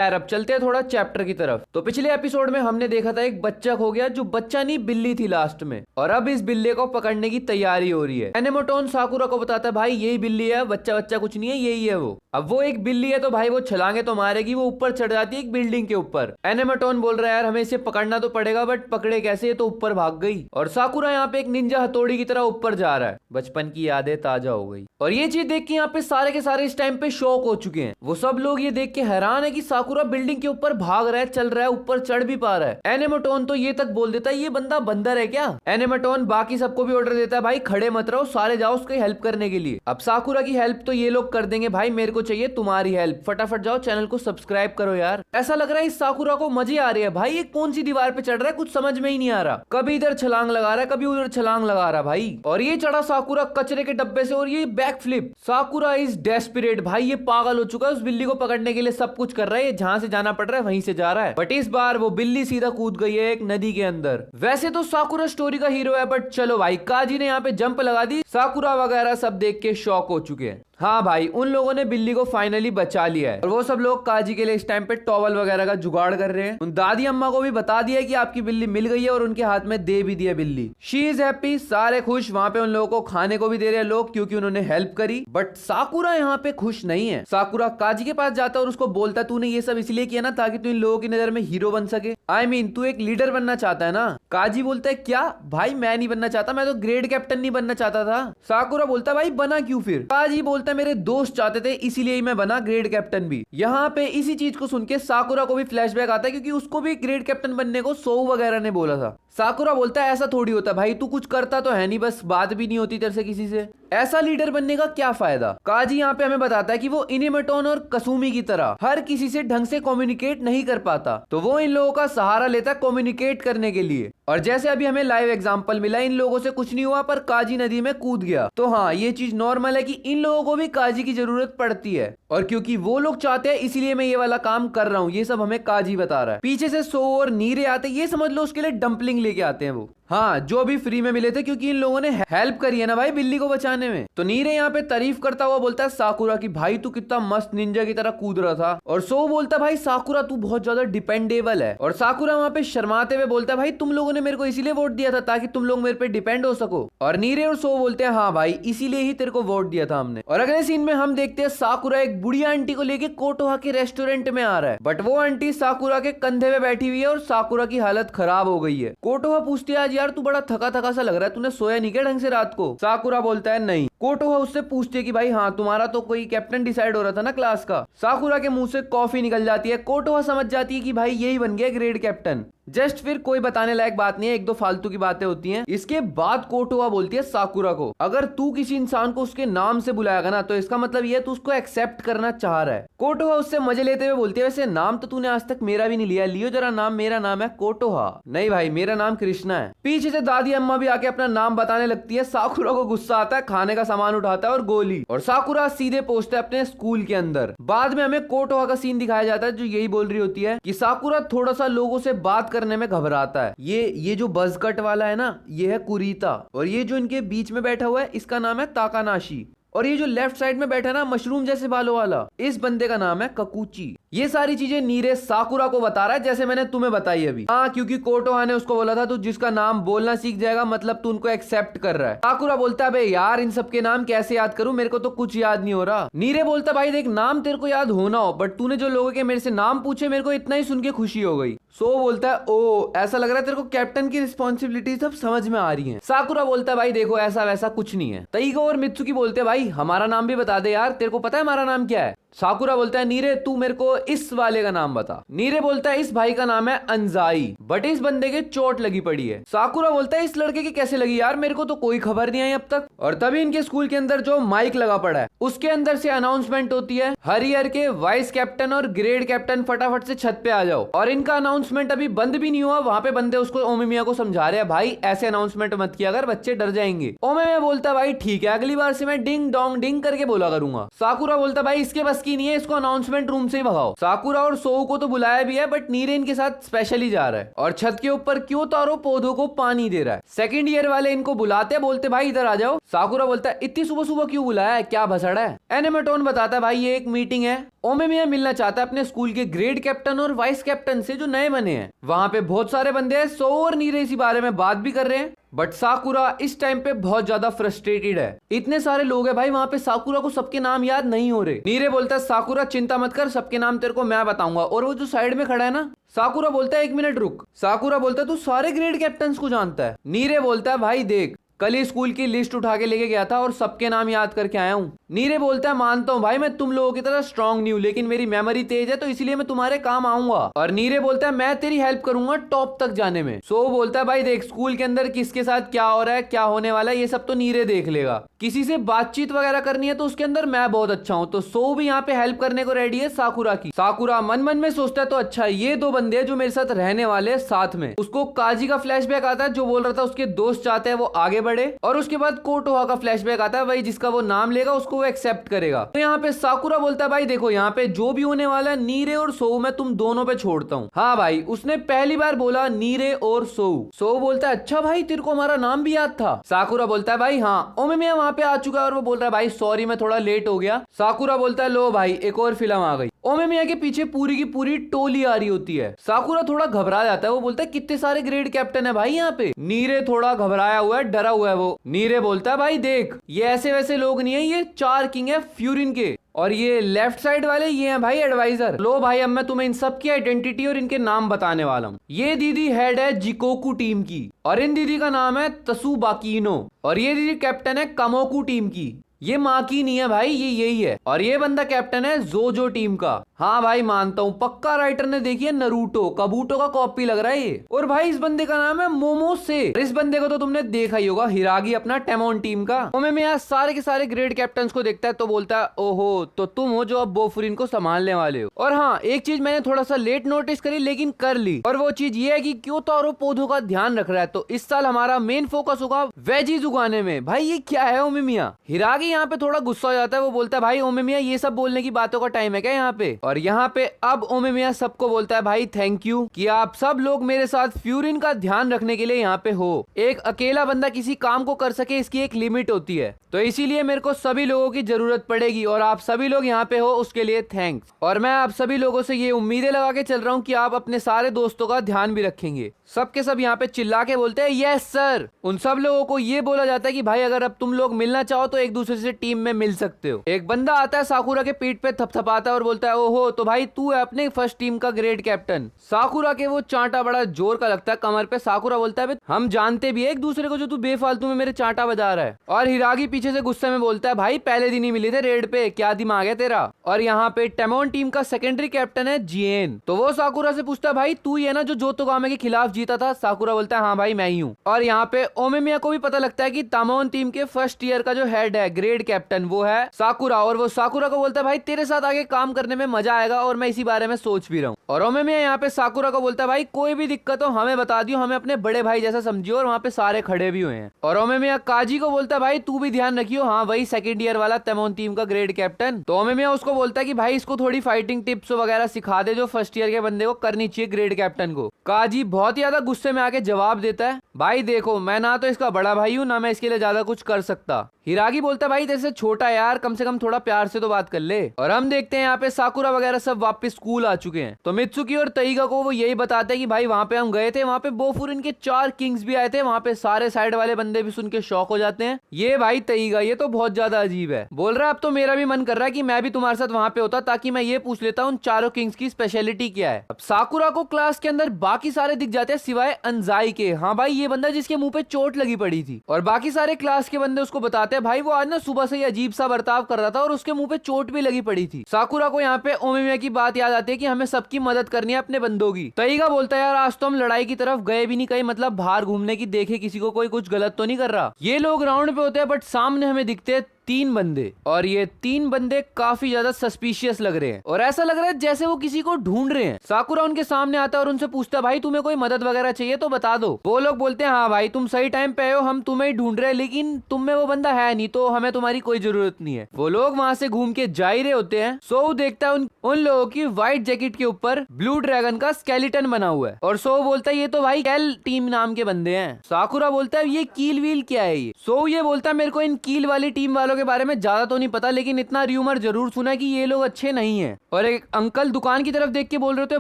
यार अब चलते हैं थोड़ा चैप्टर की तरफ। तो पिछले एपिसोड में हमने देखा था एक बच्चा खो गया, जो बच्चा नहीं बिल्ली थी लास्ट में, और अब इस बिल्ली को पकड़ने की तैयारी हो रही है। एनेमोटोन साकुरा को बताता है भाई यही बिल्ली है, बच्चा बच्चा कुछ नहीं है, यही है वो। अब वो एक बिल्ली है तो भाई वो छलांगे तो मारेगी, वो ऊपर चढ़ जाती है एक बिल्डिंग के ऊपर। एनेमोटोन बोल रहा है यार हमें इसे पकड़ना तो पड़ेगा, बट पकड़े कैसे, ये तो ऊपर भाग गई। और साकुरा यहाँ पे एक निंजा हथौड़ी की तरह ऊपर जा रहा है। बचपन की यादें ताजा हो गई। और ये चीज देख के यहाँ पे सारे के सारे इस टाइम पे शॉक हो चुके हैं। वो सब लोग ये देख के हैरान है कि साकुरा बिल्डिंग के ऊपर भाग रहा है, चल रहा है, ऊपर चढ़ भी पा रहा है। एनेमोटोन तो ये तक बोल देता है ये बंदा बंदर है क्या। एनेमोटोन बाकी सबको भी ऑर्डर देता है भाई खड़े मत रहो, सारे जाओ उसकी हेल्प करने के लिए। अब साकुरा की हेल्प तो ये लोग कर देंगे, भाई मेरे को चाहिए तुम्हारी हेल्प, फटाफट जाओ चैनल को सब्सक्राइब करो यार। ऐसा लग रहा है इस साकुरा को मजे आ रही है भाई, ये कौन सी दीवार पे चढ़ रहा है कुछ समझ में ही नहीं आ रहा, कभी इधर छलांग लगा रहा है कभी उधर छलांग लगा रहा है भाई। और ये चढ़ा साकुरा कचरे के डब्बे से और ये बैक फ्लिप। साकुरा इज डेस्परेट भाई, ये पागल हो चुका है, उस बिल्ली को पकड़ने के लिए सब कुछ कर रहा है, जहां से जाना पड़ रहा है वहीं से जा रहा है। बट इस बार वो बिल्ली सीधा कूद गई है एक नदी के अंदर। वैसे तो साकुरा स्टोरी का हीरो है, बट चलो भाई काजी ने यहाँ पे जंप लगा दी। साकुरा वगैरह सब देख के शॉक हो चुके हैं। हाँ भाई उन लोगों ने बिल्ली को फाइनली बचा लिया है, और वो सब लोग काजी के लिए इस टाइम पे टॉवल वगैरह का जुगाड़ कर रहे हैं। उन दादी अम्मा को भी बता दिया कि आपकी बिल्ली मिल गई है, और उनके हाथ में दे भी दिया बिल्ली। शी इज हैप्पी, सारे खुश। वहां पे उन लोगों को खाने को भी दे रहे हैं लोग, क्योंकि उन्होंने हेल्प करी। बट साकुरा यहाँ पे खुश नहीं है। साकुरा काजी के पास जाता है और उसको बोलता तूने ये सब इसलिए किया ना ताकि तू इन लोगों की नजर में हीरो बन सके। आई मीन तू एक लीडर बनना चाहता है ना। काजी बोलता है क्या भाई मैं नहीं बनना चाहता, मैं तो ग्रेड कैप्टन नहीं बनना चाहता था। साकुरा बोलता है भाई बना क्यों फिर। काजी बोलता है मेरे दोस्त थे इसीलिए ही मैं बना ग्रेड कैप्टन भी। यहाँ पे इसी चीज को सुन के साकुरा को भी फ्लैशबैक आता है, क्योंकि उसको भी ग्रेड कैप्टन बनने को सोऊ वगैरह ने बोला था। साकुरा बोलता है ऐसा थोड़ी होता भाई, तू कुछ करता तो है नहीं, बस बात भी नहीं होती तेरे से किसी से, ऐसा लीडर बनने का क्या फायदा। काजी यहाँ पे हमें बताता है कि वो इनेमोटोन और कसुमी की तरह हर किसी से ढंग से कम्युनिकेट नहीं कर पाता, तो वो इन लोगों का सहारा लेता है कम्युनिकेट करने के लिए। और जैसे अभी हमें लाइव एग्जांपल मिला, इन लोगों से कुछ नहीं हुआ पर काजी नदी में कूद गया। तो हाँ ये चीज नॉर्मल है कि इन लोगों को भी काजी की जरूरत पड़ती है, और क्योंकि वो लोग चाहते हैं इसीलिए मैं ये वाला काम कर रहा हूँ। ये सब हमें काजी बता रहा है। पीछे से सो और नीरे आते, ये समझ लो उसके लिए डंपलिंग लेके आते हैं वो। हाँ जो भी फ्री में मिले थे, क्योंकि इन लोगों ने हेल्प करी है ना भाई बिल्ली को बचाने में। तो नीरे यहाँ पे तारीफ करता हुआ बोलता है साकुरा की भाई तू कितना मस्त निंजा की तरह कूद रहा था। और सो बोलता भाई साकुरा तू बहुत ज्यादा डिपेंडेबल है। और साकुरा वहाँ पे शर्माते हुए बोलता है भाई तुम लोगों ने मेरे को इसीलिए वोट दिया था ताकि तुम लोग मेरे पे डिपेंड हो सको। और नीरे और सो बोलते हैं हाँ भाई इसीलिए ही तेरे को वोट दिया था हमने। और अगले सीन में हम देखते हैं साकुरा एक बुढ़िया आंटी को लेके कोटोहा के रेस्टोरेंट में आ रहा है, बट वो आंटी साकुरा के कंधे पे बैठी हुई है और साकुरा की हालत खराब हो गई है। कोटोहा पूछती है आज यार तू बड़ा थका थका सा लग रहा है, तूने सोया नहीं क्या ढंग से रात को। साकुरा बोलता है नहीं। कोटोहा उससे पूछती है कि भाई हाँ तुम्हारा तो कोई कैप्टन डिसाइड हो रहा था ना क्लास का। साकुरा के मुंह से कॉफी निकल जाती है। कोटोहा समझ जाती है कि भाई यही बन गया ग्रेड कैप्टन। जस्ट फिर कोई बताने लायक बात नहीं है, एक दो फालतू की बातें होती हैं। इसके बाद कोटोहा बोलती है साकुरा को अगर तू किसी इंसान को उसके नाम से बुलाएगा ना तो इसका मतलब ये तू उसको एक्सेप्ट करना चाह रहा है। कोटोहा उससे मजे लेते हुए बोलती है वैसे नाम तो तूने आज तक मेरा भी नहीं लिया, लियो जरा नाम, मेरा नाम है कोटोहा। नहीं भाई मेरा नाम कृष्णा है। पीछे से दादी अम्मा भी आके अपना नाम बताने लगती है। साकुरा को गुस्सा आता है, खाने का सामान उठाता है और गोली, और साकुरा सीधे पहुंचता है अपने स्कूल के अंदर। बाद में हमें कोटोहा का सीन दिखाया जाता है जो यही बोल रही होती है कि साकुरा थोड़ा सा लोगों से बात करने में घबराता है। ये जो बज कट वाला है ना ये है कुरीता, और ये जो इनके बीच में बैठा हुआ है इसका नाम है ताकानाशी, और ये जो लेफ्ट साइड में बैठा ना मशरूम जैसे बालों वाला इस बंदे का नाम है ककुची। ये सारी चीजें नीरे साकुरा को बता रहा है जैसे मैंने तुम्हें बताई अभी। हाँ क्योंकि कोटोहा ने उसको बोला था तू जिसका नाम बोलना सीख जाएगा मतलब तू उनको एक्सेप्ट कर रहा है। साकुरा बोलता है यार इन सब के नाम कैसे याद करूं, मेरे को तो कुछ याद नहीं हो रहा। नीरे बोलता भाई देख नाम तेरे को याद होना हो, बट तूने जो लोगों के मेरे से नाम पूछे मेरे को इतना ही सुन के खुशी हो गई। सो बोलता है ओ ऐसा लग रहा है तेरे को कैप्टन की रिस्पॉन्सिबिलिटी सब समझ में आ रही है। साकुरा बोलता है भाई देखो ऐसा वैसा कुछ नहीं है। तईगो और मित्सुकी बोलते हैं भाई हमारा नाम भी बता दे यार, तेरे को पता है हमारा नाम क्या है। साकुरा बोलता है नीरे तू मेरे को इस वाले का नाम बता। नीरे बोलता है इस भाई का नाम है अंजाई, बट इस बंदे के चोट लगी पड़ी है। साकुरा बोलता है इस लड़के की कैसे लगी यार, मेरे को तो कोई खबर नहीं आई अब तक। और तभी इनके स्कूल के अंदर जो माइक लगा पड़ा है उसके अंदर से अनाउंसमेंट होती है हर ईयर के वाइस कैप्टन और ग्रेड कैप्टन फटाफट से छत पे आ जाओ। और इनका अनाउंसमेंट अभी बंद भी नहीं हुआ, वहां पे बंदे उसको ओमेमिया को समझा रहे हैं भाई ऐसे अनाउंसमेंट मत किया अगर बच्चे डर जाएंगे। ओमेमिया बोलता भाई ठीक है अगली बार से मैं डिंग डोंग डिंग करके बोला करूंगा। साकुरा बोलता भाई इसके बस की नहीं है, इसको अनाउंसमेंट रूम से ही भगाओ। साकुरा और सोऊ को तो बुलाया भी है बट नीरे इनके साथ स्पेशली जा रहा है। और छत के ऊपर क्यों तारो पौधों को पानी दे रहा है। सेकंड ईयर वाले इनको बुलाते बोलते भाई इधर आ जाओ। साकुरा बोलता है इतनी सुबह सुबह क्यों बुलाया है, क्या भसड़ा है। एनेमोटोन बताता है भाई ये एक मीटिंग है ओमेमिया मिलना चाहता है अपने स्कूल के ग्रेड कैप्टन और वाइस कैप्टन से जो नए बने हैं। वहां पे बहुत सारे बंदे हैं, सो और नीरे इसी बारे में बात भी कर रहे हैं। बट साकुरा इस टाइम पे बहुत ज्यादा फ्रस्ट्रेटेड है। इतने सारे लोग हैं भाई वहां पे, साकुरा को सबके नाम याद नहीं हो रहे। नीरे बोलता है साकुरा चिंता मत कर, सबके नाम तेरे को मैं बताऊंगा। और वो जो साइड में खड़ा है ना, साकुरा बोलता है 1 मिनट रुक। साकुरा बोलता है तू सारे ग्रेड कैप्टन को जानता है। नीरे बोलता है भाई देख, कल ही स्कूल की लिस्ट उठा के लेके गया था और सबके नाम याद करके आया हूँ। नीरे बोलता है मानता हूँ भाई मैं तुम लोगों की तरह स्ट्रांग नहीं हूँ, लेकिन मेरी मेमोरी तेज है तो इसलिए मैं तुम्हारे काम आऊंगा। और नीरे बोलता है मैं तेरी हेल्प करूंगा टॉप तक जाने में। सो बोलता है भाई देख, स्कूल के अंदर किसके साथ क्या हो रहा है, क्या होने वाला है, ये सब तो नीरे देख लेगा। किसी से बातचीत वगैरह करनी है तो उसके अंदर मैं बहुत अच्छा हूँ। तो सो भी यहाँ पे हेल्प करने को रेडी है साकुरा की। साकुरा मन मन में सोचता है तो अच्छा ये 2 बंदे हैं जो मेरे साथ रहने वाले हैं साथ में। उसको काजी का फ्लैशबैक आता है जो बोल रहा था उसके दोस्त चाहते हैं वो आगे बढ़े। और उसके बाद कोटोहा का फ्लैशबैक आता है, भाई जिसका वो नाम लेगा उसको वो एक्सेप्ट करेगा। तो यहाँ पे साकुरा बोलता है भाई देखो यहाँ पे जो भी होने वाला है नीरे और सोऊ मैं तुम दोनों पे छोड़ता हूँ। हाँ भाई, उसने पहली बार बोला नीरे और सोऊ। सोऊ बोलता है अच्छा भाई तेरे को हमारा नाम भी याद था। साकुरा बोलता है भाई हाँ। ओमेमिया वहां पे आ चुका है और वो बोल रहा है भाई सॉरी मैं थोड़ा लेट हो गया। साकुरा बोलता है लो भाई एक और फिल्म आ गई। ओमेमिया के पीछे पूरी की पूरी टोली आ रही होती है। साकुरा थोड़ा घबरा जाता है, वो बोलता है कितने सारे ग्रेड कैप्टन है भाई यहाँ पे। नीरे थोड़ा घबराया हुआ है, डरा हुआ है वो। नीरे बोलता है भाई देख ये ऐसे वैसे लोग नहीं है, ये 4 किंग है फ्यूरिन के, और ये लेफ्ट साइड वाले ये हैं भाई एडवाइजर। लो भाई अब मैं तुम्हें इन सब की आइडेंटिटी और इनके नाम बताने वाला हूँ। ये दीदी हेड है जिकोकू टीम की, और इन दीदी का नाम है तसुबाकीनो, और ये दीदी कैप्टन है कामोकू टीम की। ये माँ की नहीं है भाई, ये यही है। और ये बंदा कैप्टन है जोजो टीम का। हाँ भाई मानता हूँ, पक्का राइटर ने देखी है नरूटो, कबूटो का कॉपी लग रहा है ये। और भाई इस बंदे का नाम है मोमोसे। इस बंदे को तो तुमने देखा ही होगा, हिरागी अपना टेमोन टीम का। ओमेमिया सारे के सारे ग्रेड कैप्टन को देखता है तो बोलता है ओहो तो तुम हो जो अब बोफुरिन को संभालने वाले हो। और हाँ एक चीज मैंने थोड़ा सा लेट नोटिस करी लेकिन कर ली, और वो चीज ये है कि क्योतारो पौधों का ध्यान रख रहा है। तो इस साल हमारा मेन फोकस होगा वेजीज उगाने में। भाई ये क्या है ओमेमिया। हिरागी यहाँ पे थोड़ा गुस्सा हो जाता है, वो बोलता है भाई ओमेमिया ये सब बोलने की बातों का टाइम है क्या यहाँ पे। और यहाँ पे अब ओमेमिया सबको बोलता है भाई थैंक यू कि आप सब लोग मेरे साथ फ्यूरिन का ध्यान रखने के लिए यहाँ पे हो। एक अकेला बंदा किसी काम को कर सके इसकी एक लिमिट होती है, तो इसीलिए मेरे को सभी लोगों की जरूरत पड़ेगी और आप सभी लोग यहाँ पे हो उसके लिए थैंक्स। और मैं आप सभी लोगों से ये उम्मीदें लगा के चल रहा हूँ कि आप अपने सारे दोस्तों का ध्यान भी रखेंगे। सबके सब यहाँ पे चिल्ला के बोलते हैं यस सर। उन सब लोगों को ये बोला जाता है कि भाई अगर अब तुम लोग मिलना चाहो तो एक दूसरे से टीम में मिल सकते हो। एक बंदा आता है साकुरा के पीठ पे थपथपाता है और बोलता है ओहो तो भाई तू है अपने फर्स्ट टीम का ग्रेड कैप्टन। साकुरा के वो चांटा बड़ा जोर का लगता है कमर पे। साकुरा बोलता है हम जानते भी एक दूसरे को जो तू बेफालतू में मेरे चांटा बजा रहा है। और हिरागी पीछे से गुस्से में बोलता है भाई पहले दिन ही मिले थे रेड पे, क्या दिमाग है तेरा। और यहाँ पे टेमोन टीम का सेकेंडरी कैप्टन है जिएन। तो वो साकुरा से पूछता है भाई तू ही है ना जो जोतोगामे के खिलाफ जीता था। साकुरा बोलता है हाँ भाई मैं ही हूँ। और यहाँ पे ओमेमिया को भी पता लगता है कि तामोन टीम के फर्स्ट ईयर का जो हेड है ग्रेड कैप्टन वो है साकुरा। और वो साकुरा को बोलता है भाई तेरे साथ आगे काम करने में मजा आएगा और मैं इसी बारे में सोच भी रहा हूँ। और ओमेमिया यहाँ पे साकुरा को बोलता है भाई कोई भी दिक्कत हो हमें बता दियो, हमें अपने बड़े भाई जैसा समझियो। और वहाँ पे सारे खड़े भी हुए हैं। और ओमेमिया काजी को बोलता है भाई तू भी ध्यान रखियो, हाँ वही सेकंड ईयर वाला तामोन टीम का ग्रेड कैप्टन। तो ओमेमिया उसको बोलता है कि भाई इसको थोड़ी फाइटिंग टिप्स वगैरह सिखा दे जो फर्स्ट ईयर के बंदे को करनी चाहिए ग्रेड कैप्टन को। काजी बहुत ही ज्यादा गुस्से में आके जवाब देता है भाई देखो मैं ना तो इसका बड़ा भाई हूँ ना मैं इसके लिए ज्यादा कुछ कर सकता। हिरागी बोलता है भाई तेरे से छोटा यार, कम से कम थोड़ा प्यार से तो बात कर ले। और हम देखते हैं यहाँ पे साकुरा वगैरह सब वापस स्कूल आ चुके हैं। तो मित्सुकी और तईगा को वो यही बताते हैं कि भाई वहां पे हम गए थे, वहां पे बोफुरिन के 4 किंग्स भी आए थे। वहां पे सारे साइड वाले बंदे भी सुन के शौक हो जाते हैं। ये भाई तईगा ये तो बहुत ज्यादा अजीब है। बोल रहा है अब तो मेरा भी मन कर रहा है कि मैं भी तुम्हारे साथ वहां पे होता ताकि मैं ये पूछ लेता उन 4 किंग्स की स्पेशलिटी क्या है। अब साकुरा को क्लास के अंदर बाकी सारे दिख जाते हैं सिवाय अंजाई के। हाँ भाई ये बंदा जिसके मुंह पे चोट लगी पड़ी थी। और बाकी सारे क्लास के बंदे उसको बताते हैं भाई वो आज ना सुबह से ही अजीब सा बर्ताव कर रहा था और उसके मुंह पे चोट भी लगी पड़ी थी। साकुरा को यहाँ पे ओमेमिया की बात याद आती है कि हमें सबकी मदद करनी है अपने बंदों की। तईगा बोलता है यार आज तो हम लड़ाई की तरफ गए भी नहीं कहीं, मतलब बाहर घूमने की, देखे किसी को कोई कुछ गलत तो नहीं कर रहा। ये लोग राउंड पे होते हैं बट सामने हमें दिखते हैं 3 बंदे, और ये 3 बंदे काफी ज्यादा सस्पिशियस लग रहे हैं और ऐसा लग रहा है जैसे वो किसी को ढूंढ रहे हैं। साकुरा उनके सामने आता है और उनसे पूछता है भाई तुम्हें कोई मदद वगैरह चाहिए तो बता दो। वो लोग बोलते हैं हाँ भाई तुम सही टाइम पे हो, हम तुम्हें ही ढूंढ रहे हैं लेकिन तुम में वो बंदा है नहीं तो हमें तुम्हारी कोई जरूरत नहीं है। वो लोग वहां से घूम के जा ही रहे होते हैं। सो देखता है उन लोगों की व्हाइट जैकेट के ऊपर ब्लू ड्रैगन का स्केलेटन बना हुआ है और सो बोलता है ये तो भाई कैल टीम नाम के बंदे हैं। साकुरा बोलता है ये कील व्हील क्या है ये। सो ये बोलता है मेरे को इन कील वाली टीम वालों वालों के बारे में ज्यादा तो नहीं पता, लेकिन इतना र्यूमर जरूर सुना कि ये लोग अच्छे नहीं है। और एक अंकल दुकान की तरफ देख के बोल रहे थे,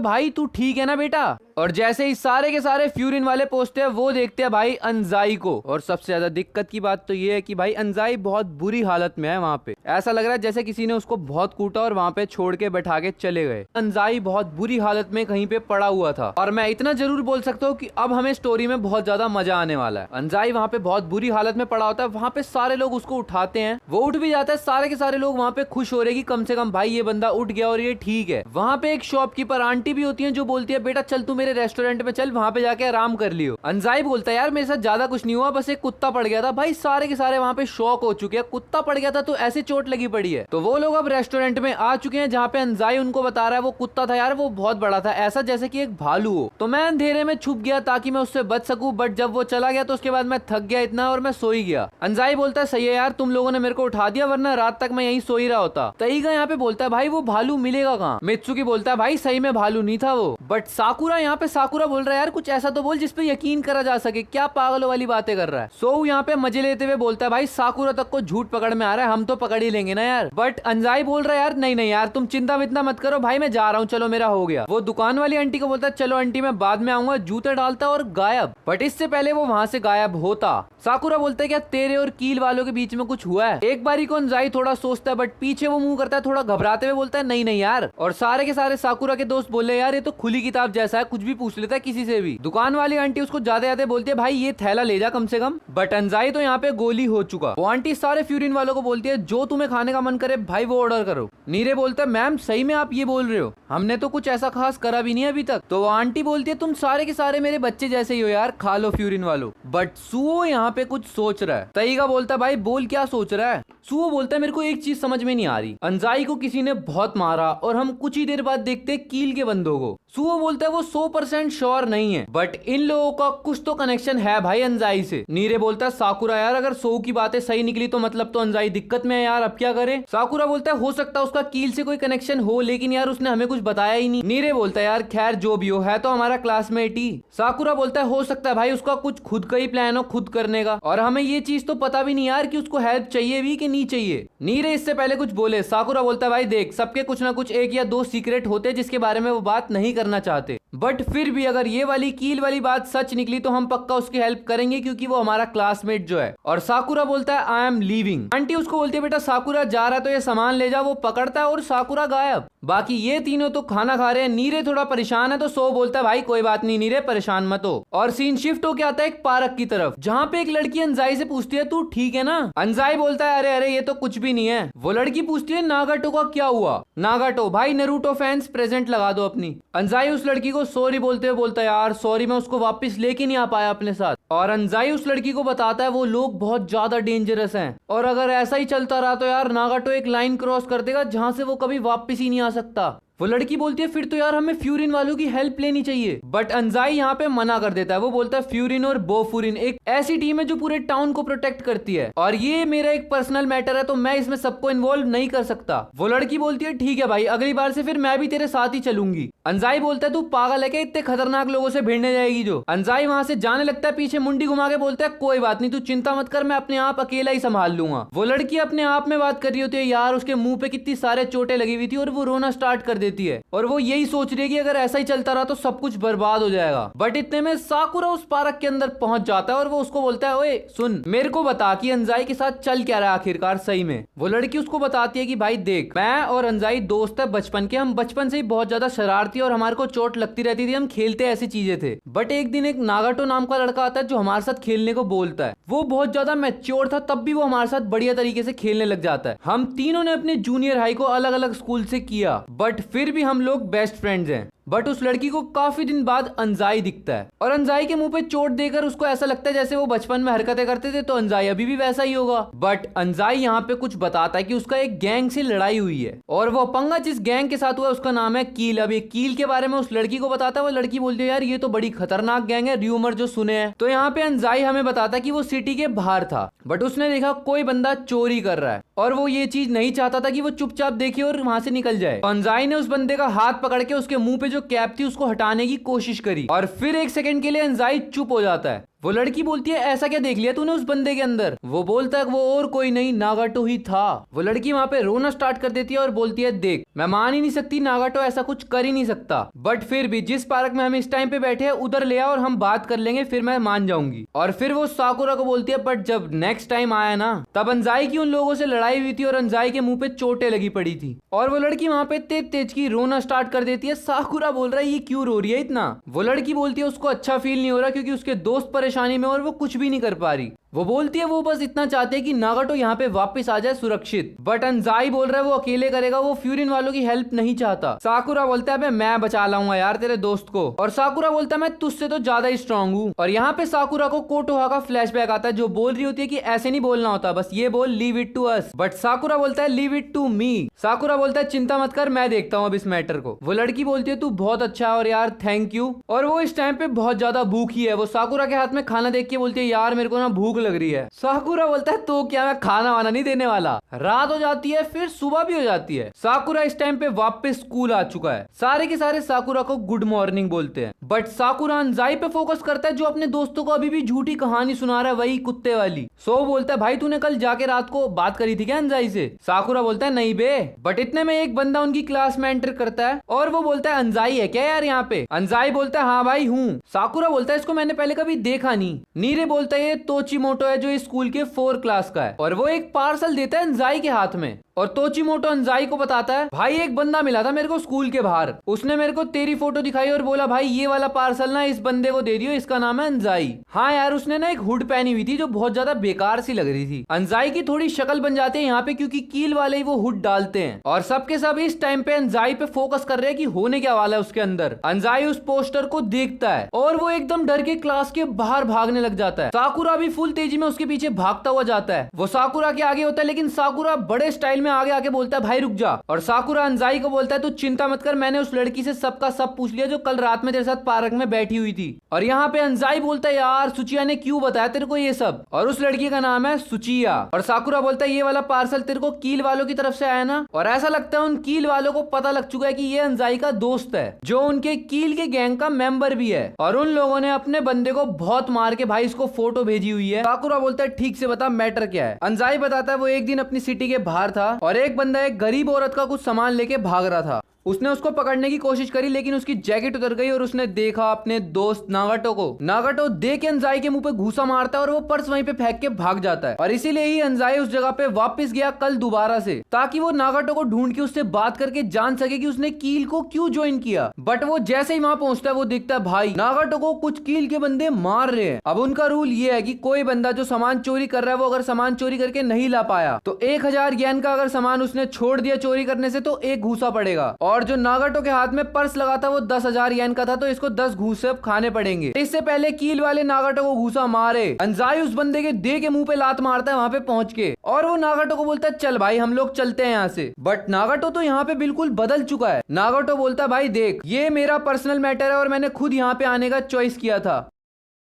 भाई तू ठीक है ना बेटा। और जैसे ही सारे के सारे फ्यूरिन वाले पहुंचते हैं, वो देखते हैं भाई अंजाई को। और सबसे ज्यादा दिक्कत की बात तो ये है कि भाई अंजाई बहुत बुरी हालत में है वहां पे। ऐसा लग रहा है जैसे किसी ने उसको बहुत कूटा और वहां पे छोड़ के बैठा के चले गए। अंजाई बहुत बुरी हालत में कहीं पे पड़ा हुआ था। और मैं इतना जरूर बोल सकता हूँ कि अब हमें स्टोरी में बहुत ज्यादा मजा आने वाला है। अंजाई वहां पे बहुत बुरी हालत में पड़ा होता है, वहां पे सारे लोग उसको उठाते हैं, वो उठ भी जाता है। सारे के सारे लोग वहां पे खुश हो रहे कि कम से कम भाई ये बंदा उठ गया और ये ठीक है। वहां पे एक शॉपकीपर आंटी भी होती है जो बोलती है, बेटा चल तू मेरे रेस्टोरेंट में चल, वहां पे जाके आराम कर लियो। अंजाई बोलता है, यार मेरे साथ ज्यादा कुछ नहीं हुआ, बस एक कुत्ता पड़ गया था। भाई सारे के सारे वहां पे शॉक हो चुके हैं, कुत्ता पड़ गया था तो ऐसे चोट लगी पड़ी है। तो वो लोग अब रेस्टोरेंट में आ चुके हैं जहाँ पे अंजाई उनको बता रहा है वो कुत्ता था यार, वो बहुत बड़ा था, ऐसा जैसे कि एक भालू हो। तो मैं अंधेरे में छुप गया ताकि मैं उससे बच सकूं, बट जब वो चला गया तो उसके बाद मैं थक गया इतना और मैं सो ही गया। अंजाई बोलता है, सही है यार तुम लोगों ने मेरे को उठा दिया, वरना रात तक मैं यहीं सो ही रहा होता। तईगा यहाँ पे बोलता है, भाई वो भालू मिलेगा कहाँ? मित्सुकी बोलता है, भाई सही में भालू नहीं था वो। बट साकुरा यहाँ पे साकुरा बोल रहा है, यार कुछ ऐसा तो बोल जिसपे यकीन करा जा सके, क्या पागलों वाली बातें कर रहा है। सो यहाँ पे मजे लेते हुए बोलता है, भाई साकुरा तक को झूठ पकड़ में आ रहा है, हम तो पकड़ ही लेंगे ना यार। बट अंजाई बोल रहा है, यार नहीं नहीं यार तुम चिंता वितना मत करो भाई, मैं जा रहा हूँ, चलो मेरा हो गया। वो दुकान वाली आंटी को बोलता है, चलो आंटी मैं बाद में आऊंगा, जूते डालता और गायब। बट इससे पहले वो वहां से गायब होता। साकुरा बोलता है, क्या तेरे और कील वालों के बीच में कुछ हुआ है? एक बारी को अंजाई थोड़ा सोचता है, बट पीछे वो मुंह करता है, थोड़ा घबराते हुए बोलता है, नहीं नहीं यार। और सारे के सारे साकुरा के दोस्त बोले, यार ये तो खुली किताब जैसा है, कुछ भी पूछ लेता है किसी से भी। दुकान वाली आंटी उसको जाते जाते बोलती है, भाई ये थैला ले जा कम से कम। बट अंजाई तो यहाँ पे गोली हो चुका। वो आंटी सारे फ्यूरिन वालों को बोलती है, जो तुम्हें खाने का मन करे भाई वो ऑर्डर करो। नीरे बोलता है, मैम सही में आप ये बोल रहे हो? हमने तो कुछ ऐसा खास करा भी नहीं अभी तक। तो वो आंटी बोलती है, तुम सारे के सारे मेरे बच्चे जैसे ही हो यार, खा लो फ्यूरिन वालों। बट सुओ यहाँ पे कुछ सोच रहा है। तईगा बोलता है, भाई बोल क्या सोच रहा है? सुओ बोलता है, मेरे को एक चीज समझ में नहीं आ रही, अंजाई को किसी ने बहुत मारा और हम कुछ ही देर बाद देखते कील के बंदों को। सुओ बोलता है, वो 100% श्योर नहीं है, बट इन लोगों का कुछ तो कनेक्शन है भाई अंजाई से। नीरे बोलता है, साकुरा यार अगर सो की बातें सही निकली तो मतलब तो अंजाई दिक्कत में है यार, अब क्या करे? साकुरा बोलता है, हो सकता है उसका कील से कोई कनेक्शन हो, लेकिन यार उसने हमें कुछ बताया ही नहीं। नीरे बोलता है, यार खैर जो भी हो, है तो हमारा क्लासमेट ही। साकुरा बोलता है, हो सकता है भाई उसका कुछ खुद का ही प्लान हो, खुद करने का, और हमें ये चीज तो पता भी नहीं यार कि उसको हेल्प चाहिए भी कि नहीं चाहिए। नीरे इससे पहले कुछ बोले, साकुरा बोलता है, भाई देख सबके कुछ ना कुछ एक या दो सीक्रेट होते जिसके बारे में वो बात नहीं करना चाहते, बट फिर भी अगर ये वाली कील वाली बात सच निकली तो हम पक्का उसकी हेल्प करेंगे क्योंकि वो हमारा क्लासमेट जो है। और साकुरा बोलता है, आई एम लीविंग। आंटी उसको बोलती है, बेटा साकुरा जा रहा है तो ये सामान ले जा। वो पकड़ता है और साकुरा गायब। बाकी ये तीनों तो खाना खा रहे हैं। नीरे थोड़ा परेशान है तो सो बोलता है, भाई कोई बात नहीं नीरे, परेशान मत हो। और सीन शिफ्ट होके आता है एक पार्क की तरफ, जहाँ पे एक लड़की अंजाई से पूछती है, तू ठीक है ना? अंजाई बोलता है, अरे अरे ये तो कुछ भी नहीं है। वो लड़की पूछती है, नागाटो का क्या हुआ? नागाटो, भाई नारुतो फैंस प्रेजेंट लगा दो अपनी। अंजाई उस लड़की को सॉरी बोलते हुए बोलता है, यार सॉरी मैं उसको वापस लेके नहीं आ पाया अपने साथ। और अंजाई उस लड़की को बताता है वो लोग बहुत ज्यादा डेंजरस हैं, और अगर ऐसा ही चलता रहा तो यार नागाटो एक लाइन क्रॉस कर देगा जहां से वो कभी वापस ही नहीं आ सकता। वो लड़की बोलती है, फिर तो यार हमें फ्यूरिन वालों की हेल्प लेनी चाहिए। बट अंजाई यहाँ पे मना कर देता है। वो बोलता है, फ्यूरिन और बोफुरिन एक ऐसी टीम है जो पूरे टाउन को प्रोटेक्ट करती है, और ये मेरा एक पर्सनल मैटर है तो मैं इसमें सबको इन्वॉल्व नहीं कर सकता। वो लड़की बोलती है, ठीक है भाई, अगली बार से फिर मैं भी तेरे साथ ही चलूंगी। अंजाई बोलता है, तू पागल है क्या, इतने खतरनाक लोगों से भिड़ने जाएगी जो? अंजाई वहां से जाने लगता है, पीछे मुंडी घुमा के बोलता है, कोई बात नहीं, तू चिंता मत कर, मैं अपने आप अकेला ही संभाल लूंगा। वो लड़की अपने आप में बात कर रही होती है, यार उसके मुंह पे कितनी सारे चोटें लगी हुई थी और वो रोना स्टार्ट कर देती है, और वो यही सोच रही है कि अगर ऐसा ही चलता रहा तो सब कुछ बर्बाद हो जाएगा। बट इतने में साकुरा उस पार्क के अंदर पहुंच जाता है और वो उसको बोलता है, ओए सुन, मेरे को बता कि अंजाई के साथ चल क्या रहा है आखिरकार सही में। वो लड़की उसको बताती है कि भाई देख, मैं और अंजाई दोस्त है बचपन के, हम बचपन से ही बहुत ज्यादा शरारती और हमारे को चोट लगती रहती थी, हम खेलते ऐसी चीजें थे। बट एक दिन एक नागाटो नाम का लड़का आता है जो हमारे साथ खेलने को बोलता है। वो बहुत ज्यादा मैच्योर था, तब भी वो हमारे साथ बढ़िया तरीके से खेलने लग जाता है। हम तीनों ने अपने जूनियर हाई को अलग अलग स्कूल से किया, बट फिर भी हम लोग बेस्ट फ्रेंड्स हैं। बट उस लड़की को काफी दिन बाद अंजाई दिखता है, और अंजाई के मुंह पे चोट देकर उसको ऐसा लगता है जैसे वो बचपन में हरकतें करते थे, तो अंजाई अभी भी वैसा ही होगा। बट अंजाई यहाँ पे कुछ बताता है कि उसका एक गैंग से लड़ाई हुई है, और वो पंगा जिस गैंग के साथ हुआ उसका नाम है कील। अब ये कील के बारे में उस लड़की को बताता है। वो लड़की बोलती है, यार ये तो बड़ी खतरनाक गैंग है, र्यूमर जो सुने हैं। तो यहाँ पे अंजाई हमें बताता है कि वो सिटी के बाहर था, बट उसने देखा कोई बंदा चोरी कर रहा है, और वो ये चीज नहीं चाहता था कि वो चुपचाप देखे और वहां से निकल जाए। अंजाई ने उस बंदे का हाथ पकड़ के उसके मुंह पे जो कैप थी उसको हटाने की कोशिश करी, और फिर एक सेकंड के लिए अंजाई चुप हो जाता है। वो लड़की बोलती है ऐसा क्या देख लिया तूने उस बंदे के अंदर? वो बोलता है वो और कोई नहीं नागाटो ही था। वो लड़की वहां पे रोना स्टार्ट कर देती है और बोलती है देख मैं मान ही नहीं सकती नागाटो ऐसा कुछ कर ही नहीं सकता, बट फिर भी जिस पार्क में हम इस टाइम पे बैठे हैं उधर ले आओ और हम बात कर लेंगे फिर मैं मान जाऊंगी। और फिर वो साकुरा को बोलती है बट जब नेक्स्ट टाइम आया ना तब अंजाई की उन लोगों से लड़ाई हुई थी और अंजाई के मुंह पे चोटें लगी पड़ी थी। और वो लड़की वहां पे तेज तेज की रोना स्टार्ट कर देती है। साकुरा बोल रहा है ये क्यों रो रही है इतना? वो लड़की बोलती है उसको अच्छा फील नहीं हो रहा क्योंकि उसके दोस्त परेशानी में और वो कुछ भी नहीं कर पा रही। वो बोलती है वो बस इतना चाहते हैं कि नागाटो यहाँ पे वापस आ जाए सुरक्षित, बट अंजाई बोल रहा है वो अकेले करेगा, वो फ्यूरिन वालों की हेल्प नहीं चाहता। साकुरा बोलता है मैं बचा लाऊंगा यार तेरे दोस्त को। और साकुरा बोलता है मैं तुझसे तो ज्यादा ही स्ट्रांग हूँ। और यहाँ पे साकुरा को कोटोहा का फ्लैशबैक आता है जो बोल रही होती है कि ऐसे नहीं बोलना होता, बस ये बोल leave it to us, but Sakura बोलता है leave it to me. Sakura बोलता है चिंता मत कर मैं देखता हूँ अब इस मैटर को। वो लड़की बोलती है तू बहुत अच्छा है और यार थैंक यू। और वो इस टाइम पे बहुत ज्यादा भूखी है। वो साकुरा के हाथ में खाना देख के बोलती है यार मेरे को ना भूख लग रही है। साकुरा बोलता है तो क्या मैं खाना वाना नहीं देने वाला। रात हो जाती है फिर सुबह भी हो जाती है। साकुरा इस टाइम पे वापस स्कूल आ चुका है। सारे के सारे साकुरा को गुड मॉर्निंग बोलते हैं, बट साकुरा अंजाई पे फोकस करता है जो अपने दोस्तों को अभी भी झूठी कहानी सुना रहा है, वही कुत्ते वाली। सो बोलता है भाई तूने कल जाके रात को बात करी थी क्या अंजाई से? साकुरा बोलता है नहीं बे। बट इतने में एक बंदा उनकी क्लास में एंटर करता है और वो बोलता है अंजाई है क्या यार यहाँ पे? अंजाई बोलता है हाँ भाई हूँ। साकुरा बोलता है इसको मैंने पहले कभी देखा नहीं। नीरे बोलता है ये तोचिमोटो है जो स्कूल के 4 क्लास का है। और वो एक पार्सल देता है अंजाई के हाथ में और तोचिमोटो अंजाई को बताता है भाई एक बंदा मिला था मेरे को स्कूल के बाहर, उसने मेरे को तेरी फोटो दिखाई और बोला भाई ये वाला पार्सल ना इस बंदे को दे दियो, इसका नाम है अंजाई। हाँ यार उसने ना एक हुड पहनी हुई थी जो बहुत ज्यादा बेकार सी लग रही थी। अंजाई की थोड़ी शक्ल बन जाती है यहाँ पे क्योंकि कील वाले ही वो हुड डालते हैं। और सबके सब इस टाइम पे अंजाई पे फोकस कर रहे हैं कि होने क्या वाला है उसके अंदर। अंजाई उस पोस्टर को देखता है और वो एकदम डर के क्लास के बाहर भागने लग जाता है। साकुरा भी फुल तेजी में उसके पीछे भागता हुआ जाता है। वो साकुरा के आगे होता है लेकिन साकुरा बड़े स्टाइल में आगे आके बोलता है भाई रुक जा। और साकुरा अंजाई को बोलता है तू चिंता मत कर मैंने उस लड़की से सबका सब पूछ लिया जो कल रात में तेरे साथ पार्क में बैठी हुई थी। और यहाँ पे अंजाई बोलता है यार सुचिया ने क्यों बताया तेरे को ये सब? और उस लड़की का नाम है सुचिया। और साकुरा बोलता है ये वाला पार्सल तेरे को कील वालों की तरफ से आया ना? और ऐसा लगता है उन कील वालों को पता लग चुका है कि ये अंजाई का दोस्त है जो उनके कील के गैंग का मेंबर भी है। और उन लोगों ने अपने बंदे को बहुत मार के भाई इसको फोटो भेजी हुई है। साकुरा बोलता है ठीक से बता मैटर क्या है? अंजाई बताता है वो एक दिन अपनी सिटी के बाहर था और एक बंदा एक गरीब औरत का कुछ सामान लेके भाग रहा था। उसने उसको पकड़ने की कोशिश करी लेकिन उसकी जैकेट उतर गई और उसने देखा अपने दोस्त नागाटो को। नागाटो देख के अंजाई के मुंह पे घूसा मारता है और वो पर्स वहीं पे फेंक के भाग जाता है। और इसीलिए ही अंजाई उस जगह पे वापस गया कल दोबारा से ताकि वो नागाटो को ढूंढ के उससे बात करके जान सके कि उसने कील को क्यों ज्वाइन किया। बट वो जैसे ही वहां पहुंचता है वो देखता है भाई नागाटो को कुछ कील के बंदे मार रहे हैं। अब उनका रूल ये है कि कोई बंदा जो सामान चोरी कर रहा है वो अगर सामान चोरी करके नहीं ला पाया तो 1000 येन का अगर सामान उसने छोड़ दिया चोरी करने से तो 1 घूसा पड़ेगा। और जो नागाटो के हाथ में पर्स लगा था वो 10,000 येन का था तो इसको 10 घूसे अब खाने पड़ेंगे। इससे पहले कील वाले नागाटो को घूसा मारे अंजाई उस बंदे के दे के मुंह पे लात मारता है वहां पे पहुंच के। और वो नागाटो को बोलता है चल भाई हम लोग चलते हैं यहाँ से। बट नागाटो तो यहाँ पे बिल्कुल बदल चुका है। नागाटो बोलता है भाई देख ये मेरा पर्सनल मैटर है और मैंने खुद यहाँ पे आने का चॉइस किया था।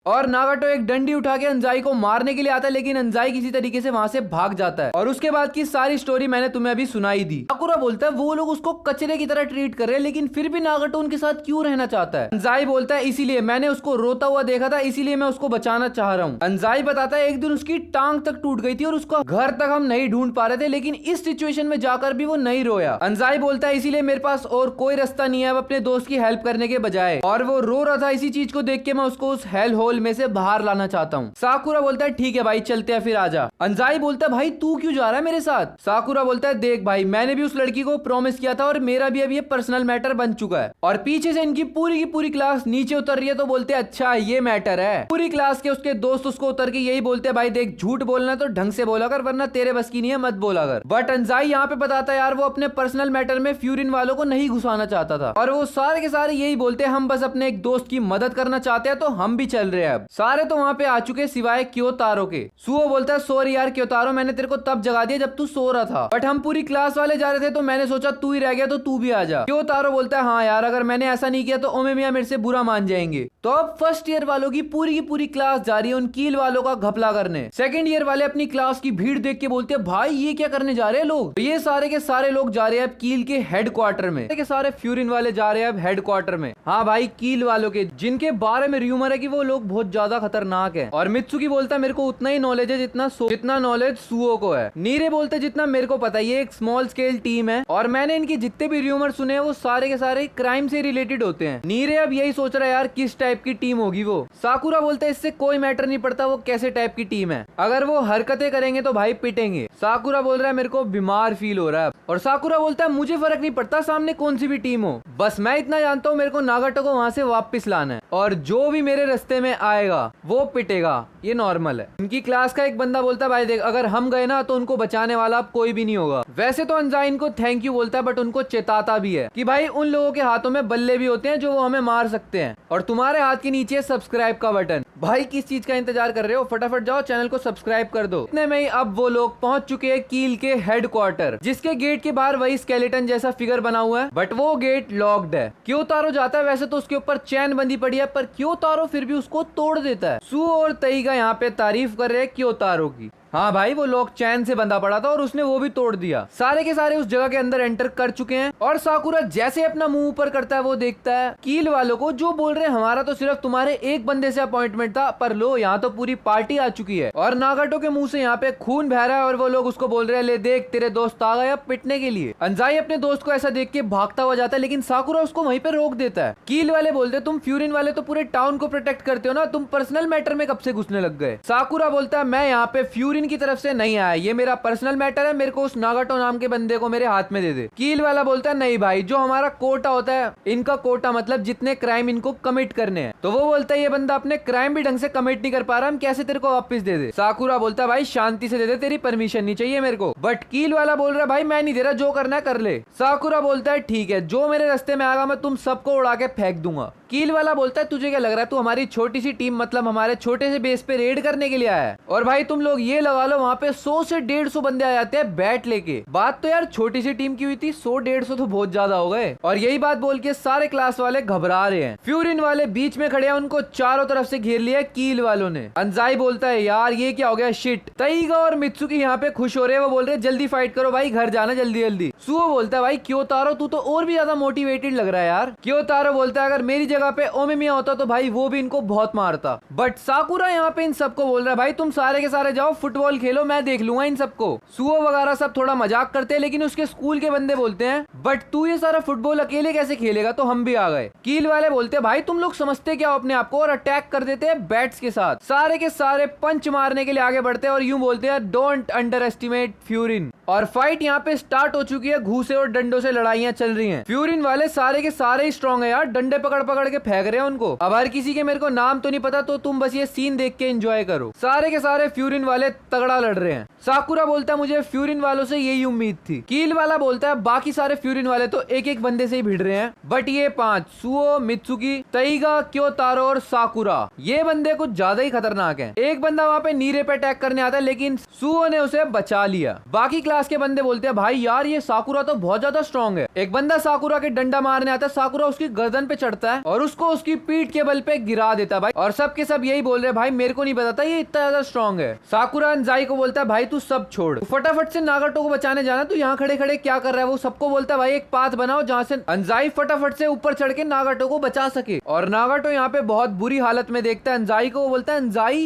और नागाटो एक डंडी उठा के अंजाई को मारने के लिए आता है लेकिन अंजाई किसी तरीके से वहां से भाग जाता है। और उसके बाद की सारी स्टोरी मैंने तुम्हें अभी सुनाई दी। साकुरा बोलता है वो लोग उसको कचरे की तरह ट्रीट कर रहे हैं लेकिन फिर भी नागाटो उनके साथ क्यों रहना चाहता है? अंजाई बोलता है इसीलिए मैंने उसको रोता हुआ देखा था इसीलिए मैं उसको बचाना चाह रहा हूँ। अंजाई बताता है एक दिन उसकी टांग तक टूट गई थी और उसका घर तक हम नहीं ढूंढ पा रहे थे लेकिन इस सिचुएशन में जाकर भी वो नहीं रोया। अंजाई बोलता है इसीलिए मेरे पास और कोई रास्ता नहीं है अब अपने दोस्त की हेल्प करने के बजाय। और वो रो रहा था इसी चीज को देख के मैं उसको उस हेल होल में से बाहर लाना चाहता हूँ। साकुरा बोलता है ठीक है भाई चलते हैं फिर आजा। अंजाई बोलता है भाई तू क्यों जा रहा है मेरे साथ? साकुरा बोलता है देख भाई मैंने भी उस लड़की को प्रॉमिस किया था और मेरा भी अब ये पर्सनल मैटर बन चुका है। और पीछे से इनकी पूरी की पूरी क्लास नीचे उतर रही है तो बोलते हैं अच्छा ये मैटर है। पूरी क्लास के उसके दोस्त उसको उतर के यही बोलते हैं भाई देख झूठ बोलना तो ढंग से बोला कर वरना तेरे बस की नहीं है मत बोला कर। बट अंजाई यहाँ पे बताता है यार वो अपने पर्सनल मैटर में फ्यूरिन वालों को नहीं घुसाना चाहता था। और वो सारे के सारे यही बोलते हैं हम बस अपने एक दोस्त की मदद करना चाहते हैं तो हम भी चल रहे हैं। अब सारे तो वहां पे आ चुके सिवाय क्योतारो के। सुओ बोलता है सॉरी यार क्योतारो मैंने तेरे को तब जगा दिया जब तू सो रहा था बट हम पूरी क्लास वाले जा रहे थे तो मैंने सोचा तू ही रह गया तो तू भी आ जा। क्योतारो बोलता है हाँ यार अगर मैंने ऐसा नहीं किया तो ओमेमिया मेरे से बुरा मान जाएंगे। तो अब फर्स्ट ईयर वालों की पूरी क्लास जा रही है उन कील वालों का घपला करने। सेकंड ईयर वाले अपनी क्लास की भीड़ देख के बोलते हैं भाई ये क्या करने जा रहे हैं लोग। तो ये सारे के सारे लोग जा रहे हैं अब कील के हेडक्वार्टर में, के सारे फ्यूरिन वाले जा रहे हैं अब हेडक्वार्टर में। हाँ भाई कील वालों के, जिनके बारे में र्यूमर है कि वो लोग बहुत ज्यादा खतरनाक है। और मित्सुकी बोलता है मेरे को उतना ही नॉलेज है जितना नॉलेज सुओ को है। नीरे बोलते जितना मेरे को पता है ये एक स्मॉल स्केल टीम है और मैंने इनके जितने भी र्यूमर सुने हैं वो सारे के सारे क्राइम से रिलेटेड होते हैं। नीरे अब यही सोच रहा है यार किस टाइप की टीम होगी वो। साकुरा बोलता है इससे कोई मैटर नहीं पड़ता वो कैसे टाइप की टीम है, अगर वो हरकतें करेंगे तो भाई पिटेंगे। साकुरा बोल रहा है मेरे को बीमार फील हो रहा है और साकुरा बोलता है मुझे फर्क नहीं पड़ता सामने कौन सी भी टीम हो, बस मैं इतना जानता हूँ मेरे को नागाटो को वहां से वापस लाना है और जो भी मेरे रास्ते में आएगा वो पिटेगा, ये नॉर्मल है। उनकी क्लास का एक बंदा बोलता है भाई देख अगर हम गए ना तो उनको बचाने वाला अब कोई भी नहीं होगा। वैसे तो अंजाई इनको थैंक यू बोलता है बट उनको चेताता भी है कि भाई उन लोगों के हाथों में बल्ले भी होते हैं जो वो हमें मार सकते हैं और तुम्हारे हाथ के नीचे सब्सक्राइब का बटन। भाई किस चीज का इंतजार कर रहे हो, फटाफट जाओ चैनल को सब्सक्राइब कर दो। इतने में ही अब वो लोग पहुंच चुके हैं कील के हेडक्वार्टर, जिसके गेट के बाहर वही स्केलेटन जैसा फिगर बना हुआ है बट वो गेट लॉक्ड है। क्योतारो जाता है, वैसे तो उसके ऊपर चैन बंदी पड़ी है पर क्योतारो फिर भी उसको तोड़ देता है। सुओ और तईगा यहाँ पे तारीफ कर रहे हैं क्योतारो की। हाँ भाई वो लॉक चैन से बंधा पड़ा था और उसने वो भी तोड़ दिया। सारे के सारे उस जगह के अंदर एंटर कर चुके हैं और साकुरा जैसे अपना मुंह ऊपर करता है वो देखता है कील वालों को जो बोल रहे हैं हमारा तो सिर्फ तुम्हारे एक बंदे से अपॉइंटमेंट था पर लो यहाँ तो पूरी पार्टी आ चुकी है और नागाटो के मुंह से यहाँ पे खून बह रहा है और वो लोग उसको बोल रहे हैं ले देख तेरे दोस्त आ गए अब पिटने के लिए। अंजाई अपने दोस्त को ऐसा देख के भागता हुआ जाता है लेकिन साकुरा उसको वहीं पे रोक देता है। कील वाले बोलते तुम फ्यूरिन वाले तो पूरे टाउन को प्रोटेक्ट करते हो ना, तुम पर्सनल मैटर में कब से घुसने लग गए। साकुरा बोलता है मैं यहाँ पे फ्यूरिन की तरफ से नहीं, ये मेरा पर्सनल मैटर है, मेरे को उस नागाटो नाम के बंदे को मेरे हाथ में दे दे। कील वाला बोलता है नहीं भाई जो हमारा कोटा होता है, इनका कोटा मतलब जितने क्राइम इनको कमिट करने हैं। तो वो बोलता है ये बंदा अपने क्राइम भी ढंग से कमिट नहीं कर पा रहा, हम कैसे तेरे को वापस दे दे। साकुरा बोलता है भाई शांति से दे दे, तेरी परमिशन नहीं चाहिए मेरे को। बट कील वाला बोल रहा है भाई मैं नहीं दे रहा, जो करना है कर ले। साकुरा बोलता है ठीक है जो मेरे रास्ते में आएगा मैं तुम सबको उड़ा के फेंक दूंगा। कील वाला बोलता है तुझे क्या लग रहा है तू हमारी छोटी सी टीम मतलब हमारे छोटे से बेस पे रेड करने के लिए आया है और भाई तुम लोग ये लगा लो वहाँ पे 100 से 150 बंदे आ जाते हैं बैट लेके। बात तो यार छोटी सी टीम की हुई थी, 100-150 तो बहुत ज्यादा हो गए। और यही बात बोल के सारे क्लास वाले घबरा रहे हैं। फ्यूरिन वाले बीच में खड़े हैं, उनको चारों तरफ से घेर लिया कील वालों ने। अंजाई बोलता है यार ये क्या हो गया शिट। तईगा और मित्सुकी यहाँ पे खुश हो रहे हैं, वो बोल रहे हैं जल्दी फाइट करो भाई घर जाना जल्दी जल्दी। सुओ बोलता है भाई क्योतारो तू तो और भी ज्यादा मोटिवेटेड लग रहा है यार। क्योतारो बोलता है अगर मेरी जगह पे ओमिमिया होता तो भाई वो भी इनको बहुत मारता। बट साकुरा यहाँ पे इन सबको बोल रहा है भाई तुम सारे के सारे जाओ फुटबॉल खेलो मैं देख लूंगा इन सबको। सुओ वगैरह सब थोड़ा मजाक करते हैं लेकिन उसके स्कूल के बंदे बोलते हैं बट तू ये सारा फुटबॉल अकेले कैसे खेलेगा, तो हम भी आ गए। कील वाले बोलते हैं भाई तुम लोग समझते क्या हो अपने आप को, और अटैक कर देते हैं बैट्स के साथ। सारे के सारे पंच मारने के लिए आगे बढ़ते हैं और यूं बोलते हैं डोंट अंडर एस्टिमेट फ्यूरिन। और फाइट यहाँ पे स्टार्ट हो चुकी है, घूसे और डंडों से लड़ाइयां चल रही हैं। फ्यूरिन वाले सारे के सारे स्ट्रॉन्ग है यार, डंडे पकड़ पकड़ के फेंक रहे हैं उनको। अब हर किसी के मेरे को नाम तो नहीं पता तो तुम बस ये सीन देख के एंजॉय करो। सारे के सारे फ्यूरिन वाले तगड़ा लड़ रहे हैं। साकुरा बोलता है मुझे फ्यूरिन वालों से यही उम्मीद थी। कील वाला बोलता है बाकी सारे फ्यूरिन वाले तो एक एक बंदे से ही भिड़ रहे हैं बट ये 5 सुओ, मित्सुकी, तईगा, क्योतारो और साकुरा ये बंदे कुछ ज्यादा ही खतरनाक हैं। एक बंदा वहाँ पे नीरे पे अटैक करने आता है लेकिन सुओ ने उसे बचा लिया। बाकी क्लास के बंदे बोलते हैं भाई यार ये साकुरा तो बहुत ज्यादा स्ट्रॉन्ग है। एक बंदा साकुरा के डंडा मारने आता है, साकुरा उसकी गर्दन पे चढ़ता है और उसको उसकी पीठ के बल पे गिरा देता है भाई। और सब के सब यही बोल रहे हैं भाई मेरे को नहीं पता था ये इतना ज्यादा स्ट्रॉन्ग है। साकुरा अंजाई को बोलता है भाई तू सब छोड़, फटाफट से नागाटो को बचाने जाना, तू यहाँ खड़े खड़े क्या कर रहा है। वो सबको बोलता है भाई एक पाथ बनाओ जहाँ से अंजाई फटाफट से ऊपर चढ़ के नागाटो को बचा सके। और नागाटो यहाँ पे बहुत बुरी हालत में देखता है अंजाई को, वो बोलता है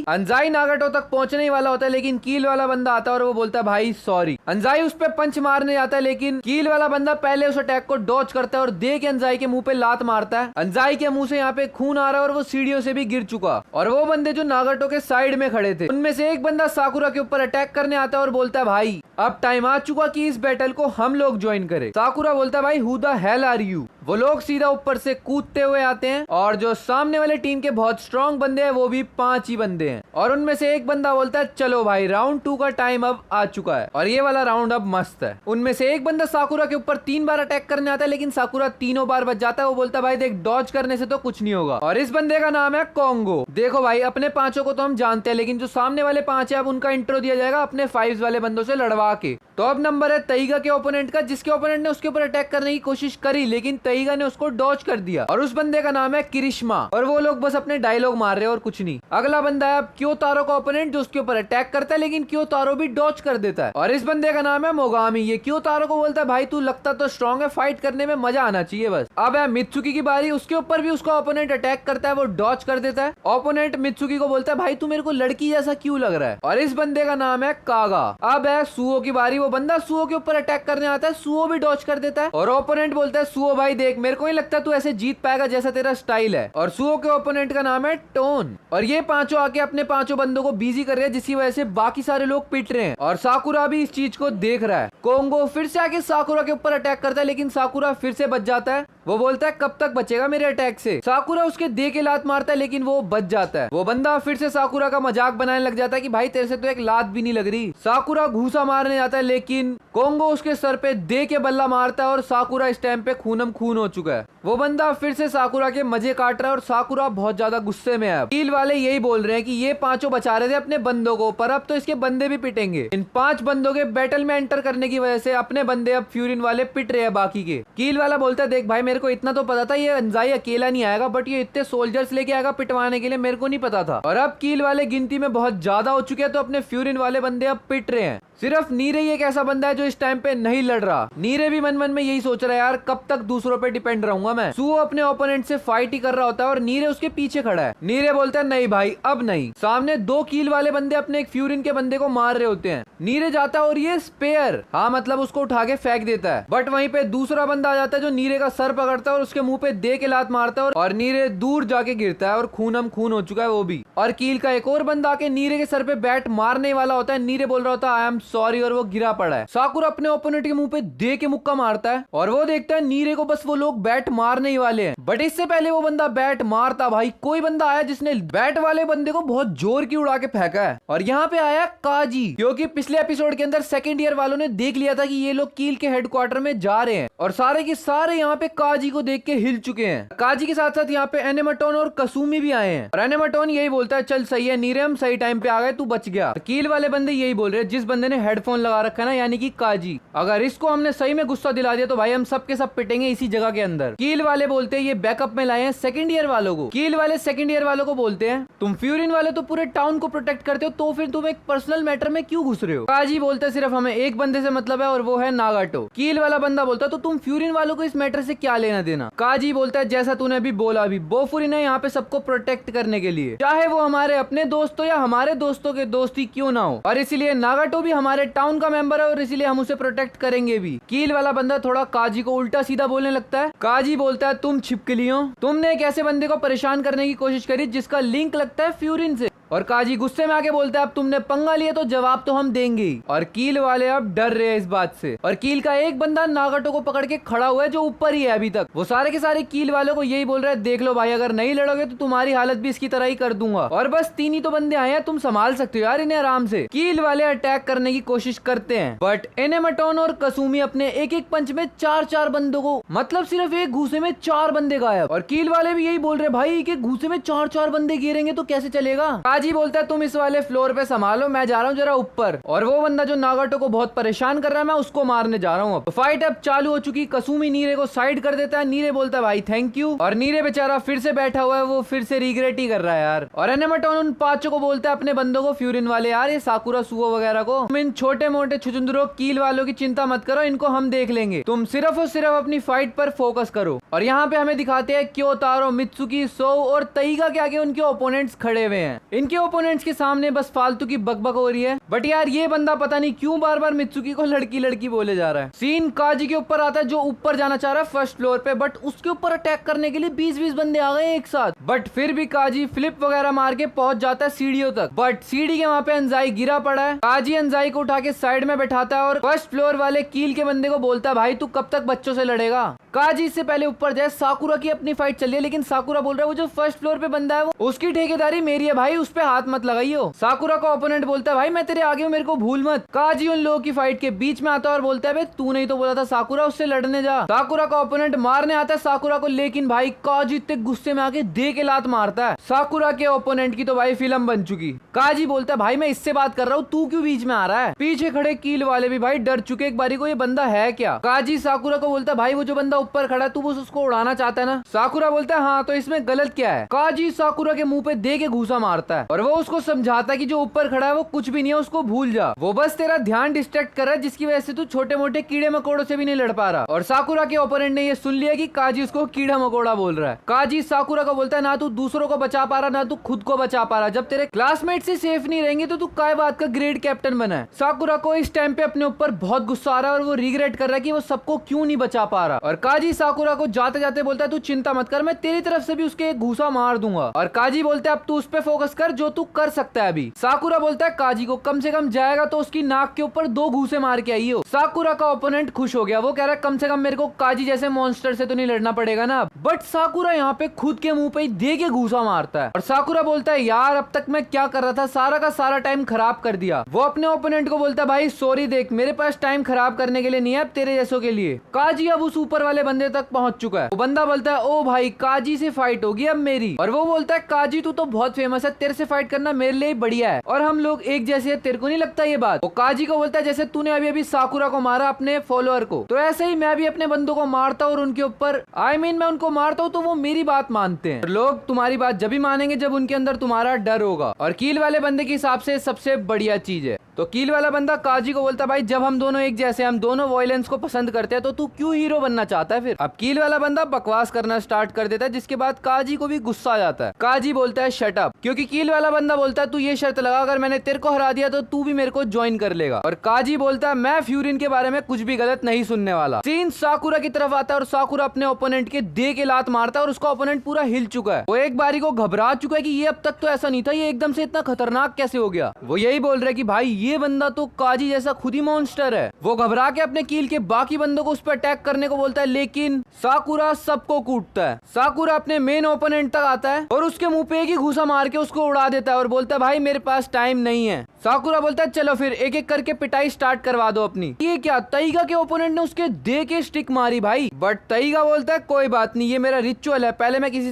अंजाई नागाटो तक पहुंचने ही वाला होता है लेकिन कील वाला बंदा आता है और वो बोलता है भाई सॉरी। अंजाई उस पे पंच मारने जाता है लेकिन कील वाला बंदा पहले उस अटैक को डॉज करता है और दे के अंजाई के मुंह पे लात मारता है। अंजाई के मुंह से यहाँ पे खून आ रहा है और वो सीढ़ियों से भी गिर चुका। और वो बंदे जो नागाटो के साइड में खड़े थे उनमें से एक बंदा साकुरा के ऊपर अटैक करने आता है और बोलता है भाई अब टाइम आ चुका कि इस बैटल को हम लोग ज्वाइन करें। साकुरा बोलता है भाई who the hell are you. वो लोग सीधा ऊपर से कूदते हुए आते हैं और जो सामने वाले टीम के बहुत स्ट्रॉन्ग बंदे हैं वो भी 5 ही बंदे हैं। और उनमें से एक बंदा बोलता है चलो भाई राउंड 2 का टाइम अब आ चुका है और ये वाला राउंड अब मस्त है। उनमें से एक बंदा साकुरा के ऊपर 3 बार अटैक करने आता है लेकिन साकुरा तीनों बार बच जाता है। वो बोलता है भाई देख डॉज करने से तो कुछ नहीं होगा। और इस बंदे का नाम है कॉन्गो। देखो भाई अपने 5 को तो हम जानते हैं लेकिन जो सामने वाले 5 है अब उनका इंट्रो दिया जाएगा, अपने 5 वाले बंदों से लड़वा के। तो अब नंबर है तईगा के ओपोनेंट का, जिसके ओपोनेंट ने उसके ऊपर अटैक करने की कोशिश करी लेकिन तईगा ने उसको डॉज कर दिया। और उस बंदे का नाम है किरिश्मा और वो लोग बस अपने डायलॉग मार रहे हैं और कुछ नहीं। अगला बंदा है अब क्योतारो का ओपोनेंट, जो उसके ऊपर अटैक करता है लेकिन क्योतारो भी डॉज कर देता है। और इस बंदे का नाम है मोगामी। ये क्योतारो को बोलता है भाई तू लगता तो स्ट्रॉन्ग है, फाइट करने में मजा आना चाहिए बस। अब है मित्सुकी की बारी, उसके ऊपर भी उसका ओपोनेंट अटैक करता है, वो डॉज कर देता है। ओपोनेंट मित्सुकी को बोलता है भाई तू मेरे को लड़की जैसा क्यों लग रहा है। और इस बंदे का नाम है कागा। अब है सुओ की बारी, वो बंदा सुओ के ऊपर अटैक करने आता है, सुओ भी डॉज कर देता है। और ओपोनेंट बोलता है सुओ भाई देख मेरे को नहीं लगता तू ऐसे जीत पाएगा जैसा तेरा स्टाइल है। और सुओ के ओपोनेंट का नाम है टोन। और ये पांचों आके अपने पांचों बंदों को बिजी कर रहे हैं, जिसकी वजह से बाकी सारे लोग पिट रहे हैं। और साकुरा भी इस चीज को देख रहा है। कोंगो फिर से आके साकुरा के ऊपर अटैक करता है लेकिन साकुरा फिर से बच जाता है। वो बोलता है कब तक बचेगा मेरे अटैक से। साकुरा उसके दे के लात मारता है लेकिन वो बच जाता है। वो बंदा फिर से साकुरा का मजाक बनाने लग जाता है कि भाई तेरे से तो एक लात भी नहीं लग रही। साकुरा घूसा मारने जाता है लेकिन कोंगो उसके सर पे दे के बल्ला मारता है और साकुरा इस टाइम पे खूनम खून हो चुका है। वो बंदा फिर से साकुरा के मजे काट रहा है और साकुरा बहुत ज्यादा गुस्से में है। कील वाले यही बोल रहे हैं कि ये पांचों बचा रहे थे अपने बंदों को, पर अब तो इसके बंदे भी पिटेंगे। इन 5 बंदों के बैटल में एंटर करने की वजह से अपने बंदे अब फ्यूरिन वाले पिट रहे हैं बाकी के। कील वाला बोलता है देख भाई मेरे को इतना तो पता था ये अंजाई अकेला नहीं आएगा, बट ये इतने सोल्जर्स लेके आएगा पिटवाने के लिए, मेरे को नहीं पता था। और अब कील वाले गिनती में बहुत ज्यादा हो चुके हैं तो अपने फ्यूरिन वाले बंदे अब पिट रहे हैं। सिर्फ नीरे ही एक ऐसा बंदा है जो इस टाइम पे नहीं लड़ रहा। नीरे भी मन मन में यही सोच रहा है यार कब तक दूसरों पे डिपेंड रहूंगा मैं। सुओ अपने ओपोनेंट से फाइट ही कर रहा होता है और नीरे उसके पीछे खड़ा है। नीरे बोलता है नहीं भाई अब नहीं। सामने 2 कील वाले बंदे अपने एक फ्यूरिन के बंदे को मार रहे होते हैं। नीरे जाता है और ये स्पेयर, हाँ मतलब उसको उठा के फेंक देता है। बट वहीं पे दूसरा बंदा आ जाता है जो नीरे का सर पकड़ता है और उसके मुंह पे दे के लात मारता है और नीरे दूर जाके गिरता है और खूनम खून हो चुका है वो भी। और कील का एक और बंदा आके नीरे के सर पे बैट मारने वाला होता है। नीरे बोल रहा होता है आई एम सॉरी और वो गिरा पड़ा है। साकुरा अपने ओपोनेंट के मुंह पे दे के मुक्का मारता है और वो देखता है नीरे को बस वो लोग बैट मारने ही वाले हैं। बट इससे पहले वो बंदा बैट मारता भाई कोई बंदा आया जिसने बैट वाले बंदे को बहुत जोर की उड़ा के फेंका है। और यहाँ पे आया काजी, क्योंकि पिछले एपिसोड के अंदर सेकंड ईयर वालों ने देख लिया था कि ये लोग कील के हेडक्वार्टर में जा रहे हैं और सारे के सारे यहाँ पे काजी को देख के हिल चुके हैं। काजी के साथ साथ यहाँ पे एनेमाटोन और कसुमी भी आए हैं और एनेमाटोन यही बोलता है चल सही है नीरे हम सही टाइम पे आ गए, तू बच गया। कील वाले बंदे यही बोल रहे हैं जिस बंदे ने हेडफोन लगा रखा है ना, यानी कि काजी, अगर इसको हमने सही में गुस्सा दिला दिया तो भाई हम सब के सब पिटेंगे इसी जगह के अंदर। कील वाले बोलते हैं ये बैकअप में लाए हैं सेकंड ईयर वालों को। कील वाले सेकंड ईयर वालों को बोलते हैं तुम फ्यूरिन वाले तो पूरे टाउन को प्रोटेक्ट करते हो तो फिर तुम एक पर्सनल मैटर में क्यों घुस रहे हो। काजी बोलते हैं सिर्फ हमें एक बंदे से मतलब है और वो है नागाटो। कील वाला बंदा बोलता है तो तुम फ्यूरिन वालों को इस मैटर से क्या लेना देना। काजी बोलता है जैसा तूने अभी बोला, अभी बोफुरिन है यहाँ पे सबको प्रोटेक्ट करने के लिए, चाहे वो हमारे अपने दोस्तों या हमारे दोस्तों के दोस्ती क्यों ना हो, और इसीलिए नागाटो भी हमारे टाउन का मेंबर है और इसीलिए हम उसे प्रोटेक्ट करेंगे भी। कील वाला बंदा थोड़ा काजी को उल्टा सीधा बोलने लगता है। काजी बोलता है तुम छिपकली हो, तुमने एक ऐसे बंदे को परेशान करने की कोशिश करी जिसका लिंक लगता है फ्यूरिन से। और काजी गुस्से में आके बोलता है अब तुमने पंगा लिया तो जवाब तो हम देंगे ही। और कील वाले अब डर रहे हैं इस बात से। और कील का एक बंदा नागाटो को पकड़ के खड़ा हुआ है जो ऊपर ही है अभी तक। वो सारे के सारे कील वालों को यही बोल रहे हैं देख लो भाई अगर नहीं लड़ोगे तो तुम्हारी हालत भी इसकी तरह ही कर दूंगा। और बस 3 ही तो बंदे आए हैं, तुम संभाल सकते हो यार इन्हें आराम से। कील वाले अटैक करने की कोशिश करते हैं बट एनेमाटोन और कसुमी अपने एक एक पंच में 4-4 बंदों को, मतलब सिर्फ एक घूसे में 4 बंदे गायब। और कील वाले भी यही बोल रहे भाई एक एक घूसे में 4-4 बंदे गिरेंगे तो कैसे चलेगा। काजी बोलता है तुम इस वाले फ्लोर पे संभालो, मैं जा रहा हूँ जरा ऊपर। और वो बंदा जो नागाटो को बहुत परेशान कर रहा है मैं उसको मारने जा रहा हूँ। तो फाइट अब चालू हो चुकी। कसुमी नीरे को साइड कर देता है। नीरे बोलता है भाई थैंक यू। और नीरे बेचारा फिर से बैठा हुआ है, वो फिर से रिग्रेट ही कर रहा है यार। और एनेमाटोन उन 5 को बोलता है अपने बंदों को फ्यूरिन वाले यार ये साकुरा सुओ वगैरह को, तुम इन छोटे मोटे छुचुंदरों कील वालों की चिंता मत करो, इनको हम देख लेंगे, तुम सिर्फ और सिर्फ अपनी फाइट पर फोकस करो। और यहाँ पे हमें दिखाते हैं क्योतारो, मित्सुकी, सो और तईगा के आगे उनके ओपोनेंट्स खड़े हुए हैं। इनके ओपोनेंट्स के सामने बस फालतू की बकबक हो रही है। बट यार ये बंदा पता नहीं क्यों बार बार मित्सुकी को लड़की लड़की बोले जा रहा है। सीन काजी के ऊपर आता है जो ऊपर जाना चाह रहा है फर्स्ट फ्लोर पे, बट उसके ऊपर अटैक करने के लिए 20-20 बंदे आ गए एक साथ। बट फिर भी काजी फ्लिप वगैरह मार के पहुंच जाता है सीढ़ियों तक। बट सीढ़ी के वहां पे अंजाई गिरा पड़ा है। काजी अंजाई को उठा के साइड में बैठाता है और फर्स्ट फ्लोर वाले कील के बंदे को बोलता है भाई तू कब तक बच्चों से लड़ेगा। काजी इससे पहले ऊपर जाए, साकुरा की अपनी फाइट चल रही है लेकिन साकुरा बोल रहा है वो जो फर्स्ट फ्लोर पे बंदा है वो उसकी ठेकेदारी मेरी है भाई, उस पे हाथ मत लगाइयो। साकुरा का ओपोनेंट बोलता है भाई मैं तेरे आगे हूँ, मेरे को भूल मत। काजी उन लोगों की फाइट के बीच में आता है और बोलता है तू नहीं तो बोला था साकुरा उससे लड़ने जा। साकुरा का ओपोनेंट मारने आता है साकुरा को, लेकिन भाई काजी इतने गुस्से में आके दे के लात मारता है। साकुरा के ओपोनेंट की तो भाई फिल्म बन चुकी। काजी बोलता है भाई मैं इससे बात कर रहा हूँ, तू क्यों बीच में आ रहा है। पीछे खड़े कील वाले भी भाई डर चुके एक बारी को, ये बंदा है क्या। काजी साकुरा को बोलता है भाई वो जो बंदा ऊपर खड़ा है तू बस उसको उड़ाना चाहता है ना। साकुरा बोलता है हाँ, तो इसमें गलत क्या है। काजी साकुरा के मुंह पे दे के घूसा मारता है और वो उसको समझाता है कि जो ऊपर खड़ा है वो कुछ भी नहीं है, उसको भूल जा, वो बस तेरा ध्यान डिस्ट्रैक्ट कर रहा है जिसकी वजह से तू छोटे मोटे कीड़े मकोड़ों से भी नहीं लड़ पा रहा। और साकुरा के ओपोनेंट ने ये सुन लिया कि काजी उसको कीड़ा मकोड़ा बोल रहा है। काजी साकुरा को बोलता है ना तू दूसरों को बचा पा रहा ना तू खुद को बचा पा रहा, जब तेरे क्लासमेट से सेफ नहीं रहेंगे तो तू काय बात का ग्रेड कैप्टन बना है। साकुरा को इस टाइम पे अपने ऊपर बहुत गुस्सा आ रहा है और वो रिग्रेट कर रहा है कि वो सबको क्यों नहीं बचा पा रहा। और काजी साकुरा को जाते जाते बोलता है तू चिंता मत कर, मैं तेरी तरफ से भी उसके एक घूसा मार दूंगा। और काजी बोलता है अब तू उस पे फोकस कर जो तू कर सकता है अभी। साकुरा बोलता है काजी को कम से कम जाएगा तो उसकी नाक के ऊपर 2 घूसे मार के आइयो। साकुरा का ओपोनेंट खुश हो गया, वो कह रहा है कम से कम मेरे को काजी जैसे मॉन्स्टर से तो नहीं लड़ना पड़ेगा ना। बट साकुरा यहाँ पे खुद के मुंह पे ही दे के घूसा मारता है और साकुरा बोलता है यार अब तक मैं क्या कर रहा था, सारा का सारा टाइम खराब कर दिया। वो अपने ओपोनेंट को बोलता है भाई सॉरी देख मेरे पास टाइम खराब करने के लिए नहीं है, अब तेरे जैसों के लिए। काजी अब उस ऊपर वाले बंदे तक पहुंच चुका है। वो बंदा बोलता है ओ भाई काजी से फाइट होगी अब मेरी। और वो बोलता है काजी तू तो बहुत फेमस है, तेरे से फाइट करना मेरे लिए बढ़िया है और हम लोग एक जैसे है, तेरे को नहीं लगता ये बात। वो काजी को बोलता है जैसे तूने अभी अभी साकुरा को मारा अपने फॉलोअर को, तो ऐसे ही मैं भी अपने बंदों को मारता हूँ और उनके ऊपर मैं उनको मारता हूँ तो वो मेरी बात मानते हैं। लोग तुम्हारी बात जब भी मानेंगे जब उनके अंदर तुम्हारा डर होगा। और कील वाले बंदे के हिसाब से सबसे बढ़िया चीज है। तो कील वाला बंदा काजी को बोलता है भाई जब हम दोनों एक जैसे, हम दोनों वायलेंस को पसंद करते हैं तो तू क्यों हीरो बनना चाहता है फिर। अब कील वाला बंदा बकवास करना स्टार्ट कर देता है जिसके बाद काजी को भी गुस्सा आ जाता है। काजी बोलता है शट अप, क्योंकि कील वाला बंदा बोलता है तू ये शर्त लगा अगर मैंने तेरे को हरा दिया तो तू भी मेरे को ज्वाइन कर लेगा। और काजी बोलता है मैं फ्यूरिन के बारे में कुछ भी गलत नहीं सुनने वाला। सीन साकुरा की तरफ आता है और साकुरा अपने ओपोनेंट के दे के लात मारता है और उसका ओपोनेंट पूरा हिल चुका है। वो एक बारी को घबरा चुका है कि ये अब तक तो ऐसा नहीं था, ये एकदम से इतना खतरनाक कैसे हो गया। वो यही बोल रहा है कि भाई ये बंदा तो काजी जैसा खुद ही मॉन्स्टर है। वो घबरा के अपने कील के बाकी बंदों को उस पर अटैक करने को बोलता है, लेकिन साकुरा सबको कूटता है। साकुरा अपने मेन ओपोनेंट तक आता है और उसके मुंह पे एक ही घूसा मार के उसको उड़ा देता है और बोलता है भाई मेरे पास टाइम नहीं है। साकुरा बोलता है चलो फिर एक एक करके पिटाई स्टार्ट करवा दो अपनी। ये क्या, तईगा के ओपोनेंट ने उसके दे के स्टिक मारी भाई। बट तईगा बोलता है कोई बात नहीं, ये मेरा रिचुअल है, पहले मैं किसी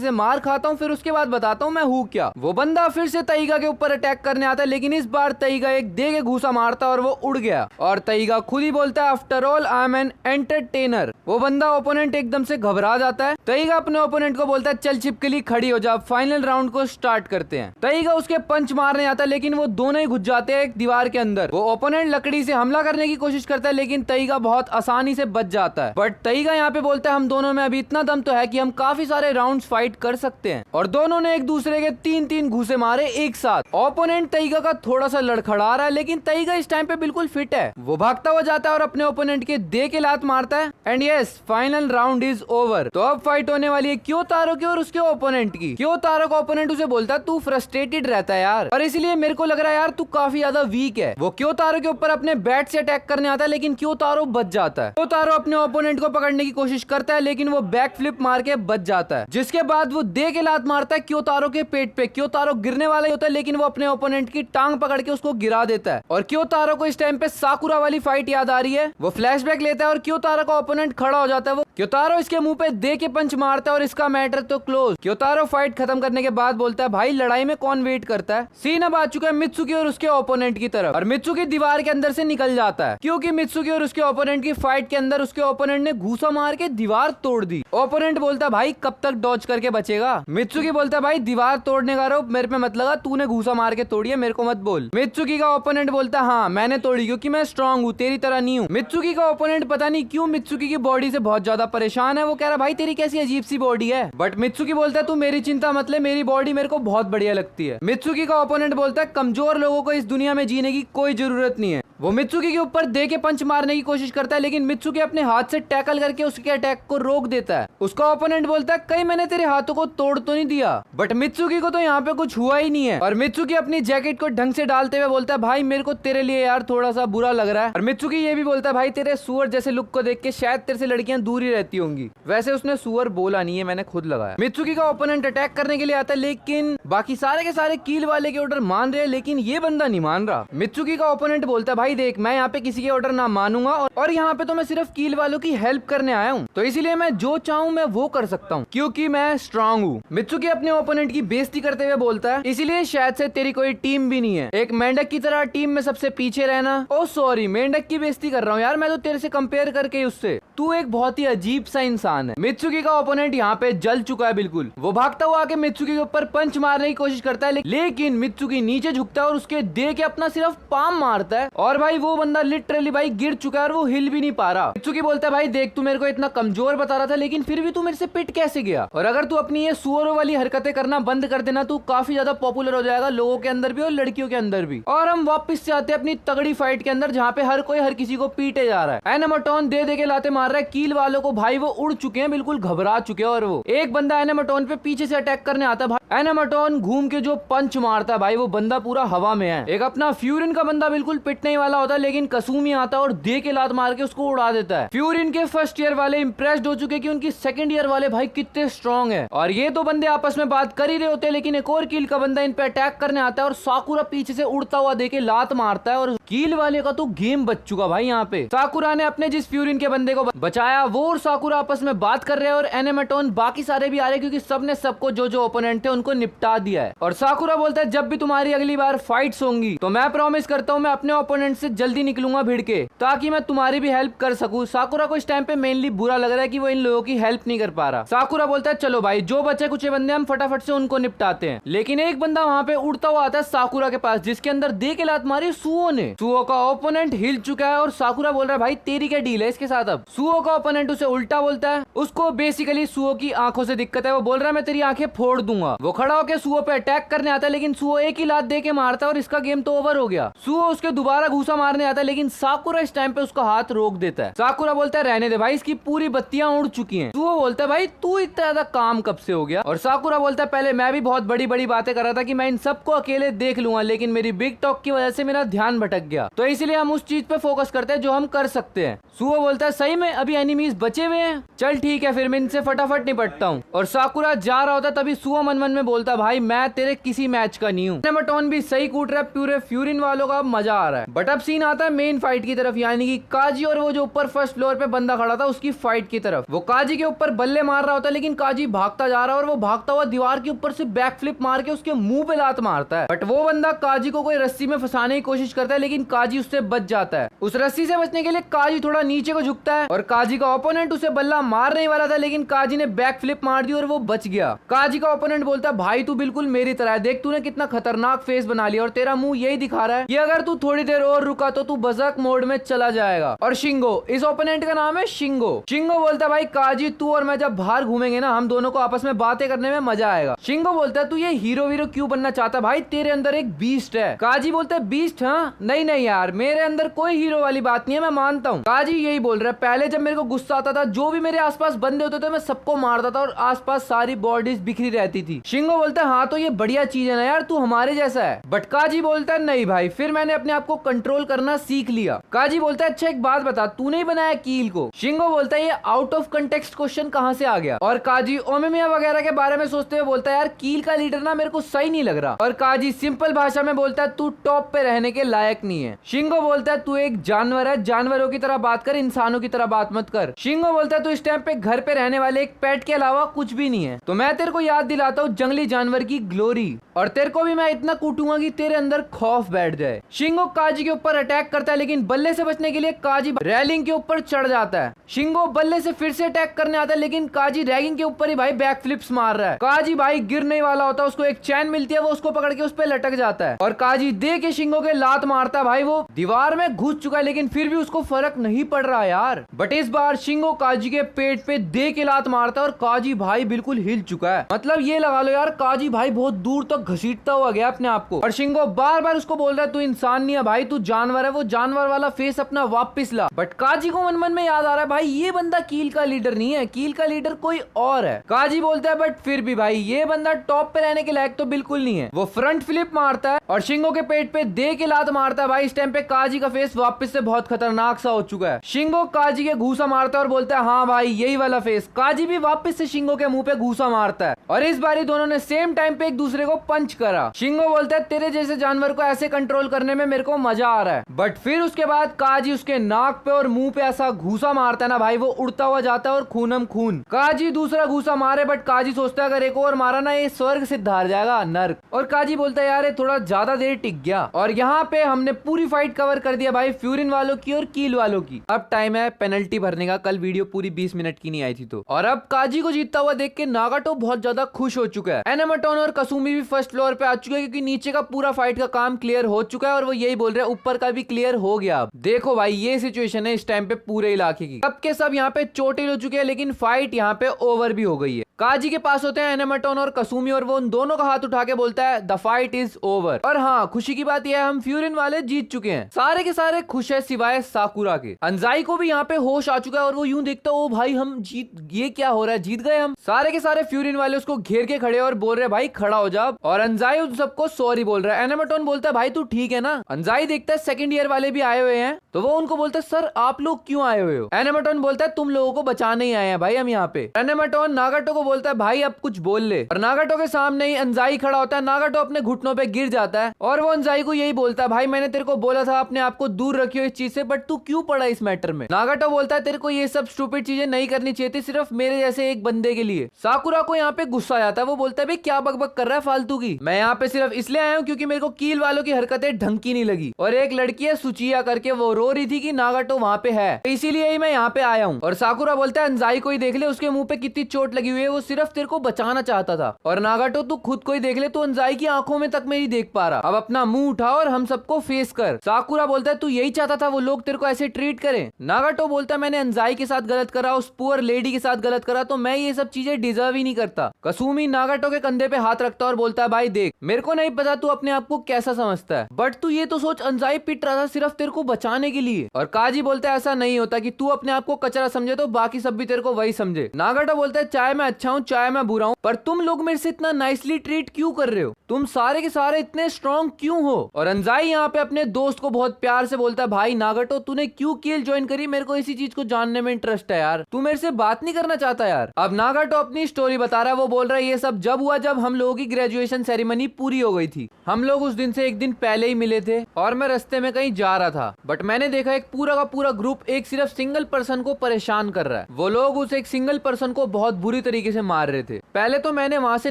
से मार खाता हूँ फिर उसके बाद बताता हूँ मैं हूँ क्या। वो बंदा फिर से तईगा के ऊपर अटैक करने आता है, लेकिन इस बार तईगा एक दे के घूसा मारता और वो उड़ गया। और तईगा खुद ही बोलता है after all I am an entertainer. वो बंदा ओपोनेंट एकदम से घबरा जाता है। तईगा अपने ओपोनेंट को बोलता है चल छिपकली खड़ी हो जा, फाइनल राउंड को स्टार्ट करते हैं। तईगा उसके पंच मारने आता है लेकिन वो दोनों ही घुस जाते हैं एक दीवार के अंदर। वो ओपोनेंट लकड़ी से हमला करने की कोशिश करता है लेकिन तईगा बहुत आसानी से बच जाता है। बट तईगा यहाँ पे बोलता है हम दोनों में अभी इतना दम तो है कि हम काफी सारे राउंड्स फाइट कर सकते हैं। और दोनों ने एक दूसरे के 3-3 घूसे मारे एक साथ। ओपोनेंट तईगा का थोड़ा सा लड़खड़ा रहा है लेकिन तईगा इस टाइम पे बिल्कुल फिट है। वो भागता हुआ जाता है और अपने ओपोनेंट के दे के लात मारता है। And yes, final round is over. तो अब फाइट होने वाली है क्योतारो की और उसके ओपोनेंट की। क्योतारो का ओपोनेंट उसे बोलता है तू फ्रस्ट्रेटेड रहता है यार और इसलिए मेरे को लग रहा है यार तू काफी ज्यादा वीक है। वो क्योतारो के ऊपर अपने बैट से अटैक करने आता है लेकिन क्योतारो बच जाता है। क्योतारो अपने ओपोनेंट को पकड़ने की कोशिश करता है लेकिन वो बैक फ्लिप मार के बच जाता है, जिसके बाद वो दे के लात मारता है क्योतारो के पेट पे। क्योतारो गिरने वाला ही होता है लेकिन वो अपने ओपोनेंट की टांग पकड़ के उसको गिरा देता है। और क्योतारो को इस टाइम पे साकुरा वाली फाइट याद आ रही है। वो फ्लैशबैक लेता है और क्योतारो का ओपोनेंट खड़ा हो जाता है। वो क्योतारो इसके मुंह पे दे के पंच मारता है और इसका मैटर तो क्लोज। क्योतारो फाइट खत्म करने के बाद बोलता है भाई लड़ाई में कौन वेट करता है। सीन अब आ चुका है मित्सुकी और उसके ओपोनेंट की तरफ और मित्सुकी दीवार के अंदर से निकल जाता है क्योंकि मित्सुकी और उसके ओपोनेंट की फाइट के अंदर उसके ओपोनेंट ने घूसा मार के दीवार तोड़ दी। ओपोनेंट बोलता है भाई कब तक डॉज करके बचेगा। मित्सुकी बोलता है भाई दीवार तोड़ने का आरोप मेरे पे मत लगा, तूने घूसा मार के तोड़ी है, मेरे को मत बोल। मित्सुकी का ओपोनेंट बोलता है हाँ मैंने तोड़ी क्योंकि मैं स्ट्रांग हूँ, तेरी तरह नहीं हूँ। मित्सुकी का ओपोनेंट पता नहीं क्यों मित्सुकी की बॉडी से बहुत ज्यादा परेशान है। वो कह रहा भाई तेरी कैसी अजीब सी बॉडी है। बट मित्सुकी बोलता है तू मेरी चिंता मत ले, मेरी बॉडी मेरे को बहुत बढ़िया लगती है। मित्सुकी का ओपोनेंट बोलता है कमजोर लोगों को इस दुनिया में जीने की कोई जरूरत नहीं है, वो मित्सुकी के ऊपर दे के पंच मारने की कोशिश करता है, लेकिन मित्सुकी अपने हाथ से टैकल करके उसके अटैक को रोक देता है। उसका ओपोनेंट बोलता है कहीं मैंने तेरे हाथों को तोड़ तो नहीं दिया, बट मित्सुकी को तो यहाँ पे कुछ हुआ ही नहीं है। और मित्सुकी अपनी जैकेट को ढंग से डालते हुए बोलता है भाई मेरे को तेरे लिए यार थोड़ा सा बुरा लग रहा है। और मित्सुकी ये भी बोलता है भाई तेरे सुअर जैसे लुक को देख के शायद तेरे से लड़कियां दूर ही रहती होंगी। वैसे उसने सुअर बोला नहीं है, मैंने खुद लगाया। मित्सुकी का ओपोनेंट अटैक करने के लिए आता है, लेकिन बाकी सारे के सारे कील वाले के ऑर्डर मान रहे हैं, लेकिन ये बंदा नहीं मान रहा। मित्सुकी का ओपोनेंट बोलता है भाई देख मैं यहाँ पे किसी के ऑर्डर ना मानूंगा, और यहाँ पे तो मैं सिर्फ कील वालों की हेल्प करने आया हूँ, तो इसीलिए मैं जो चाहूँ मैं वो कर सकता हूँ क्योंकि मैं स्ट्रांग हूँ। मित्सुकी अपने ओपोनेंट की बेइज्जती करते हुए बोलता है इसीलिए शायद से तेरी कोई टीम भी नहीं है, एक मेंढक की तरह टीम में सबसे पीछे रहना। ओ सॉरी मेंढक की बेइज्जती कर रहा हूँ यार, मैं तो तेरे से कंपेयर करके उससे, तू एक बहुत ही अजीब सा इंसान है। मित्सुकी का ओपोनेंट यहाँ पे जल चुका है बिल्कुल। वो भागता हुआ आके मित्सुकी के ऊपर पंच मारने की कोशिश करता है, लेकिन मित्सुकी नीचे झुकता है और उसके दे के अपना सिर्फ पाम मारता है, और भाई वो बंदा लिटरली भाई गिर चुका है और वो हिल भी नहीं पा रहा। मित्सुकी बोलता है भाई देख तू मेरे को इतना कमजोर बता रहा था, लेकिन फिर भी तू मेरे से पिट कैसे गया, और अगर तू अपनी ये सुअरों वाली हरकतें करना बंद कर देना तू काफी ज्यादा पॉपुलर हो जाएगा लोगों के अंदर भी और लड़कियों के अंदर भी। और हम वापस से आते हैं अपनी तगड़ी फाइट के अंदर, जहाँ पे हर कोई हर किसी को पीटे जा रहा है। एनेमोटोन दे दे के लाते मार रहा है कील वालों को, भाई वो उड़ चुके हैं, बिल्कुल घबरा चुके हैं। और वो एक बंदा एनेमोटोन पे पीछे से अटैक करने आता है, भाई एनेमोटोन घूम के जो पंच मारता है भाई वो बंदा पूरा हवा में है। एक अपना फ्यूरिन का बंदा बिल्कुल पिटने ही वाला होता है, लेकिन कसुमी आता है और दे के लात मार के उसको उड़ा देता है। फ्यूरिन के फर्स्ट ईयर वाले इंप्रेस्ड हो चुके कि उनकी सेकंड ईयर वाले भाई कितने स्ट्रॉन्ग है, और ये दो बंदे आपस में बात कर ही रहे होते हैं, लेकिन एक और कील का बंदा इन पे अटैक करने आता है और साकुरा पीछे से उड़ता हुआ देके लात मारता है, और कील वाले का तो गेम बच चुका भाई। यहाँ पे साकुरा ने अपने जिस फ्यूरिन के बंदे को बचाया वो और साकुरा आपस में बात कर रहे हैं, और एनेमोटोन बाकी सारे भी आ रहे क्योंकि सबने सबको जो जो ओपोनेंट थे उनको निपटा दिया है। और साकुरा बोलता है जब भी तुम्हारी अगली बार फाइट्स होंगी तो मैं प्रॉमिस करता हूँ मैं अपने ओपोनेंट से जल्दी निकलूंगा भिड़ के, ताकि मैं तुम्हारी भी हेल्प कर सकूं। साकुरा को इस टाइम पे मेनली बुरा लग रहा है कि वो इन लोगों की हेल्प नहीं कर पा रहा। साकुरा बोलता है चलो भाई जो बचे कुछ बंदे हम फटाफट से उनको निपटाते हैं, लेकिन एक बंदा वहाँ पे उड़ता हुआ आता है साकुरा के पास, जिसके अंदर दे के लात मारी सुओ ने। सुओ का ओपोनेंट हिल चुका है और साकुरा बोल रहा है भाई तेरी क्या डील है इसके साथ। अब सुओ का ओपोनेंट उसे उल्टा बोलता है, उसको बेसिकली सुओ की आंखों से दिक्कत है, वो बोल रहा है मैं तेरी आंखें फोड़ दूंगा। वो खड़ा होकर सुओ पे अटैक करने आता है, लेकिन सुओ एक ही लात दे के मारता है और इसका गेम तो ओवर हो गया। सुओ उसके दोबारा घूसा मारने आता है, लेकिन साकुरा इस टाइम पे उसका हाथ रोक देता है। साकुरा बोलता है रहने दे भाई इसकी पूरी बत्तियां उड़ चुकी हैं। सुओ बोलता है भाई तू इतना ज्यादा काम कब से हो गया, और साकुरा बोलता है पहले मैं भी बहुत बड़ी बड़ी बातें कर रहा था कि मैं इन सबको अकेले देख लूंगा, लेकिन मेरी बिग टॉक की वजह से मेरा ध्यान भटक गया, तो इसलिए हम उस चीज पे फोकस करते हैं जो हम कर सकते हैं। सुओ बोलता है सही में अभी एनिमीज बचे हुए हैं, चल ठीक है फिर मैं इनसे फटाफट निपटता हूँ। और साकुरा जा रहा होता तभी सुओ मन मन में बोलता भाई मैं तेरे किसी मैच का नहीं हूँ। एनेमोटोन भी सही कूट रहा है, पूरे फ्यूरिन वालों का मजा आ रहा है। बट अब सीन आता है मेन फाइट की तरफ, यानी कि काजी और वो जो ऊपर फर्स्ट फ्लोर पे बंदा खड़ा था उसकी फाइट की तरफ। वो काजी के ऊपर बल्ले मार रहा होता है, लेकिन काजी भागता जा रहा है और वो भागता हुआ दीवार के ऊपर से बैक फ्लिप मार के उसके मुंह पे लात मारता है। बट वो बंदा काजी को कोई रस्सी में फंसाने की कोशिश करता है, लेकिन काजी उससे बच जाता है। उस रस्सी से बचने के लिए काजी थोड़ा नीचे को झुकता है और काजी का ओपोनेंट उसे बल्ला मारने वाला था, लेकिन काजी ने बैक फ्लिप मार दी और वो बच गया। काजी का ओपोनेंट बोलता है भाई तू बिल्कुल मेरी तरह है, देख तूने कितना खतरनाक फेस बना लिया और तेरा मुंह यही दिखा रहा है कि अगर तू थोड़ी देर और रुका तो तू बजक मोड में चला जाएगा। और शिंगो, इस ओपोनेंट का नाम है शिंगो। शिंगो बोलता है भाई काजी तू और मैं जब बाहर घूमेंगे ना हम दोनों को आपस में बातें करने में मजा आएगा। शिंगो बोलता है तू ये हीरो वीरो क्यों बनना चाहता भाई, तेरे अंदर एक बीस्ट है। काजी बोलता है बीस्ट? हाँ नहीं नहीं यार मेरे अंदर कोई हीरो वाली बात नहीं है, मैं मानता हूँ। काजी यही बोल रहा है पहले जब मेरे को गुस्सा आता था जो भी मेरे आसपास बंदे होते थे मैं सबको मारता था और आसपास सारी बॉडीज बिखरी रहती थी। शिंगो बोलता है हाँ तो ये बढ़िया चीज है ना यार, तू हमारे जैसा है। बट काजी बोलता है नहीं भाई फिर मैंने अपने आप को कंट्रोल करना सीख लिया। काजी बोलता है अच्छा एक बात बता तूने ही बनाया कील को। शिंगो बोलता है ये आउट ऑफ कंटेक्स्ट क्वेश्चन कहाँ से आ गया। और काजी ओमेमिया वगैरह के बारे में सोचते हुए बोलता है यार कील का लीडर ना मेरे को सही नहीं लग रहा। और काजी सिंपल भाषा में बोलता है तू टॉप पे रहने के लायक नहीं है। शिंगो बोलता है तू एक जानवर है, जानवरों की तरह बात कर, इंसानों की तरह बात मत कर। शिंगो बोलता है तू इस टाइम पे घर पे रहने वाले एक पेट के अलावा कुछ भी नहीं है, तो मैं तेरे को याद दिलाता हूँ जंगली जानवर की ग्लोरी, और तेरे को भी मैं इतना कूटूंगा कि तेरे अंदर खौफ बैठ जाए। शिंगो काजी के ऊपर अटैक करता है, लेकिन बल्ले से बचने के लिए काजी रेलिंग के ऊपर चढ़ जाता है। शिंगो बल्ले से फिर से अटैक करने आता है, लेकिन काजी रैगिंग के ऊपर ही भाई बैक फ्लिप्स मार रहा है। काजी भाई गिरने वाला होता है, उसको एक चैन मिलती है, वो उसको पकड़ के उस पर लटक जाता है और काजी दे के शिंगो के लात मारता है। भाई वो दीवार में घुस चुका है, लेकिन फिर भी उसको फर्क नहीं पड़ रहा यार। बट बट इस बार शिंगो काजी के पेट पे दे के लात मारता है और काजी भाई बिल्कुल हिल चुका है। मतलब ये लगा लो यार, काजी भाई बहुत दूर तक घसीटता हुआ गया अपने आप को। और शिंगो बार बार उसको बोल रहा है तू इंसान नहीं है भाई, तू जानवर है, वो जानवर वाला फेस अपना वापस ला। बट काजी को मन मन में याद आ रहा है भाई ये बंदा कील का लीडर नहीं है, कील का लीडर कोई और है। काजी बोलता है बट फिर भी भाई ये बंदा टॉप पे रहने के लायक तो बिल्कुल नहीं है। वो फ्रंट फ्लिप मारता है और शिंगो के पेट पे दे के लात मारता है। भाई इस टाइम पे काजी का फेस वापस से बहुत खतरनाक सा हो चुका है। शिंगो काजी के घूसा मारता है और बोलता है हाँ भाई यही वाला फेस। काजी भी वापस से शिंगो के मुंह पे घूसा मारता है और इस बारी दोनों ने सेम टाइम पे एक दूसरे को पंच करा। शिंगो बोलता है तेरे जैसे जानवर को ऐसे कंट्रोल करने में मेरे को मजा आ रहा है। बट फिर उसके बाद काजी उसके नाक पे और मुंह पे ऐसा घूसा मारता है ना भाई, वो उड़ता हुआ जाता है और खूनम खून। काजी दूसरा घूसा मारे बट काजी सोचता है अगर एक और मारा ना ये स्वर्ग से धार जाएगा नर्क। और काजी बोलता है यार ये थोड़ा ज्यादा देर टिक गया। और यहाँ पे हमने पूरी फाइट कवर कर दिया भाई फ्यूरिन वालों की और कील वालों की। अब टाइम है पेनल्टी भरने का, कल वीडियो पूरी 20 मिनट की नहीं आई थी तो। और अब काजी को जीतता हुआ देख के नागाटो बहुत ज्यादा खुश हो चुका है। एनामोटोन और कसुमी भी फर्स्ट फ्लोर पे आ चुके हैं क्योंकि नीचे का पूरा फाइट का काम क्लियर हो चुका है और वो यही बोल रहे हैं ऊपर का भी क्लियर हो गया। अब देखो भाई ये सिचुएशन है इस टाइम पे पूरे इलाके की। सब के सब यहाँ पे चोटिल हो चुके हैं लेकिन फाइट यहाँ पे ओवर भी हो गई है। काजी के पास होते हैं एनामोटोन और कसुमी और वो उन दोनों का हाथ उठा के बोलता है द फाइट इज ओवर। और हाँ खुशी की बात यह है हम फ्यूरिन वाले जीत चुके हैं। सारे के सारे खुश है सिवाय साकुरा के। अंजाई को भी यहाँ पे होश आ चुका है और वो यूं देखता है ओ भाई हम जीत, ये क्या हो रहा है, जीत गए हम। सारे के सारे फ्यूरिन वाले उसको घेर के खड़े और बोल रहे भाई खड़ा हो जा। और अंजाई उन सबको सॉरी बोल रहा है। एनामोटोन बोलता है भाई तू ठीक है ना। अंजाई देखता है सेकंड ईयर वाले भी आए हुए हैं तो वो उनको बोलता है सर आप लोग क्यों आए हुए हो। एनामोटोन बोलता है तुम लोगों को बचाने ही आए हैं भाई हम यहाँ पे। एनामोटोन नागाटो को बोलता है भाई अब कुछ बोल ले। और नागाटो के सामने ही अंजाई खड़ा होता है। नागाटो अपने घुटनों पे गिर जाता है और वो अंजाई को यही बोलता है भाई मैंने तेरे को बोला था अपने आप को दूर रखियो इस चीज से, बट तू क्यों पड़ा इस मैटर में। नागाटो बोलता है तेरे को ये सब स्टूपिड चीजें नहीं करनी चाहिए थी सिर्फ मेरे जैसे एक बंदे के लिए। साकुरा को यहाँ पे गुस्सा आ जाता है। वो बोलता है भाई क्या बकबक कर रहा है फालतू की, मैं यहाँ पे सिर्फ इसलिए आया हूँ क्योंकि मेरे को कील वालों की हरकतें ढंग की नहीं लगी। और एक लड़की है सुचिया करके वो रो रही थी कि नागाटो वहाँ पे है इसीलिए ही मैं यहाँ पे आया हूँ। और साकुरा बोलता है अंजाई को ही देख ले, उसके मुंह पे कितनी चोट लगी हुई है, वो सिर्फ तेरे को बचाना चाहता था। और नागाटो तू खुद को ही देख ले, तू अंजाई की आंखों में तक मेरी देख पा रहा, अब अपना मुंह उठा और हम सबको फेस कर। साकुरा बोलता है तू यही चाहता था वो लोग तेरे को ऐसे ट्रीट करें। नागाटो बोलता है मैंने अंजाई के साथ गलत करा, उस पुअर लेडी के साथ गलत करा, तो मैं ये सब चीजें डिजर्व ही नहीं करता। कसुमी नागाटो के कंधे पे हाथ रखता और बोलता है भाई देख मेरे को नहीं पता तू अपने आप को कैसा समझता है, बट तू ये तो सोच अंजाई पिट रहा था सिर्फ तेरे को बचाने के लिए। और काजी बोलता है ऐसा नहीं होता कि तू अपने आप को कचरा समझे तो बाकी सब भी तेरे को वही समझे। नागाटो बोलता है चाहे मैं अच्छा हूँ चाहे मैं बुरा हूँ, पर तुम लोग मेरे से इतना नाइसली ट्रीट क्यों कर रहे हो, तुम सारे के सारे इतने स्ट्रॉन्ग क्यों हो। और अंजाई यहाँ पे अपने दोस्त को बहुत प्यार से बोलता है भाई नागाटो तूने क्यों कील ज्वाइन करी, मेरे को इसी चीज को जानने में इंटरेस्ट है यार, तू मेरे से बात नहीं करना चाहता यार। अब नागाटो अपनी स्टोरी बता रहा है। वो बोल रहा है ये सब जब हुआ जब हम लोगों की ग्रेजुएशन सेरेमनी पूरी हो गई थी। हम लोग उस दिन से एक दिन पहले ही मिले थे और मैं रास्ते में कहीं जा रहा था, बट मैंने देखा एक पूरा का पूरा ग्रुप एक सिर्फ सिंगल पर्सन को परेशान कर रहा है। वो लोग उस एक सिंगल पर्सन को बहुत बुरी तरीके से मार रहे थे। पहले तो मैंने वहां से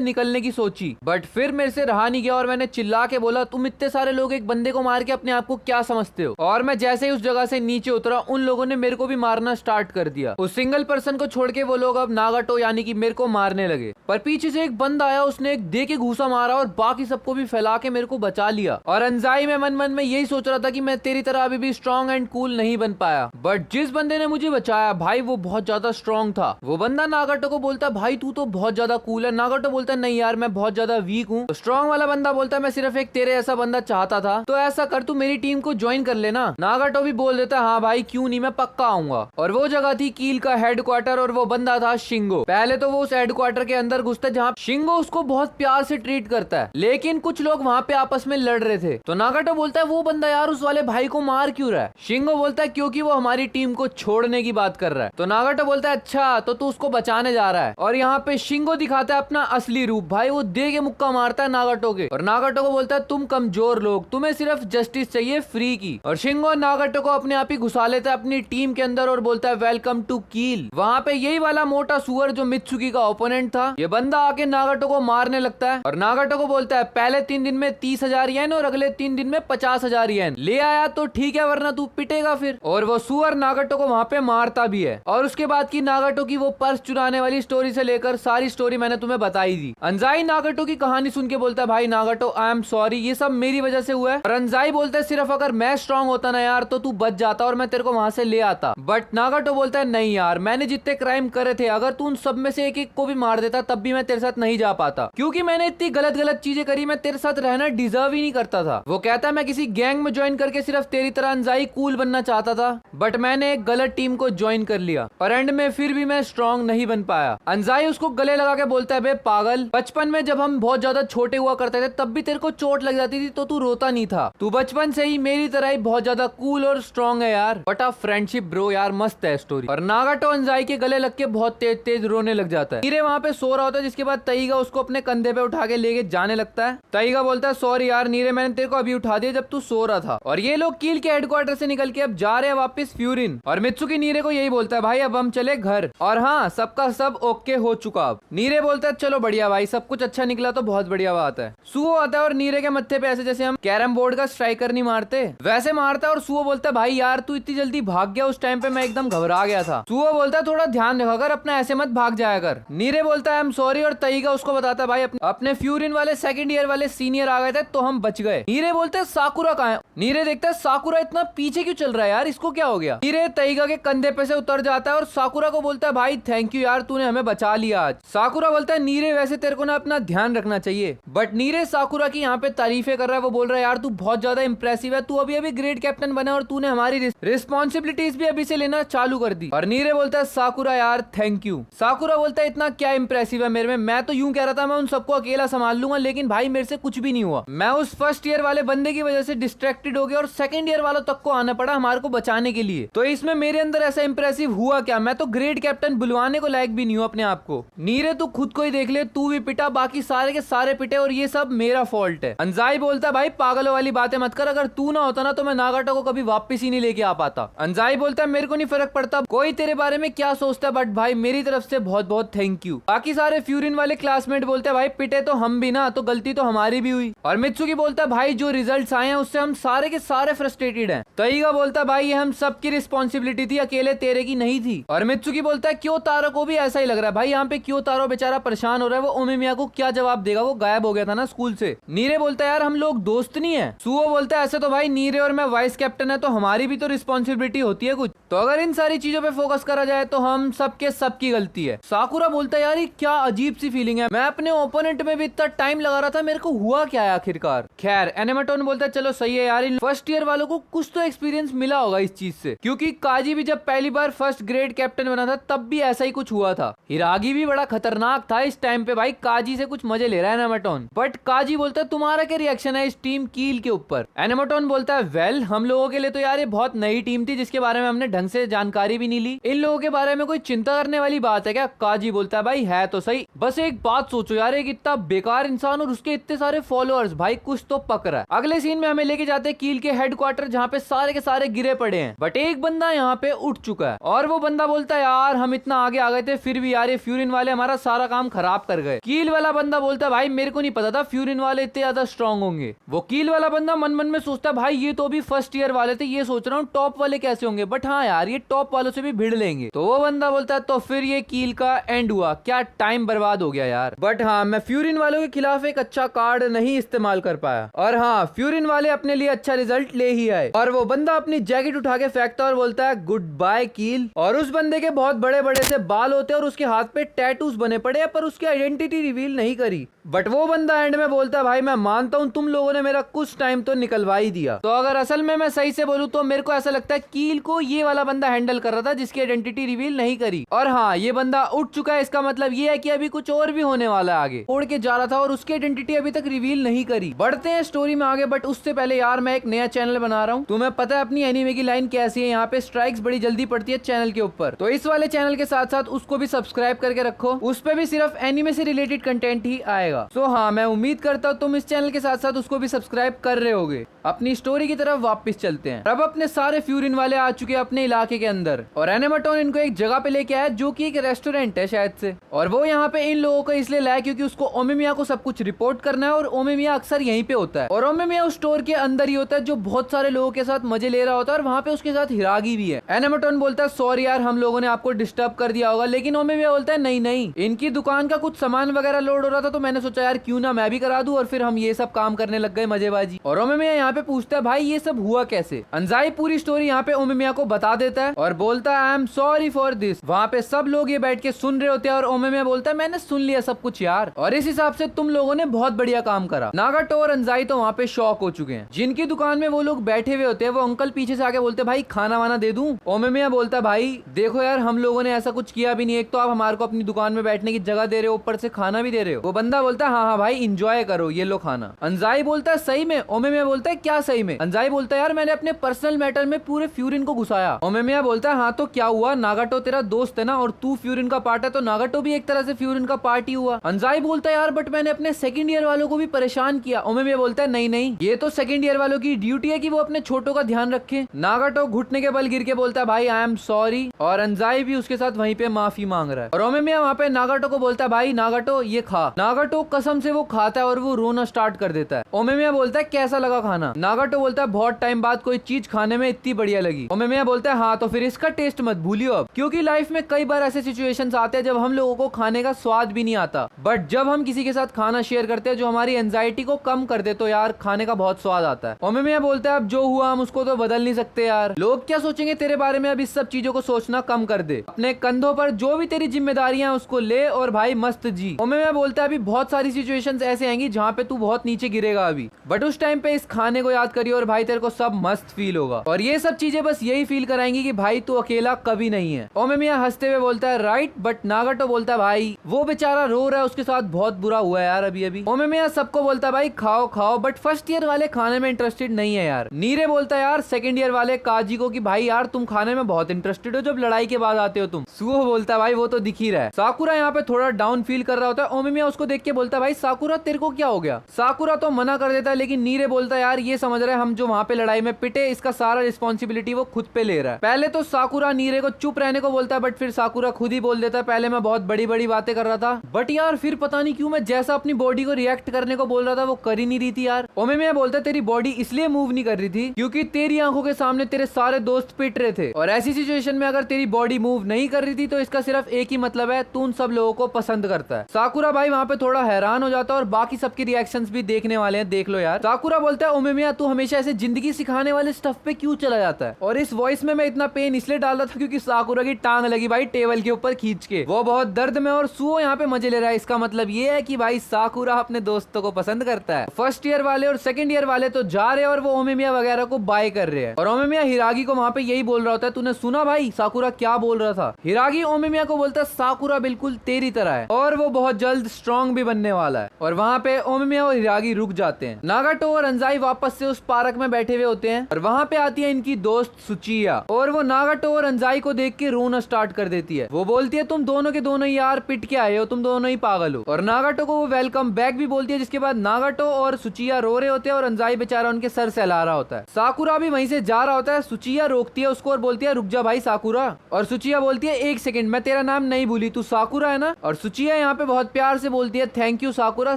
निकलने की सोची, बट फिर मेरे से रहा नहीं गया और मैंने चिल्ला के बोला तुम इतने सारे लोग एक बंदे को मार के अपने आप को क्या समझते हो। और मैं जैसे ही उस जगह से नीचे उतरा उन लोगों ने मेरे को भी मारना स्टार्ट कर दिया। उस सिंगल पर्सन को छोड़ के वो लोग अब नागाटो यानी कि मेरे को मारने लगे, पर पीछे से एक बंदा आया, उसने एक दे के घूसा मारा और बाकी सबको भी फैला के मेरे को बचा लिया। और अंजाई में मन मन में यही सोच रहा था कि मैं तेरी तरह अभी भी स्ट्रॉन्ग एंड कूल नहीं बन पाया, बट जिस बंदे ने मुझे बचाया भाई वो बहुत ज्यादा स्ट्रॉन्ग था। वो बंदा नागाटो को बोलता भाई तू तो बहुत ज्यादा कूल है। नागाटो बोलता नहीं यार मैं बहुत ज्यादा वीक हूँ। तो स्ट्रॉन्ग वाला बंदा बोलता मैं सिर्फ एक तेरे ऐसा बंदा चाहता था, तो ऐसा कर तू मेरी टीम को ज्वाइन कर लेना। नागाटो भी बोल देता हाँ भाई क्यों नहीं, मैं पक्का आऊंगा। और वो जगह थी कील का हेडक्वार्टर और वो बंदा था शिंगो। पहले तो वो उस हेडक्वार्टर के अंदर घुसता है जहाँ शिंगो उसको बहुत प्यार से ट्रीट करता है, लेकिन कुछ लोग वहाँ पे आपस में लड़ रहे थे। तो नागाटो बोलता है वो बंदा यार उस वाले भाई को मार क्यों रहा है। शिंगो बोलता है क्योंकि वो हमारी टीम को छोड़ने की बात कर रहा है। तो नागाटो बोलता है अच्छा तो तू उसको बचाने जा रहा है। और यहाँ पे शिंगो दिखाता है अपना असली रूप भाई, वो दे के मुक्का मारता है नागाटो के और नागाटो को बोलता है तुम कमजोर लोग, तुम्हें सिर्फ जस्टिस चाहिए फ्री की। और शिंगो नागाटो को अपने आप ही घुसा लेता है अपनी टीम के अंदर और बोलता है वेलकम टू कील। वहाँ पे यही वाला मोटा सुअर जो मित्सुकी का ओपोनेंट था, ये बंदा आके नागाटो को मारने लगता है और नागाटो को बोलता है पहले 3 दिन में 30,000 येन और अगले 3 दिन में 50,000 येन ले आया तो ठीक है वरना तू पिटेगा फिर। और वो सुअर नागाटो को वहाँ पे मारता भी है। और उसके बाद की नागाटो की वो पर्स चुराने वाली स्टोरी से लेकर सारी स्टोरी मैंने तुम्हें बताई दी। अंजाई नागाटो की कहानी सुन के बोलता बोलता है भाई नागाटो आई एम सॉरी, ये सब मेरी वजह से हुआ है। और अंजाई बोलता है सिर्फ अगर मैं स्ट्रांग होता ना यार तो तू बच जाता और मैं तेरे को वहां से ले आता। बट नागाटो बोलता है नहीं यार, मैंने जितने क्राइम करे थे अगर तू उन सब में से एक एक को भी मार देता तब भी मैं तेरे साथ नहीं जा पाता, क्योंकि मैंने इतनी गलत गलत चीजें करी, मैं तेरे साथ रहना डिजर्व ही नहीं करता था। वो कहता है मैं किसी गैंग में ज्वाइन करके सिर्फ तेरी तरह अंजाई कूल बनना चाहता था, बट मैंने एक गलत टीम को ज्वाइन कर लिया और एंड में फिर भी मैं स्ट्रांग नहीं बन पाया। अंजाई उसको गले लगा के बोलता है बे पागल, बचपन में जब हम बहुत ज्यादा छोटे हुआ करते थे तब भी तेरे को चोट लग जाती थी तो तू रोता नहीं था, तू बचपन से ही मेरी तरह ही बहुत ज्यादा कूल और स्ट्रांग है यार। बट अ फ्रेंडशिप ब्रो, यार मस्त है स्टोरी। और नागाटो अंजाई के गले लग के बहुत तेज तेज रोने लग जाता है। नीरे वहां पे सो रहा होता है, जिसके बाद ताइगा उसको अपने कंधे पे उठा के लेके जाने लगता है। ताइगा बोलता है सॉरी यार नीरे, मैंने तेरे को अभी उठा दिया जब तू सो रहा था। और ये लोग कील के हेडक्वार्टर से निकल के अब जा रहे हैं वापस फ्यूरिन। और मित्सुकी नीरे को यही बोलता है भाई अब हम चले घर, और हाँ सबका सब ओके हो चुका। अब नीरे बोलता है चलो बढ़िया भाई, सब कुछ अच्छा निकला तो बहुत बढ़िया बात है। सुओ आता है और नीरे के मत्थे पे ऐसे जैसे हम कैरम बोर्ड का स्ट्राइकर नहीं मारते वैसे मारता है। और सुओ बोलता है भाई यार तू इतनी जल्दी भाग गया, उस टाइम पे मैं एकदम घबरा गया था। सुओ बोलता है थोड़ा ध्यान रखा कर अपना, ऐसे मत भाग जाया कर। नीरे बोलता है आई एम सॉरी। और ताइगा उसको बताता है भाई अपने फ्यूरिन वाले सेकंड ईयर वाले सीनियर आ गए थे तो हम बच गए। नीरे बोलते हैं साकुरा कहाँ है? नीरे देखता है साकुरा इतना पीछे क्यों चल रहा है यार, इसको क्या हो गया? नीरे ताइगा के कंधे पे से उतर जाता है और साकुरा को बोलता है भाई थैंक यू यार, तूने हमें बचा लिया आज। साकुरा बोलता है नीरे वैसे तेरे को ना अपना ध्यान रखना चाहिए। बट नीरे साकुरा की यहाँ पे तारीफें कर रहा है। वो बोल रहा है यार तू बहुत ज्यादा इंप्रेसिव है, तू अभी अभी ग्रेट कैप्टन बना और तूने हमारी रिस्पॉन्सिबिलिटीज भी अभी से लेना चालू कर दी। और नीरे बोलता है साकुरा यार थैंक यू। साकुरा बोलता है इतना क्या इंप्रेसिव है मेरे में, मैं तो यूं कह रहा था मैं उन सबको अकेला संभाल लूंगा, लेकिन भाई मेरे से कुछ भी नहीं हुआ। मैं उस फर्स्ट ईयर वाले बंदे की वजह से डिस्ट्रैक्टेड हो गया और सेकंड ईयर वालों तक को आना पड़ा हमारे को बचाने के लिए। तो इसमें मेरे अंदर ऐसा इंप्रेसिव हुआ क्या? मैं तो ग्रेट कैप्टन बुलवाने को लायक भी नहीं हूँ अपने आप को। नीरे तू खुद को ही देख ले, तू भी पिटा, बाकी सारे के सारे पिटे और ये सब मेरा फॉल्ट है। अंजाई बोलता भाई पागलों वाली बातें मत कर, अगर तू ना होता ना तो मैं नागाटो को कभी वापस ही नहीं लेके आ पाता। अंजाई बोलता है मेरे को नहीं फर्क पड़ता कोई तेरे बारे में क्या सोचता है, बट भाई मेरी तरफ से बहुत बहुत थैंक यू। बाकी सारे फ्यूरिन वाले क्लासमेट बोलते हैं भाई पिटे तो हम भी ना, तो गलती तो हमारी भी हुई। और मित्सुकी बोलता है भाई जो रिजल्ट्स आए हैं उससे हम सारे के सारे फ्रस्ट्रेटेड हैं। ताइगा बोलता है भाई ये हम सबकी रिस्पॉन्सिबिलिटी थी, अकेले तेरे की नहीं थी। और मित्सुकी बोलता है क्यों तारो को भी ऐसा ही लग रहा है भाई, यहाँ पे क्यों तारो बेचारा परेशान हो रहा है, वो ओमिमिया को क्या जवाब देगा, वो गायब हो गया था ना स्कूल से। नीरे बोलता है यार हम लोग दोस्त नहीं है। सुओ बोलता है ऐसे तो भाई नीरे और मैं वाइस कैप्टन है तो हमारी भी तो रिस्पॉन्सिबिलिटी होती है कुछ, तो अगर इन सारी चीजों पे फोकस करा जाए तो हम सबके सबकी गलती है। साकुरा बोलता है यार ये क्या अजीब सी फीलिंग है, मैं अपने ओपोनेंट में भी इतना टाइम लगा रहा था, मेरे को हुआ क्या है आखिरकार। खैर एनेमाटोन बोलता है चलो सही है यार, इन फर्स्ट ईयर वालों को कुछ तो एक्सपीरियंस मिला होगा इस चीज से, क्योंकि काजी भी जब पहली बार फर्स्ट ग्रेड कैप्टन बना था तब भी ऐसा ही कुछ हुआ था। हिरागी भी बड़ा खतरनाक था इस टाइम पे, भाई काजी से कुछ मजे ले रहा है एनेमाटोन। बट काजी बोलता है तुम्हारा क्या रिएक्शन है इस टीम कील के ऊपर? एनेमाटोन बोलता है वेल हम लोगों के लिए तो यार ये बहुत नई टीम थी जिसके बारे में हमने ढंग से जानकारी भी नहीं ली, इन लोगों के बारे में कोई चिंता करने वाली बात है क्या? काजी बोलता है भाई है तो सही, बस एक बात सोचो यार एक इतना बेकार इंसान और उसके इतने सारे फॉलोअर्स, भाई कुछ तो पक रहा है। अगले सीन में हमें लेके जाते हैं कील के हेडक्वार्टर जहाँ पे सारे के सारे गिरे पड़े हैं, बट एक बंदा यहाँ पे उठ चुका है और वो बंदा बोलता है यार हम इतना आगे आ गए थे फिर भी यार ये फ्यूरिन वाले हमारा सारा काम खराब कर गए। कील वाला बंदा बोलता है भाई मेरे को नहीं पता था फ्यूरिन वाले इतने ज्यादा स्ट्रॉन्ग होंगे। वो कील वाला बंदा मन मन में सोचता है भाई ये तो अभी फर्स्ट ईयर वाले थे, ये सोच रहा हूँ टॉप वाले कैसे होंगे, बट हाँ यार ये टॉप वालों से भी भिड़ लेंगे। तो वो बंदा बोलता है तो फिर ये कील का एंड हुआ, क्या टाइम बर्बाद हो गया यार। बट हाँ मैं फ्यूरिन वालों के खिलाफ एक अच्छा कार्ड नहीं इस्तेमाल कर पाया, और हाँ फ्यूरिन वाले अपने लिए अच्छा रिजल्ट ले ही आए। और वो बंदा अपनी जैकेट उठा के फेंकता और बोलता है गुड बाय कील। और उस बंदे के बहुत बड़े बड़े से बाल होते हैं और उसके हाथ पे टैटूज बने पड़े हैं, पर उसकी आइडेंटिटी रिवील नहीं करी। बट वो बंदा एंड में बोलता है भाई मैं मानता हूँ तुम लोगों ने मेरा कुछ टाइम तो निकलवा ही दिया। तो अगर असल में मैं सही से बोलूँ तो मेरे को ऐसा लगता है कील को ये वाला बंदा हैंडल कर रहा था जिसकी आइडेंटिटी रिवील नहीं करी। और हाँ ये बंदा उठ चुका है, इसका मतलब ये है कि अभी कुछ और भी होने वाला है आगे। उड़ के जा रहा था और उसकी आइडेंटिटी अभी तक रिवील नहीं करी। बढ़ते हैं स्टोरी में आगे, बट उससे पहले यार मैं एक नया चैनल बना रहा हूँ। तुम्हें पता है अपनी एनीमे की लाइन कैसी है, यहाँ पे स्ट्राइक्स बड़ी जल्दी पड़ती है चैनल के ऊपर, तो इस वाले चैनल के साथ साथ उसको भी सब्सक्राइब करके रखो, उस पे भी सिर्फ एनीमे से रिलेटेड कंटेंट ही आएगा। सो हाँ मैं उम्मीद करता हूँ तुम इस चैनल के साथ साथ उसको भी सब्सक्राइब कर रहे होगे। अपनी स्टोरी की तरफ वापस चलते हैं। अब अपने सारे फ्यूरिन वाले आ चुके हैं अपने इलाके के अंदर, और एनेमाटोन इनको एक जगह पे लेके आया जो कि एक रेस्टोरेंट है शायद से, और वो यहाँ पे इन लोगों को इसलिए लाया क्योंकि उसको ओमिमिया को सब कुछ रिपोर्ट करना है, और ओमिमिया अक्सर यहीं पे होता है, और ओमिमिया उस स्टोर के अंदर ही होता है जो बहुत सारे लोगों के साथ मजे ले रहा होता है, और वहाँ पे उसके साथ हिरागी भी है। एनेमाटोन बोलता है सॉरी यार हम लोगों ने आपको डिस्टर्ब कर दिया होगा, लेकिन ओमिमिया बोलता है नहीं नहीं, इनकी दुकान का कुछ सामान वगैरह लोड हो रहा था तो मैंने सोचा यार क्यों ना मैं भी करा दूं, और फिर हम ये सब काम करने लग गए मजेबाजी। और ओमेमिया यहाँ पे पूछता है भाई ये सब हुआ कैसे। अंजाई पूरी स्टोरी यहाँ पे ओमेमिया को बता देता है और बोलता है I am sorry for this. वहाँ पे सब लोग ये बैठ के सुन रहे होते हैं और ओमेमिया बोलता है मैंने सुन लिया सब कुछ यार, और इस हिसाब से तुम लोगों ने बहुत बढ़िया काम करा। नागाटो और अंजाई तो वहाँ पे शॉक हो चुके हैं। जिनकी दुकान में वो लोग बैठे हुए होते हैं वो अंकल पीछे से आके बोलते भाई खाना वाना दे दूं। ओमेमिया बोलता भाई देखो यार हम लोगों ने ऐसा कुछ किया भी नहीं, एक तो आप हमारे को अपनी दुकान में बैठने की जगह दे रहे हो, ऊपर से खाना भी दे रहे हो। वो बंदा बोलता है हाँ हाँ भाई इंजॉय करो, ये लो खाना। अंजाई बोलता है सही में? ओमेमिया बोलता है क्या सही में? अंजाई बोलता है यार मैंने अपने पर्सनल मैटर में पूरे फ्यूरिन को घुसाया। ओमेमिया बोलता है हाँ तो क्या हुआ, नागाटो तेरा दोस्त है ना, और तू फ्यूरिन का पार्ट है तो नागाटो भी एक तरह से फ्यूरिन का पार्ट ही हुआ। अंजाई बोलता है यार बट मैंने अपने सेकंड ईयर वालों को भी परेशान किया। ओमेमिया बोलता है नहीं नहीं ये तो सेकंड ईयर वालों की ड्यूटी है कि वो अपने छोटों का ध्यान रखे। नागाटो घुटने के बल गिर के बोलता है भाई आई एम सॉरी, और अंजाई भी उसके साथ वहीं पे माफी मांग रहा है। और ओमेमिया वहाँ पे नागाटो को बोलता है भाई नागाटो ये खा। नागाटो कसम से वो खाता है और वो रोना स्टार्ट कर देता है। ओमेमिया बोलता है कैसा लगा खाना? नागाटो बोलता है बहुत टाइम बाद कोई चीज खाने में इतनी बढ़िया लगी। ओमेमिया बोलता है हाँ तो फिर इसका टेस्ट मत भूलियो अब, क्योंकि लाइफ में कई बार ऐसे सिचुएशंस आते हैं जब हम लोगों को खाने का स्वाद भी नहीं आता, बट जब हम किसी के साथ खाना शेयर करते हैं जो हमारी एंजाइटी को कम कर दे तो यार खाने का बहुत स्वाद आता है। ओमेमिया बोलता है अब जो हुआ हम उसको तो बदल नहीं सकते यार, लोग क्या सोचेंगे तेरे बारे में, अब इस सब चीजों को सोचना कम कर दे, अपने कंधों पर जो भी तेरी जिम्मेदारियां उसको ले और भाई मस्त जी। ओमेमिया बोलता है अभी बहुत सारी सिचुएशंस ऐसे आएंगी जहाँ पे तू बहुत नीचे गिरेगा अभी, बट उस टाइम पे इस खाने को याद करियो और भाई तेरे को सब मस्त फील होगा, और ये सब चीजें बस यही फील कराएंगी कि भाई तू अकेला कभी नहीं है। ओमेमिया हंसते हुए बोलता है राइट, बट नागाटो बोलता है भाई वो बेचारा रो रहा है, उसके साथ बहुत बुरा हुआ है यार अभी अभी। ओमेमिया सबको बोलता है भाई खाओ खाओ, बट फर्स्ट ईयर वाले खाने में इंटरेस्टेड नहीं है यार। नीरे बोलता है यार सेकंड ईयर वाले काजी को कि भाई यार तुम खाने में बहुत इंटरेस्टेड हो, जब लड़ाई के बाद आते हो तुम। सुहो बोलता है भाई वो तो दिख ही रहा है। साकुरा यहाँ पे थोड़ा डाउन फील कर रहा होता है। ओमेमिया उसको देख के बोलता है भाई साकुरा तेरे को क्या हो गया? साकुरा तो मना कर देता है, लेकिन नीरे बोलता है यार ये समझ रहे हम जो वहाँ पे लड़ाई में पिटे इसका सारा रिस्पॉन्सिबिलिटी वो खुद पे ले रहा है। पहले तो साकुरा नीरे को चुप रहने को बोलता है, बट फिर साकुरा खुद ही बोल देता है पहले मैं बहुत बड़ी बड़ी बातें कर रहा था, बट यार फिर पता नहीं क्यों मैं जैसा अपनी बॉडी को रिएक्ट करने को बोल रहा था वो कर ही नहीं रही थी यार। ओमेमिया बोलता है तेरी बॉडी इसलिए मूव नहीं कर रही थी क्योंकि तेरी आंखों के सामने तेरे सारे दोस्त पिट रहे थे, और ऐसी सिचुएशन में अगर तेरी बॉडी मूव नहीं कर रही थी तो इसका सिर्फ एक ही मतलब है तू उन सब लोगों को पसंद करता है। साकुरा भाई वहाँ पे थोड़ा हैरान हो जाता है और बाकी सबके रिएक्शंस भी देखने वाले हैं, देख लो यार। साकुरा बोलता है ओमेमिया तू हमेशा ऐसे जिंदगी सिखाने वाले स्टफ पे क्यों चला जाता है? और इस वॉइस में मैं इतना पेन इसलिए डाल रहा था क्योंकि साकुरा की टांग लगी भाई टेबल के ऊपर खींच के, वो बहुत दर्द में, और सुओ यहाँ पे मजे ले रहा है। इसका मतलब ये है कि भाई साकुरा अपने दोस्तों को पसंद करता है। फर्स्ट ईयर वाले और सेकंड ईयर वाले तो जा रहे हैं और वो ओमेमिया वगैरह को बाय कर रहे हैं, और ओमेमिया हिरागी को वहाँ पे यही बोल रहा होता है तूने सुना भाई साकुरा क्या बोल रहा था? हिरागी ओमेमिया को बोलता है साकुरा बिल्कुल तेरी तरह है और वो बहुत जल्द स्ट्रॉन्ग भी बनने वाला है। और वहाँ पे ओमेमिया और हिरागी रुक जाते हैं। नागाटो और अंजाई वापस से उस पार्क में बैठे हुए होते हैं और वहाँ पे आती है इनकी दोस्त सुचिया, और वो नागाटो और अंजाई को देख के रोना स्टार्ट कर देती है। वो बोलती है तुम दोनों के दोनों यार पिट के आए हो, तुम दोनों ही पागल हो, और नागाटो को वो वेलकम बैक भी बोलती है, जिसके बाद नागाटो और सुचिया रो रहे होते हैं और अंजाई बेचारा उनके सर सहला रहा होता है। साकुरा भी वहीं से जा रहा होता है। सुचिया रोकती है उसको और बोलती है रुक जा भाई साकुरा, और सुचिया बोलती है एक सेकंड मैं तेरा नाम नहीं भूली, तू साकुरा है ना? और सुचिया यहाँ पे बहुत प्यार से बोलती है थैंक यू साकुरा।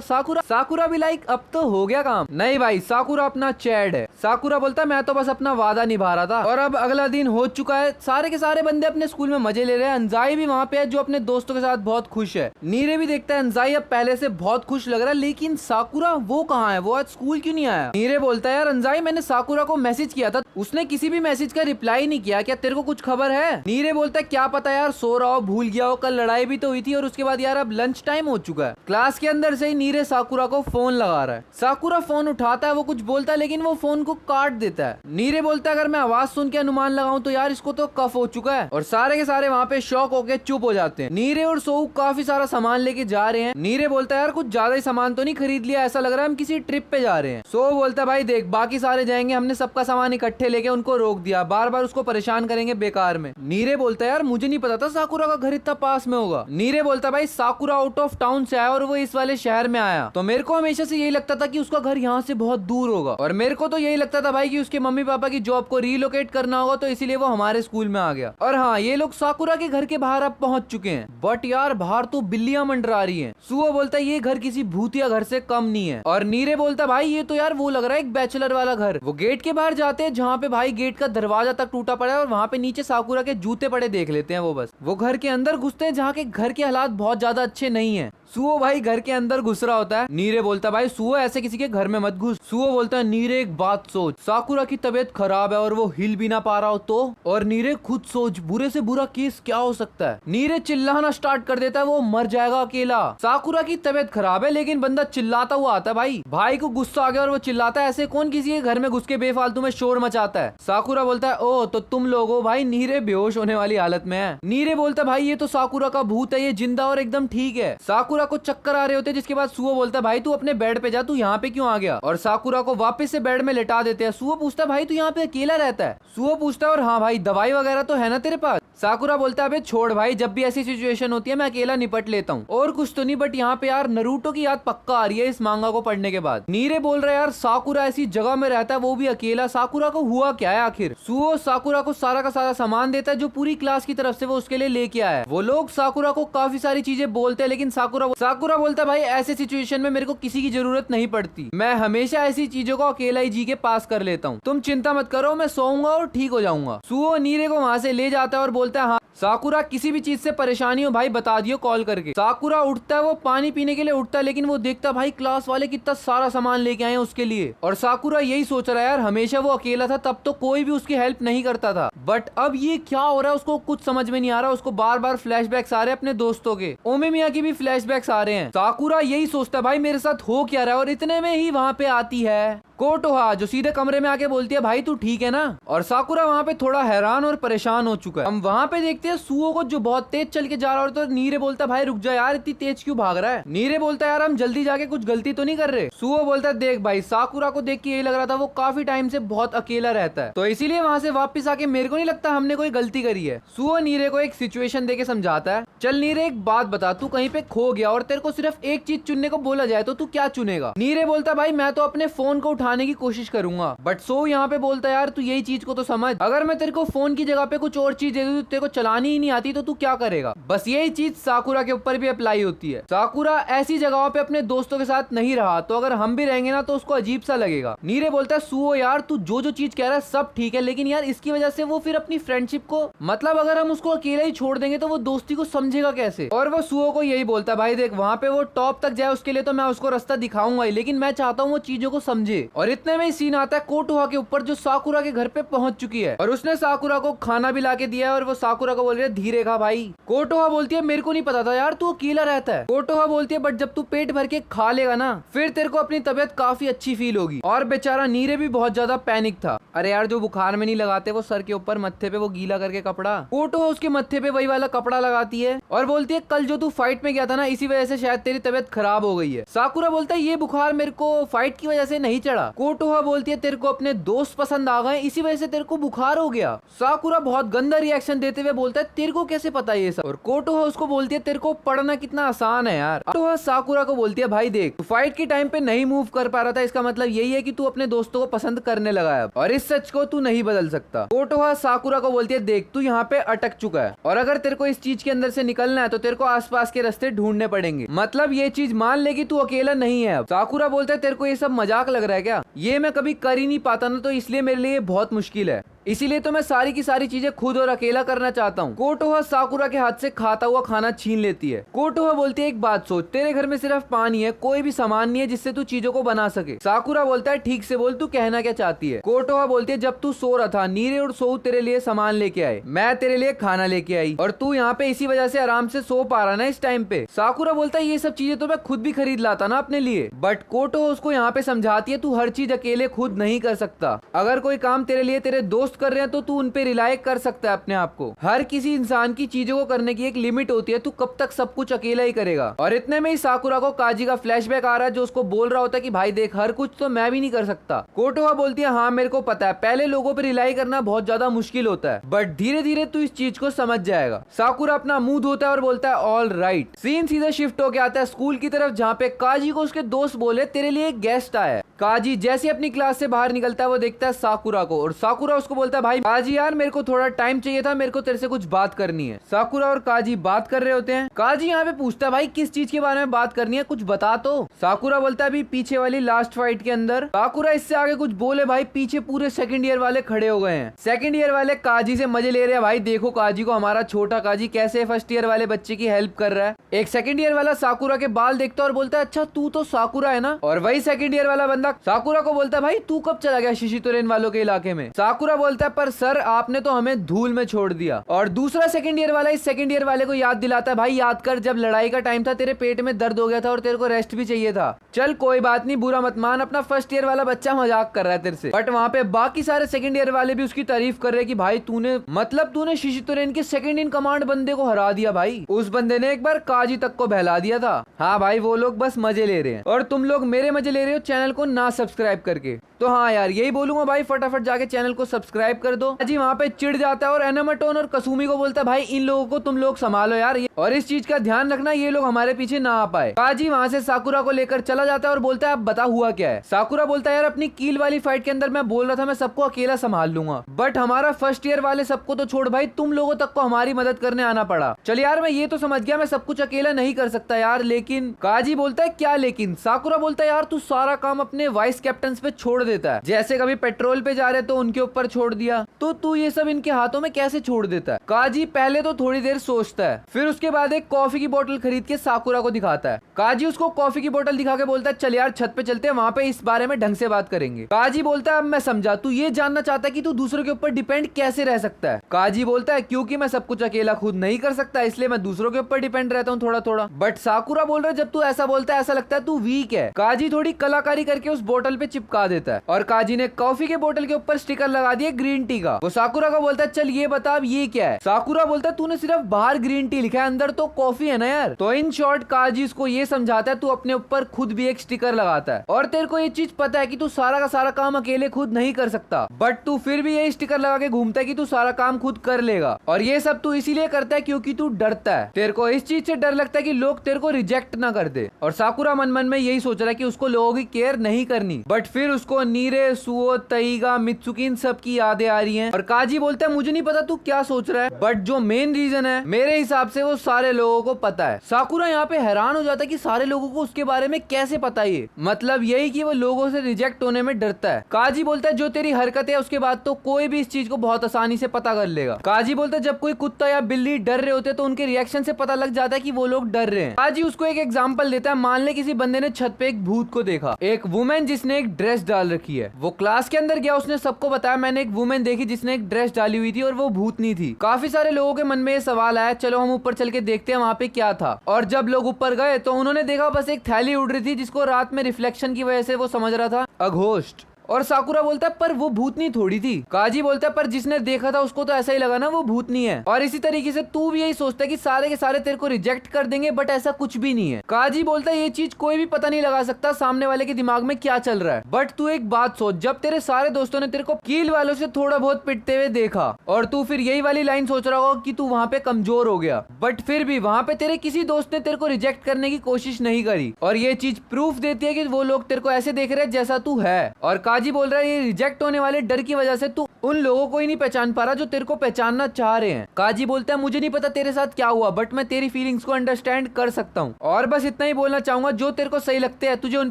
साकुरा भी लाइक अब तो हो गया काम। नहीं भाई साकुरा अपना चैड है। साकुरा बोलता है मैं तो बस अपना वादा निभा रहा था, और अब अगला दिन हो चुका है। सारे के सारे बंदे अपने स्कूल में मजे ले रहे हैं। अंजाई भी वहाँ पे है जो अपने दोस्तों के साथ बहुत खुश है। नीरे भी देखता है अंजाई अब पहले से बहुत खुश लग रहा है, लेकिन साकुरा वो कहाँ है, वो आज स्कूल क्यों नहीं आया? नीरे बोलता है यार अंजाई मैंने साकुरा को मैसेज किया था, उसने किसी भी मैसेज का रिप्लाई नहीं किया, क्या तेरे को कुछ खबर है? नीरे बोलता है क्या पता यार, सो रहा हो, भूल गया हो, कल लड़ाई भी तो हुई थी, और उसके बाद यार अब लंच टाइम हो चुका है। क्लास के अंदर से ही नीरे साकुरा को फोन लगा रहा है। साकुरा फोन उठाता है, वो कुछ बोलता है लेकिन वो फोन को काट देता है। नीरे बोलता है अगर मैं आवाज सुन के अनुमान लगाऊं तो यार इसको तो कफ हो चुका है, और सारे के सारे वहाँ पे शॉक होके चुप हो जाते हैं। नीरे और सोऊ काफी सारा सामान लेके जा रहे हैं। नीरे बोलता है यार कुछ ज्यादा ही सामान तो नहीं खरीद लिया, ऐसा लग रहा है हम किसी ट्रिप पे जा रहे हैं। सोऊ बोलता है भाई देख बाकी सारे जाएंगे, हमने सबका सामान इकट्ठे लेके उनको रोक दिया, बार बार उसको परेशान करेंगे बेकार में। नीरे बोलता है यार मुझे नहीं पता था साकुरा का घर इतना पास में होगा। नीरे बोलता है भाई साकुरा आउट ऑफ टाउन से आया और वो इस वाले शहर में आया, तो मेरे को हमेशा से यही लगता था कि उसका घर यहाँ से बहुत दूर होगा, और मेरे को तो यही लगता था भाई कि उसके मम्मी पापा की जॉब को रीलोकेट करना होगा, तो इसीलिए वो हमारे स्कूल में आ गया। और हाँ ये लोग साकुरा के घर के बाहर अब पहुंच चुके हैं, बट यार बाहर तो बिल्लियां मंडरा रही हैं। सुओ बोलता है ये घर किसी भूतिया घर से कम नहीं है, और नीरे बोलता भाई ये तो यार वो लग रहा है एक बैचलर वाला घर। वो गेट के बाहर जाते हैं जहाँ पे भाई गेट का दरवाजा तक टूटा पड़ा है, और वहाँ पे नीचे साकुरा के जूते पड़े देख लेते हैं। वो बस वो घर के अंदर घुसते हैं जहाँ के घर के हालात बहुत ज्यादा अच्छे नहीं है। सुओ भाई घर के अंदर घुस रहा होता है। नीरे बोलता है भाई सुओ ऐसे किसी के घर में मत घुस। सुओ बोलता है नीरे एक बात सोच, साकुरा की तबीयत खराब है और वो हिल भी ना पा रहा हो तो, और नीरे खुद सोच बुरे से बुरा केस क्या हो सकता है। नीरे चिल्लाना स्टार्ट कर देता है वो मर जाएगा अकेला। साकुरा की तबीयत खराब है लेकिन बंदा चिल्लाता हुआ आता है। भाई को गुस्सा आ गया और वो चिल्लाता है ऐसे कौन किसी के घर में घुस के बेफालतू में शोर मचाता है। साकुरा बोलता है ओ तो तुम लोग हो। भाई नीरे बेहोश होने वाली हालत में है। नीरे बोलता है भाई ये तो साकुरा का भूत है, ये जिंदा और एकदम ठीक है। साकुरा को चक्कर आ रहे होते जिसके बाद सुओ बोलता है भाई तू अपने बेड पे जा, तू यहाँ पे क्यों आ गया, और साकुरा को वापस से बेड में लेटा देते हैं। सुओ पूछता है भाई तू यहाँ पे अकेला रहता है। सुओ पूछता है और हाँ भाई दवाई वगैरह तो है ना तेरे पास। साकुरा बोलता है अबे छोड़ भाई, जब भी ऐसी सिचुएशन होती है मैं अकेला निपट लेता हूँ और कुछ तो नहीं, बट यहाँ पे यार नरूटो की याद पक्का आ रही है इस मांगा को पढ़ने के बाद। नीरे बोल रहा है यार साकुरा ऐसी जगह में रहता है वो भी अकेला, साकुरा को हुआ क्या है आखिर। सुओ साकुरा को सारा का सारा सामान देता है जो पूरी क्लास की तरफ से वो उसके लिए लेके आया है। वो लोग साकुरा को काफी सारी चीजें बोलते हैं लेकिन साकुरा बोलता है भाई ऐसे सिचुएशन में मेरे को किसी की जरूरत नहीं पड़ती, मैं हमेशा ऐसी चीजों को अकेला ही जी के पास कर लेता हूँ, तुम चिंता मत करो मैं सोऊंगा और ठीक हो जाऊंगा। सुओ नीरे को वहां से ले जाता है और बोलता है हाँ साकुरा किसी भी चीज से परेशानी हो भाई बता दियो कॉल करके। साकुरा उठता है, वो पानी पीने के लिए उठता है लेकिन वो देखता है भाई क्लास वाले कितना सारा सामान लेके आए हैं उसके लिए, और साकुरा यही सोच रहा है यार हमेशा वो अकेला था तब तो कोई भी उसकी हेल्प नहीं करता था, बट अब ये क्या हो रहा है उसको कुछ समझ में नहीं आ रहा। उसको बार बार फ्लैशबैक्स आ रहे हैं अपने दोस्तों के, ओमेमिया की भी फ्लैशबैक्स आ रहे हैं। साकुरा यही सोचता है भाई मेरे साथ हो क्या रहा है, और इतने में ही वहाँ पे आती है कोटोहा जो सीधे कमरे में आके बोलती है भाई तू ठीक है ना, और साकुरा वहाँ पे थोड़ा हैरान और परेशान हो चुका है। हम वहाँ पे देखते हैं सुओ को जो बहुत तेज चल के जा रहा है, तो नीरे बोलता है भाई रुक जा यार इतनी तेज क्यों भाग रहा है। नीरे बोलता है यार हम जल्दी जाके कुछ गलती तो नहीं कर रहे। सुओ बोलता है देख भाई साकुरा को देख के यही लग रहा था वो काफी टाइम से बहुत अकेला रहता है, तो इसीलिए वहाँ से वापस आके मेरे को नहीं लगता हमने कोई गलती करी है। सुओ नीरे को एक सिचुएशन देके समझाता है, चल नीरे एक बात बता, तू कहीं पे खो गया और तेरे को सिर्फ एक चीज चुनने को बोला जाए तो तू क्या चुनेगा। नीरे बोलता भाई मैं तो अपने फोन को उठाने की कोशिश करूंगा, बट सो यहाँ पे बोलता है यार तू यही चीज को तो समझ, अगर मैं तेरे को फोन की जगह पे कुछ और चीज दे दूं तेरे को चलानी ही नहीं आती तो तू क्या करेगा। बस यही चीज साकुरा के ऊपर भी अप्लाई होती है। साकुरा ऐसी जगहों पे अपने दोस्तों के साथ नहीं रहा, तो अगर हम भी रहेंगे ना तो उसको अजीब सा लगेगा। नीरे बोलता है सुओ यार तू जो चीज कह रहा है सब ठीक है, लेकिन यार इसकी वजह से वो फिर अपनी फ्रेंडशिप को, मतलब अगर हम उसको अकेला ही छोड़ देंगे तो वो दोस्ती को समझेगा कैसे। और वो सुओ को यही बोलता है भाई देख वहाँ पे वो टॉप तक जाए उसके लिए तो मैं उसको रास्ता दिखाऊंगा ही, लेकिन मैं चाहता हूँ वो चीजों को समझे। और इतने में सीन आता है कोटोहा के ऊपर जो साकुरा के घर पे पहुंच चुकी है, और उसने साकुरा को खाना भी लाके दिया है, और वो साकुरा को बोल रही है धीरे खा भाई। कोटोहा बोलती है मेरे को नहीं पता था यार तू अकेला रहता है। कोटोहा बोलती है बट जब तू पेट भर के खा लेगा ना फिर तेरे को अपनी तबीयत काफी अच्छी फील होगी। और बेचारा नीरे भी बहुत ज्यादा पैनिक था, अरे यार जो बुखार में नहीं लगाते वो सर के ऊपर मत्थे पे वो गीला करके कपड़ा, कोटोहा उसके मत्थे पे वही वाला कपड़ा लगाती है और बोलती है कल जो तू फाइट में गया था ना इसी वजह से शायद तेरी तबीयत खराब हो गई है। साकुरा बोलता है ये बुखार मेरे को फाइट की वजह से नहीं चढ़ा। कोटोहा बोलती है तेरे को अपने दोस्त पसंद आ गए इसी वजह से तेरे को बुखार हो गया। साकुरा बहुत गंदा रिएक्शन देते हुए बोलता है तेरे को कैसे पता ये सब, और कोटोहा उसको बोलती है तेरे को पढ़ना कितना आसान है यार। कोटोहा साकुरा को बोलती है भाई देख तू फाइट के टाइम पे नहीं मूव कर पा रहा था, इसका मतलब यही है कि तू अपने दोस्तों को पसंद करने लगा है और इस सच को तू नहीं बदल सकता। कोटोहा साकुरा को बोलती है देख तू यहाँ पे अटक चुका है और अगर तेरे को इस चीज के अंदर से निकलना है तो तेरे को आसपास के रास्ते ढूंढने पड़ेंगे, मतलब ये चीज मान ले कि तू अकेला नहीं है अब। साकुरा बोलता है तेरे को ये सब मजाक लग रहा है क्या, ये मैं कभी कर ही नहीं पाता ना तो इसलिए मेरे लिए बहुत मुश्किल है, इसीलिए तो मैं सारी की सारी चीजें खुद और अकेला करना चाहता हूँ। कोटोहा साकुरा के हाथ से खाता हुआ खाना छीन लेती है। कोटोहा बोलती है एक बात सोच, तेरे घर में सिर्फ पानी है, कोई भी सामान नहीं है जिससे तू चीजों को बना सके। साकुरा बोलता है ठीक से बोल तू कहना क्या चाहती है। कोटोहा बोलती है जब तू सो रहा था नीरे और सो तेरे लिए सामान लेके आए, मैं तेरे लिए खाना लेके आई और तू यहाँ पे इसी वजह से आराम से सो पा रहा ना इस टाइम पे। साकुरा बोलता है ये सब चीजें तो मैं खुद भी खरीद लाता ना अपने लिए, बट कोटोहा उसको यहाँ पे समझाती है तू हर चीज अकेले खुद नहीं कर सकता, अगर कोई काम तेरे लिए तेरे दोस्त कर रहे हैं तो तू उन पे रिलाई कर सकता है अपने आप को। हर किसी इंसान की चीजों को करने की एक लिमिट होती है, तू कब तक सब कुछ अकेला ही करेगा। और इतने में ही साकुरा को काजी का फ्लैशबैक आ रहा है जो उसको बोल रहा होता है कि भाई देख हर कुछ तो मैं भी नहीं कर सकता। कोटोहा बोलती है हाँ मेरे को पता है पहले लोगों पे रिलाई करना बहुत ज्यादा मुश्किल होता है, बट धीरे धीरे तू इस चीज को समझ जाएगा। साकुरा अपना मुंह धोता है और बोलता है ऑल राइट। सीन सीधा शिफ्ट होके आता है स्कूल की तरफ जहाँ पे काजी को उसके दोस्त बोले तेरे लिए एक गेस्ट आया है। काजी जैसे अपनी क्लास से बाहर निकलता है वो देखता है साकुरा को, और साकुरा उसको बोलता है भाई काजी यार मेरे को थोड़ा टाइम चाहिए था, मेरे को तेरे से कुछ बात करनी है। साकुरा और काजी बात कर रहे होते हैं। काजी यहाँ पे पूछता है भाई किस चीज के बारे में बात करनी है, कुछ बता तो। साकुरा बोलता है अभी पीछे वाली लास्ट फाइट के अंदर। साकुरा इससे आगे कुछ बोले भाई पीछे पूरे सेकंड ईयर वाले खड़े हो गए हैं। सेकंड ईयर वाले काजी से मजे ले रहे हैं, भाई देखो काजी को, हमारा छोटा काजी कैसे फर्स्ट ईयर वाले बच्चे की हेल्प कर रहा है। एक सेकंड ईयर वाला साकुरा के बाल देखता है और बोलता है अच्छा तू तो साकुरा है ना। और वही सेकंड ईयर वाला बंदा साकुरा को बोलता है भाई तू कब चला गया शिशितोरेन वालों के इलाके में। साकुरा बोलता है पर सर आपने तो हमें धूल में छोड़ दिया। और दूसरा सेकंड ईयर वाला इस सेकंड ईयर वाले को याद दिलाता है भाई याद कर जब लड़ाई का टाइम था तेरे पेट में दर्द हो गया था और तेरे को रेस्ट भी चाहिए था। चल कोई बात नहीं, बुरा मत मान, अपना फर्स्ट ईयर वाला बच्चा मजाक कर रहा है तेरे से। बट वहाँ पे बाकी सारे सेकंड ईयर वाले भी उसकी तारीफ कर रहे हैं कि भाई तूने शिशितोरेन के सेकंड इन कमांड बंदे को हरा दिया भाई। उस बंदे ने एक बार काजी तक को बहला दिया था। हाँ भाई वो लोग बस मजे ले रहे हैं और तुम लोग मेरे मजे ले रहे हो चैनल को ना सब्सक्राइब करके। तो हाँ यार यही बोलूंगा भाई, फटाफट जाके चैनल को सब्सक्राइब कर दो। काजी वहाँ पे चिढ़ जाता है और एनामोटोन और कसुमी को बोलता है भाई इन लोगों को तुम लोग संभालो यार, और इस चीज का ध्यान रखना ये लोग हमारे पीछे ना आ पाए। काजी वहाँ से साकुरा को लेकर चला जाता है और बोलता है अब बता हुआ क्या है। साकुरा बोलता है यार अपनी कील वाली फाइट के अंदर मैं बोल रहा था मैं सबको अकेला संभाल लूंगा, बट हमारा फर्स्ट ईयर वाले सबको तो छोड़ भाई तुम लोगों तक को हमारी मदद करने आना पड़ा। चल यार मैं ये तो समझ गया मैं सब कुछ अकेला नहीं कर सकता यार, लेकिन काजी बोलता है क्या लेकिन। साकुरा बोलता है यार तू सारा काम अपने वाइस कैप्टन पे छोड़ देता है, जैसे कभी पेट्रोल पे जा रहे तो उनके ऊपर छोड़ दिया, तो तू ये सब इनके हाथों में कैसे छोड़ देता है। काजी पहले तो थोड़ी देर सोचता है, फिर उसके बाद एक कॉफी की बोतल खरीद के साकुरा को दिखाता है। काजी उसको कॉफी की बोतल दिखा के बोलता है चल यार छत पे चलते हैं, वहाँ पे इस बारे में ढंग से बात करेंगे। काजी बोलता है अब मैं समझा, तू ये जानना चाहता है कि तू दूसरों के ऊपर डिपेंड कैसे रह सकता है। काजी बोलता है क्योंकि मैं सब कुछ अकेला खुद नहीं कर सकता इसलिए मैं दूसरों के ऊपर डिपेंड रहता हूँ थोड़ा थोड़ा। बट साकुरा बोल रहा है जब तू ऐसा बोलता है ऐसा लगता है तू वीक है। काजी थोड़ी कलाकारी करके उस बोतल पे चिपका देता है और काजी ने कॉफी के बोतल के ऊपर स्टिकर लगा दिया ग्रीन टी का। वो साकुरा को बोलता है चल ये बता अब ये क्या है। साकुरा बोलता है तूने सिर्फ बाहर ग्रीन टी लिखा है अंदर तो कॉफी है ना यार। तो इन शॉर्ट काजी उसको ये समझाता है तू अपने ऊपर खुद भी एक स्टिकर लगाता है और तेरे को ये चीज पता है कि तू सारा का सारा काम अकेले खुद नहीं कर सकता, बट तू फिर भी ये स्टिकर लगा के घूमता है कि तू सारा काम खुद कर लेगा। और ये सब तू इसीलिए करता है क्योंकि तू डरता है, तेरे को इस चीज से डर लगता है कि लोग तेरे को रिजेक्ट ना कर दे। और साकुरा मन मन में यही सोच रहा है कि उसको लोगों की केयर नहीं करनी, बट फिर उसको नीरे, सुओ, तईगा, मित्सुकी इन सब की यादें आ रही हैं। और काजी बोलता है मुझे नहीं पता तू क्या सोच रहा है, बट जो मेन रीजन है मेरे हिसाब से वो सारे लोगों को पता है। साकुरा यहाँ पे हैरान हो जाता है कि सारे लोगों को उसके बारे में कैसे पता है, मतलब यही कि वो लोगों से रिजेक्ट होने में डरता है। काजी बोलता है जो तेरी हरकत है उसके बाद तो कोई भी इस चीज को बहुत आसानी से पता कर लेगा। काजी बोलता है जब कोई कुत्ता या बिल्ली डर रहे होते तो उनके रिएक्शन से पता लग जाता है कि वो लोग डर रहे हैं। काजी उसको एक एग्जांपल देता है, मान ले किसी बंदे ने छत पे एक भूत को देखा, एक वुमेन जिसने एक ड्रेस डाल रखी है। वो क्लास के अंदर गया, उसने सबको बताया मैंने एक वुमेन देखी जिसने एक ड्रेस डाली हुई थी और वो भूतनी थी। काफी सारे लोगों के मन में ये सवाल आया चलो हम ऊपर चल के देखते हैं वहाँ पे क्या था। और जब लोग ऊपर गए तो उन्होंने देखा बस एक थैली उड़ रही थी जिसको रात में रिफ्लेक्शन की वजह से वो समझ रहा था अ घोस्ट। और साकुरा बोलता है पर वो भूतनी थोड़ी थी। काजी बोलता है पर जिसने देखा था उसको तो ऐसा ही लगा ना वो भूतनी है। और इसी तरीके से तू भी यही सोचता है कि सारे के सारे तेरे को रिजेक्ट कर देंगे, बट ऐसा कुछ भी नहीं है। काजी बोलता है ये चीज कोई भी पता नहीं लगा सकता सामने वाले के दिमाग में क्या चल रहा है, बट तू एक बात सोच, जब तेरे सारे दोस्तों ने तेरे को कील वालों से थोड़ा बहुत पिटते हुए देखा और तू फिर यही वाली लाइन सोच रहा होगा कि तू वहाँ पे कमजोर हो गया, बट फिर भी वहाँ पे तेरे किसी दोस्त ने तेरे को रिजेक्ट करने की कोशिश नहीं करी। और ये चीज प्रूफ देती है कि वो लोग तेरे को ऐसे देख रहे हैं जैसा तू है। और काजी बोल रहा है ये रिजेक्ट होने वाले डर की वजह से तू उन लोगों को ही नहीं पहचान पा रहा जो तेरे को पहचानना चाह रहे हैं। काजी बोलता है मुझे नहीं पता तेरे साथ क्या हुआ, बट मैं तेरी फीलिंग्स को अंडरस्टैंड कर सकता हूँ और बस इतना ही बोलना चाहूंगा, जो तेरे को सही लगते हैं तुझे उन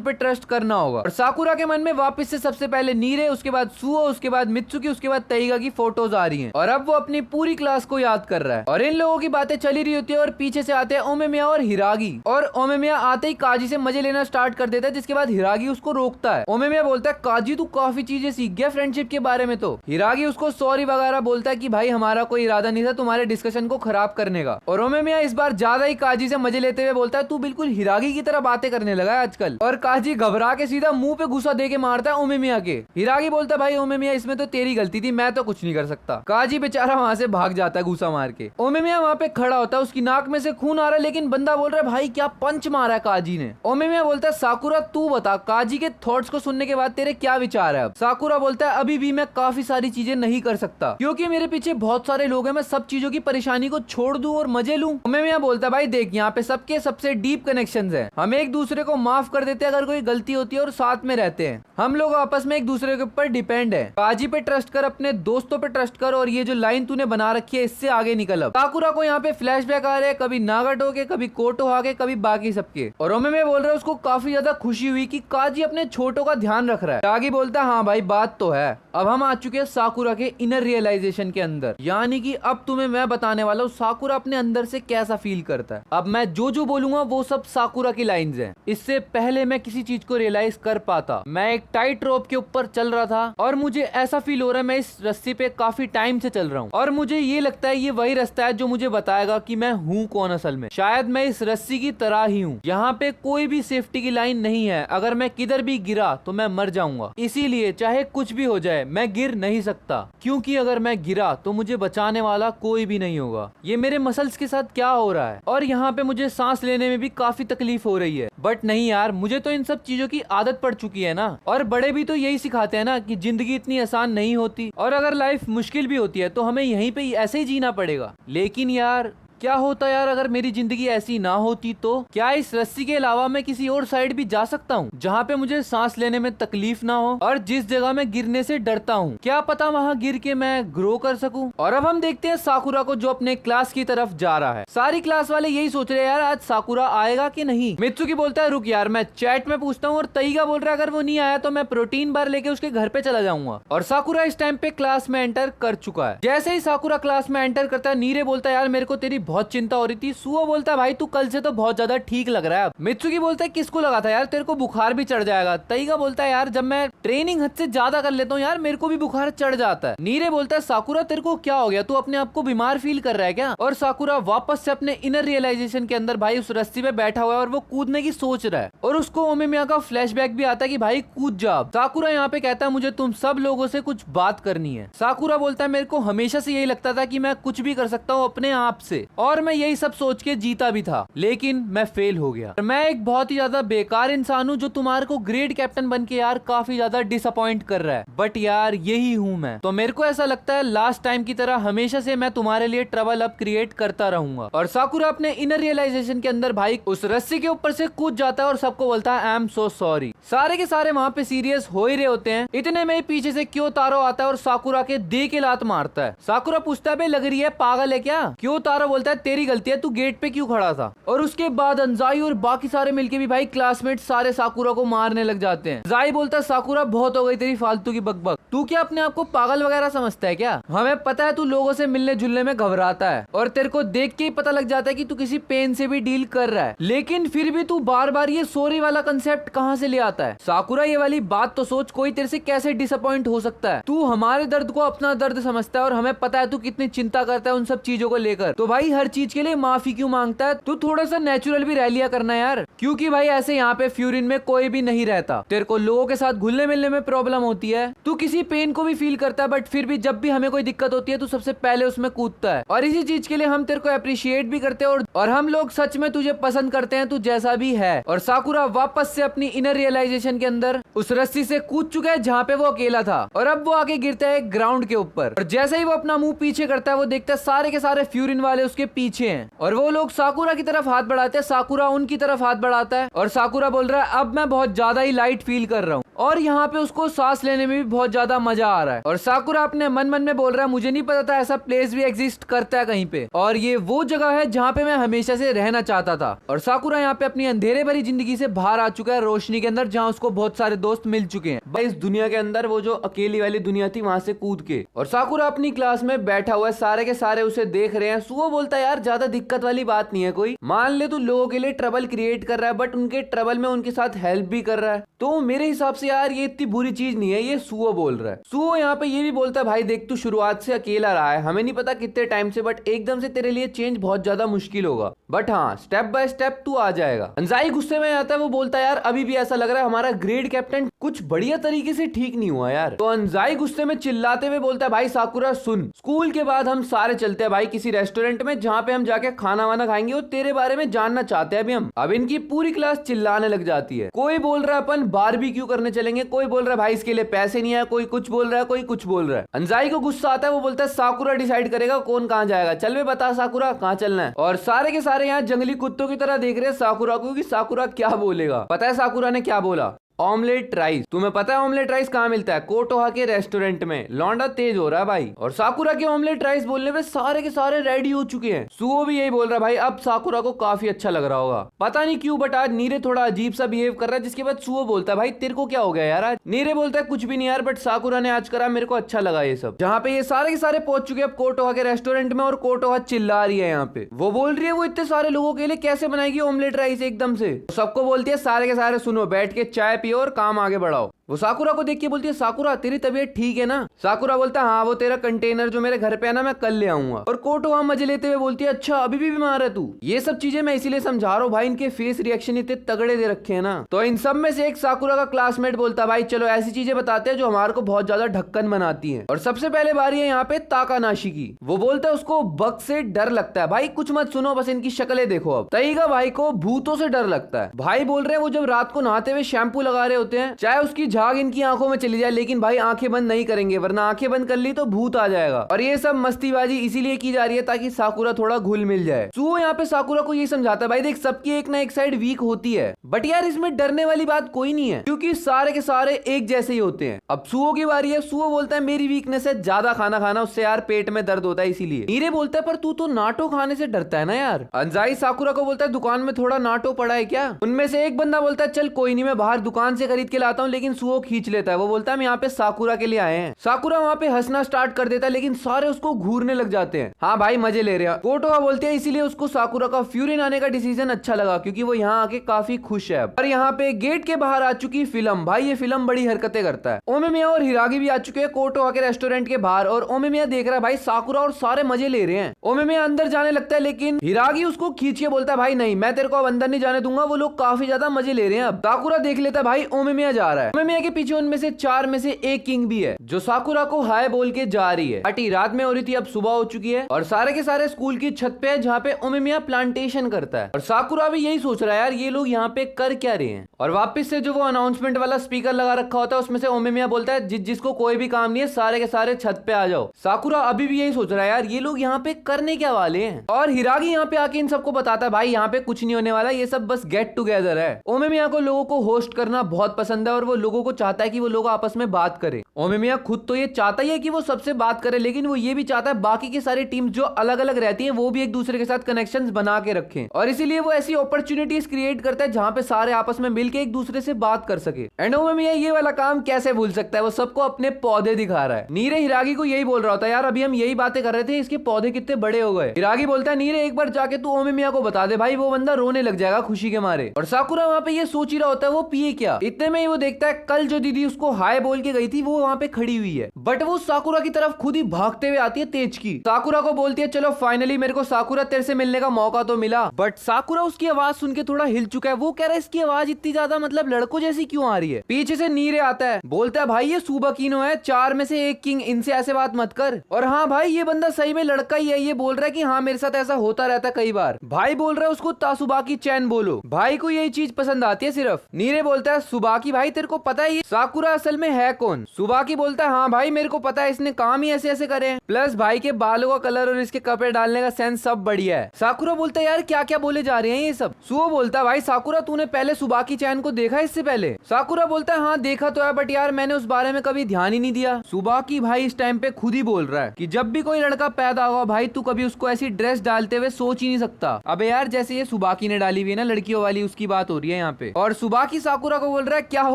पे ट्रस्ट करना होगा। और साकुरा के मन में वापस से सबसे पहले नीरे, उसके बाद सुओ, उसके बाद मित्सुकी, उसके बाद तईगा की फोटोज आ रही हैं और अब वो अपनी पूरी क्लास को याद कर रहा है। और इन लोगों की बातें चली रही होती है और पीछे से आते हैं ओमेमिया और हिरागी। और ओमेमिया आते ही काजी से मजे लेना स्टार्ट कर देता है, जिसके बाद हिरागी उसको रोकता है। ओमेमिया बोलता है काजी तू काफी चीजें सीख गया फ्रेंडशिप के बारे में। तो हिरागी उसको सॉरी वगैरह बोलता है कि भाई हमारा कोई इरादा नहीं था तुम्हारे डिस्कशन को खराब करने का। और ओमेमिया इस बार ज्यादा ही काजी से मजे लेते हुए बोलता है तू बिल्कुल हिरागी की तरह बातें करने लगा है आजकल। और काजी घबरा के सीधा मुंह पे गुस्सा दे के मारता है ओमेमिया के। हिरागी बोलता है भाई ओमेमिया इसमें तो तेरी गलती थी, मैं तो कुछ नहीं कर सकता। काजी बेचारा वहां से भाग जाता है गुस्सा मार के। ओमेमिया वहां पे खड़ा होता है, उसकी नाक में से खून आ रहा है, लेकिन बंदा बोल रहा है भाई क्या पंच मारा है काजी ने। ओमेमिया बोलता है साकुरा तू बता, काजी के थॉट्स को सुनने के बाद तेरे क्या विचार है अब? साकुरा बोलता है अभी भी मैं काफी सारी चीजें नहीं कर सकता क्योंकि मेरे पीछे बहुत सारे लोग हैं, मैं सब चीजों की परेशानी को छोड़ दूं और मजे लूं। मैं बोलता है भाई देख यहाँ पे सबके सबसे डीप कनेक्शंस हैं, हम एक दूसरे को माफ कर देते हैं अगर कोई गलती होती है और साथ में रहते हैं, हम लोग आपस में एक दूसरे के ऊपर डिपेंड है। काजी पे ट्रस्ट कर, अपने दोस्तों पे ट्रस्ट कर और ये जो लाइन तूने बना रखी है इससे आगे निकल। अब साकुरा को यहाँ पे फ्लैशबैक आ रहे हैं, कभी नागाटो के, कभी कोटोहा के, कभी बाकी सबके। और ओमेमे बोल रहा है उसको काफी ज्यादा खुशी हुई कि काजी अपने छोटों का ध्यान रख रहा है। कागी बोलता है हाँ भाई बात तो है। अब हम आ चुके हैं साकुरा के इनर रियलाइजेशन के अंदर, यानी कि अब तुम्हें मैं बताने वाला हूँ साकुरा अपने अंदर से कैसा फील करता है। अब मैं जो बोलूंगा वो सब साकुरा की लाइंस हैं। इससे पहले मैं किसी चीज को रियलाइज कर पाता, मैं एक टाइट रोप के ऊपर चल रहा था और मुझे ऐसा फील हो रहा है मैं इस रस्सी पे काफी टाइम से चल रहा हूँ और मुझे ये लगता है ये वही रास्ता है जो मुझे बताएगा कि मैं हूँ कौन असल में। शायद मैं इस रस्सी की तरह ही हूँ, यहाँ पे कोई भी सेफ्टी की लाइन नहीं है, अगर मैं किधर भी गिरा तो मैं मर जाऊंगा, इसीलिए चाहे कुछ भी हो जाए मैं गिर नहीं सकता, क्योंकि अगर मैं गिरा तो मुझे बचाने वाला कोई भी नहीं होगा। ये मेरे मसल्स के साथ क्या हो रहा है और यहाँ पे मुझे सांस लेने में भी काफी तकलीफ हो रही है, बट नहीं यार मुझे तो इन सब चीजों की आदत पड़ चुकी है ना। और बड़े भी तो यही सिखाते हैं ना कि जिंदगी इतनी आसान नहीं होती और अगर लाइफ मुश्किल भी होती है तो हमें यहीं पे ऐसे ही जीना पड़ेगा। लेकिन यार क्या होता यार अगर मेरी जिंदगी ऐसी ना होती तो? क्या इस रस्सी के अलावा मैं किसी और साइड भी जा सकता हूँ जहाँ पे मुझे सांस लेने में तकलीफ ना हो और जिस जगह मैं गिरने से डरता हूँ, क्या पता वहाँ गिर के मैं ग्रो कर सकूँ। और अब हम देखते हैं साकुरा को जो अपने क्लास की तरफ जा रहा है। सारी क्लास वाले यही सोच रहे हैं यार आज साकुरा आएगा कि नहीं। मित्सुकी बोलता है रुक यार मैं चैट में पूछता हूँ, और तईगा बोल रहा है अगर वो नहीं आया तो मैं प्रोटीन बार लेके उसके घर पे चला जाऊंगा। और साकुरा इस टाइम पे क्लास में एंटर कर चुका है। जैसे ही साकुरा क्लास में एंटर करता है नीरे बोलता है यार मेरे को तेरी बहुत चिंता हो रही थी। सुओ बोलता है भाई तू कल से तो बहुत ज्यादा ठीक लग रहा है। मित्सुकी बोलता है किसको लगा था यार, तेरे को बुखार भी चढ़ जाएगा। तईगा बोलता है यार जब मैं ट्रेनिंग हद से ज्यादा कर लेता हूँ यार मेरे को भी बुखार चढ़ जाता है। नीरे बोलता है साकुरा तेरे को क्या हो गया, तू अपने आप को बीमार फील कर रहा है क्या? और साकुरा वापस से अपने इनर रियलाइजेशन के अंदर भाई उस रस्सी पे बैठा हुआ है और वो कूदने की सोच रहा है और उसको ओमेमिया का फ्लैशबैक भी आता है कि भाई कूद जा। साकुरा यहाँ पे कहता है मुझे तुम सब लोगों से कुछ बात करनी है। साकुरा बोलता है मेरे को हमेशा से यही लगता था कि मैं कुछ भी कर सकता हूँ अपने आप से और मैं यही सब सोच के जीता भी था, लेकिन मैं फेल हो गया। मैं एक बहुत ही ज्यादा बेकार इंसान हूँ जो तुम्हारे को ग्रेट कैप्टन बन के यार काफी ज्यादा डिसअपॉइंट कर रहा है, बट यार यही हूँ मैं। तो मेरे को ऐसा लगता है लास्ट टाइम की तरह हमेशा से मैं तुम्हारे लिए ट्रबल अप क्रिएट करता रहूंगा। और साकुरा अपने इनर रियलाइजेशन के अंदर भाई उस रस्सी के ऊपर से कूद जाता है और सबको बोलता है आई एम सो सॉरी। सारे के सारे वहाँ पे सीरियस हो ही रहे होते हैं, इतने में पीछे से क्यों तारो आता है और साकुरा के दे के लात मारता है। साकुरा पूछता है बे लग रही है पागल है क्या? क्यों तारो बोलता है तेरी गलती है, तू गेट पे क्यों खड़ा था? और उसके बाद अंजाई और बाकी सारे मिलके भी भाई क्लासमेट सारे साकुरा को मारने लग जाते हैं। जाई बोलता है साकुरा बहुत हो गई तेरी फालतू की बकबक, तू क्या अपने आप को पागल वगैरह समझता है क्या? हमें पता है तू लोगों से मिलने जुलने में घबराता है और तेरे को देख के ही पता लग जाता है कि तू किसी पेन से भी डील कर रहा है, लेकिन फिर भी तू बार बार ये सॉरी वाला कंसेप्ट कहाँ से ले आता है? साकुरा ये वाली बात तो सोच, कोई तेरे से कैसे डिसअपॉइंट हो सकता है? तू हमारे दर्द को अपना दर्द समझता है और हमें पता है तू कितनी चिंता करता है उन सब चीजों को लेकर, तो भाई हर चीज के लिए माफी क्यों मांगता है? तू थोड़ा सा नेचुरल भी रह लिया करना यार, क्योंकि भाई ऐसे यहाँ पे फ्यूरिन में कोई भी नहीं रहता। तेरे को लोगों के साथ घुलने मिलने में प्रॉब्लम होती है, तू किसी पेन को भी फील करता है, बट फिर भी जब भी हमें कोई दिक्कत होती है तू सबसे पहले उसमें कूदता है और इसी चीज के लिए हम तेरे को अप्रिशिएट भी करते हैं और हम लोग सच में तुझे पसंद करते हैं, तू जैसा भी है। और साकुरा वापस से अपनी इनर रियलाइजेशन के अंदर उस रस्सी से कूद चुका है जहाँ पे वो अकेला था और अब वो आके गिरता है ग्राउंड के ऊपर और जैसे ही वो अपना मुंह पीछे करता है वो देखता है सारे के सारे फ्यूरिन वाले उसके पीछे हैं और वो लोग साकुरा की तरफ हाथ बढ़ाते हैं। साकुरा उनकी तरफ हाथ बढ़ाता है और साकुरा बोल रहा है अब मैं बहुत ज्यादा ही लाइट फील कर रहा हूँ और यहाँ पे उसको सांस लेने में भी बहुत ज्यादा मजा आ रहा है। और साकुरा अपने मन में बोल रहा है मुझे नहीं पता था ऐसा प्लेस भी एग्जिस्ट करता है कहीं पे और ये वो जगह है जहाँ पे मैं हमेशा से रहना चाहता था। और साकुरा यहाँ पे अपनी अंधेरे भरी जिंदगी से बाहर आ चुका है रोशनी के अंदर, जहाँ उसको बहुत सारे दोस्त मिल चुके हैं भाई इस दुनिया के अंदर, वो जो अकेली वाली दुनिया थी वहां से कूद के। और साकुरा अपनी क्लास में बैठा हुआ है, सारे के सारे उसे देख रहे हैं। सुओ बोलता है यार ज्यादा दिक्कत वाली बात नहीं है, कोई मान ले तू लोगों के लिए ट्रबल क्रिएट कर रहा है बट उनके ट्रबल में उनके साथ हेल्प भी कर रहा है, तो मेरे हिसाब से यार ये इतनी बुरी चीज नहीं है। ये सुओ बोल रहा है। सुओ यहाँ पे ये भी बोलता है भाई देख तू शुरुआत से अकेला रहा है, हमें नहीं पता कितने टाइम से, बट एकदम से तेरे लिए चेंज बहुत ज्यादा मुश्किल होगा, बट हाँ स्टेप बाय स्टेप तू आ जाएगा। अंजाई गुस्से में आता है, वो बोलता है यार अभी भी ऐसा लग रहा है हमारा ग्रेड कैप्टन कुछ बढ़िया तरीके से ठीक नहीं हुआ यार। तो अंजाई गुस्से में चिल्लाते हुए बोलता है भाई साकुरा सुन, स्कूल के बाद हम सारे चलते हैं भाई किसी रेस्टोरेंट में जहाँ पे हम जाके खाना वाना खाएंगे वो तेरे बारे में जानना चाहते हैं अभी हम। अब इनकी पूरी क्लास चिल्लाने लग जाती है। कोई बोल रहा है अपन बारबेक्यू करने चलेंगे, कोई बोल रहा है भाई इसके लिए पैसे नहीं है, कोई कुछ बोल रहा है, कोई कुछ बोल रहा है। अंजाई को गुस्सा आता है, वो बोलता है साकुरा डिसाइड करेगा कौन कहाँ जाएगा, चल वे बता साकुरा कहाँ चलना है। और सारे के सारे यहाँ जंगली कुत्तों की तरह देख रहे हैं साकुरा को कि साकुरा क्या बोलेगा। पता है साकुरा ने क्या बोला? Omelette rice. तुम्हें पता है ऑमलेट राइस कहाँ मिलता है? कोटोहा के रेस्टोरेंट में। लौंडा तेज हो रहा है भाई। और साकुरा के ऑमलेट राइस बोलने पे सारे के सारे रेडी हो चुके हैं। सुओ भी यही बोल रहा है भाई, अब साकुरा को काफी अच्छा लग रहा होगा। पता नहीं क्यों बट आज नीरे थोड़ा अजीब सा बिहेव कर रहा है, जिसके बाद सुओ बोलता है भाई तेरे को क्या हो गया यार आज? नीरे बोलता है कुछ भी नहीं यार, बट साकुरा ने आज करा मेरे को अच्छा लगा ये सब। जहाँ पे ये सारे के सारे पहुंच चुके हैं कोटोहा के रेस्टोरेंट में और कोटोहा चिल्ला रही है यहाँ पे। वो बोल रही है वो इतने सारे लोगों के लिए कैसे बनाएगी ऑमलेट राइस एकदम से। सबको बोलती है सारे के सारे सुनो, बैठ के चाय पियो और काम आगे बढ़ाओ। वो साकुरा को देख के बोलती है साकुरा तेरी तबीयत ठीक है ना? साकुरा बोलता है हाँ वो तेरा कंटेनर जो मेरे घर पे है ना मैं कल ले आऊंगा। और कोटोहा मजे लेते हुए बोलती है अच्छा अभी भी बीमार है तू? ये सब चीजें मैं इसीलिए समझा रहा हूँ भाई, इनके फेस रिएक्शन इतने तगड़े दे रखे हैं ना। तो इन सब में से एक साकुरा का क्लासमेट बोलता है भाई चलो ऐसी चीजें बताते हैं जो हमारे को बहुत ज्यादा ढक्कन बनाती है। और सबसे पहले बारी है यहाँ पे ताकानाशी की। वो बोलता है उसको बग से डर लगता है। भाई कुछ मत सुनो, बस इनकी शक्लें देखो। अब तईगा भाई को भूतों से डर लगता है। भाई बोल रहे हैं वो जब रात को नहाते हुए शैम्पू लगा रहे होते हैं, चाहे उसकी झाग इनकी आंखों में चली जाए लेकिन भाई आंखें बंद नहीं करेंगे, वरना आंखें बंद कर ली तो भूत आ जाएगा। और ये सब मस्तीबाजी इसीलिए की जा रही है ताकि साकुरा थोड़ा घुल मिल जाए। सुओ यहाँ पे साकुरा को ये समझाता है भाई देख सबकी एक ना एक साइड वीक होती है, बट यार इसमें डरने वाली बात कोई नहीं है क्योंकि सारे के सारे एक जैसे ही होते हैं। अब सुओ की बारी है। सुओ बोलता है मेरी वीकनेस है ज्यादा खाना खाना, उससे यार पेट में दर्द होता है इसीलिए। नीरे बोलता है पर तू तो नाटो खाने से डरता है ना यार। अंजाई साकुरा को बोलता है दुकान में थोड़ा नाटो पड़ा है क्या? उनमें से एक बंदा बोलता है चल कोई नहीं मैं बाहर दुकान से खरीद के लाता हूँ, लेकिन सुओ खींच लेता है। वो बोलता है हम यहाँ पे साकुरा के लिए आए हैं। साकुरा वहाँ पे हंसना स्टार्ट कर देता है लेकिन सारे उसको घूरने लग जाते हैं। हाँ भाई मजे ले रहे हैं। कोटोहा बोलते हैं इसीलिए उसको साकुरा का फ्यूरिन आने का डिसीजन अच्छा लगा क्योंकि वो यहाँ आके काफी खुश है। और यहाँ पे गेट के बाहर आ चुकी फिल्म। भाई ये फिल्म बड़ी हरकतें करता है। ओमेमिया और हिरागी भी आ चुके हैं कोटोहा के रेस्टोरेंट के बाहर और ओमेमिया देख रहा है भाई साकुरा और सारे मजे ले रहे हैं। ओमेमिया अंदर जाने लगता है लेकिन हिरागी उसको खींच के बोलता है भाई नहीं मैं तेरे को अब अंदर नहीं जाने दूंगा, वो लोग काफी ज्यादा मजे ले रहे हैं। अब साकुरा देख लेता है भाई ओमेमिया जा रहा है। ओमेमिया के पीछे उनमें से 4 में से एक किंग भी है जो साकुरा को हाय बोल के जा रही है। पार्टी रात में हो रही थी, अब सुबह हो चुकी है और सारे के सारे स्कूल की छत पे है जहाँ पे ओमेमिया प्लांटेशन करता है। और साकुरा भी यही सोच रहा है यार ये लोग यहाँ पे कर क्या रहे हैं। और वापस से जो वो अनाउंसमेंट वाला स्पीकर लगा रखा होता है उसमें से ओमेमिया बोलता है जिसको कोई भी काम नहीं है सारे के सारे छत पे आ जाओ। साकुरा अभी भी यही सोच रहा है यार ये लोग यहाँ पे करने क्या वाले हैं। और हिरागी यहाँ पे आके इन सबको बताता है भाई यहाँ पे कुछ नहीं होने वाला, ये सब बस गेट टुगेदर है। ओमेमिया को लोगों को होस्ट करना बहुत पसंद है और वो लोगों को चाहता है कि वो लोग आपस में बात करें। ओमेमिया खुद तो ये चाहता ही है कि वो सबसे बात करे, लेकिन वो ये भी चाहता है बाकी की सारी टीम्स जो अलग अलग रहती हैं वो भी एक दूसरे के साथ कनेक्शंस बना के रखें। और इसीलिए वो ऐसी अपॉर्चुनिटीज क्रिएट करता है जहां पे सारे आपस में मिलकर एक दूसरे से बात कर सके। एंड ओमेमिया ये वाला काम कैसे भूल सकता है, वो सबको अपने पौधे दिखा रहा है। नीरे हिरागी को यही बोल रहा होता है यार अभी हम यही बातें कर रहे थे इसके पौधे कितने बड़े हो गए। हिरागी बोलता है नीरे एक बार जाके तू ओमेमिया को बता दे भाई, वो बंदा रोने लग जाएगा खुशी के मारे। और साकुरा वहां पे ये सोच ही रहा होता है वो पिए क्या। इतने में ही वो देखता है कल जो दीदी उसको हाय बोल के गई थी वो वहां पे खड़ी हुई है, बट वो साकुरा की तरफ खुद ही भागते हुए आती है तेज की। साकुरा को बोलती है चलो फाइनली मेरे को साकुरा तेरे से मिलने का मौका तो मिला। बट साकुरा उसकी आवाज सुन के थोड़ा हिल चुका है। वो कह रहा है इसकी आवाज इतनी ज्यादा मतलब लड़कों जैसी क्यों आ रही है। पीछे से नीरे आता है, बोलता है भाई ये सुबाकिनो है, 4 में से एक किंग, इनसे ऐसे बात मत कर। और हाँ भाई ये बंदा सही में लड़का ही है, ये बोल रहा है कि हाँ मेरे साथ ऐसा होता रहता है कई बार। भाई बोल रहा है उसको तासुबाकी चैन बोलो। भाई को यही चीज पसंद आती है सिर्फ। नीरे बोलता है सुबाकी भाई तेरे को पता है ये साकुरा असल में है कौन। सुबाकी बोलता है हाँ भाई मेरे को पता है, इसने काम ही ऐसे ऐसे करे हैं, प्लस भाई के बालों का कलर और इसके कपड़े डालने का सेंस सब बढ़िया है। साकुरा बोलता है यार क्या क्या बोले जा रहे हैं ये सब। सुओ बोलता है भाई साकुरा तूने पहले सुबाकी चैन को देखा इससे पहले। साकुरा बोलता है हाँ देखा तो है बट यार मैंने उस बारे में कभी ध्यान ही नहीं दिया। सुबाकी भाई इस टाइम पे खुद ही बोल रहा है कि जब भी कोई लड़का पैदा हुआ भाई तू कभी उसको ऐसी ड्रेस डालते हुए सोच ही नहीं सकता। अबे यार जैसे ये सुबाकी ने डाली हुई है ना लड़कियों वाली, उसकी बात हो रही है यहाँ पे। और सुबाकी साकुरा को बोल रहा है क्या हो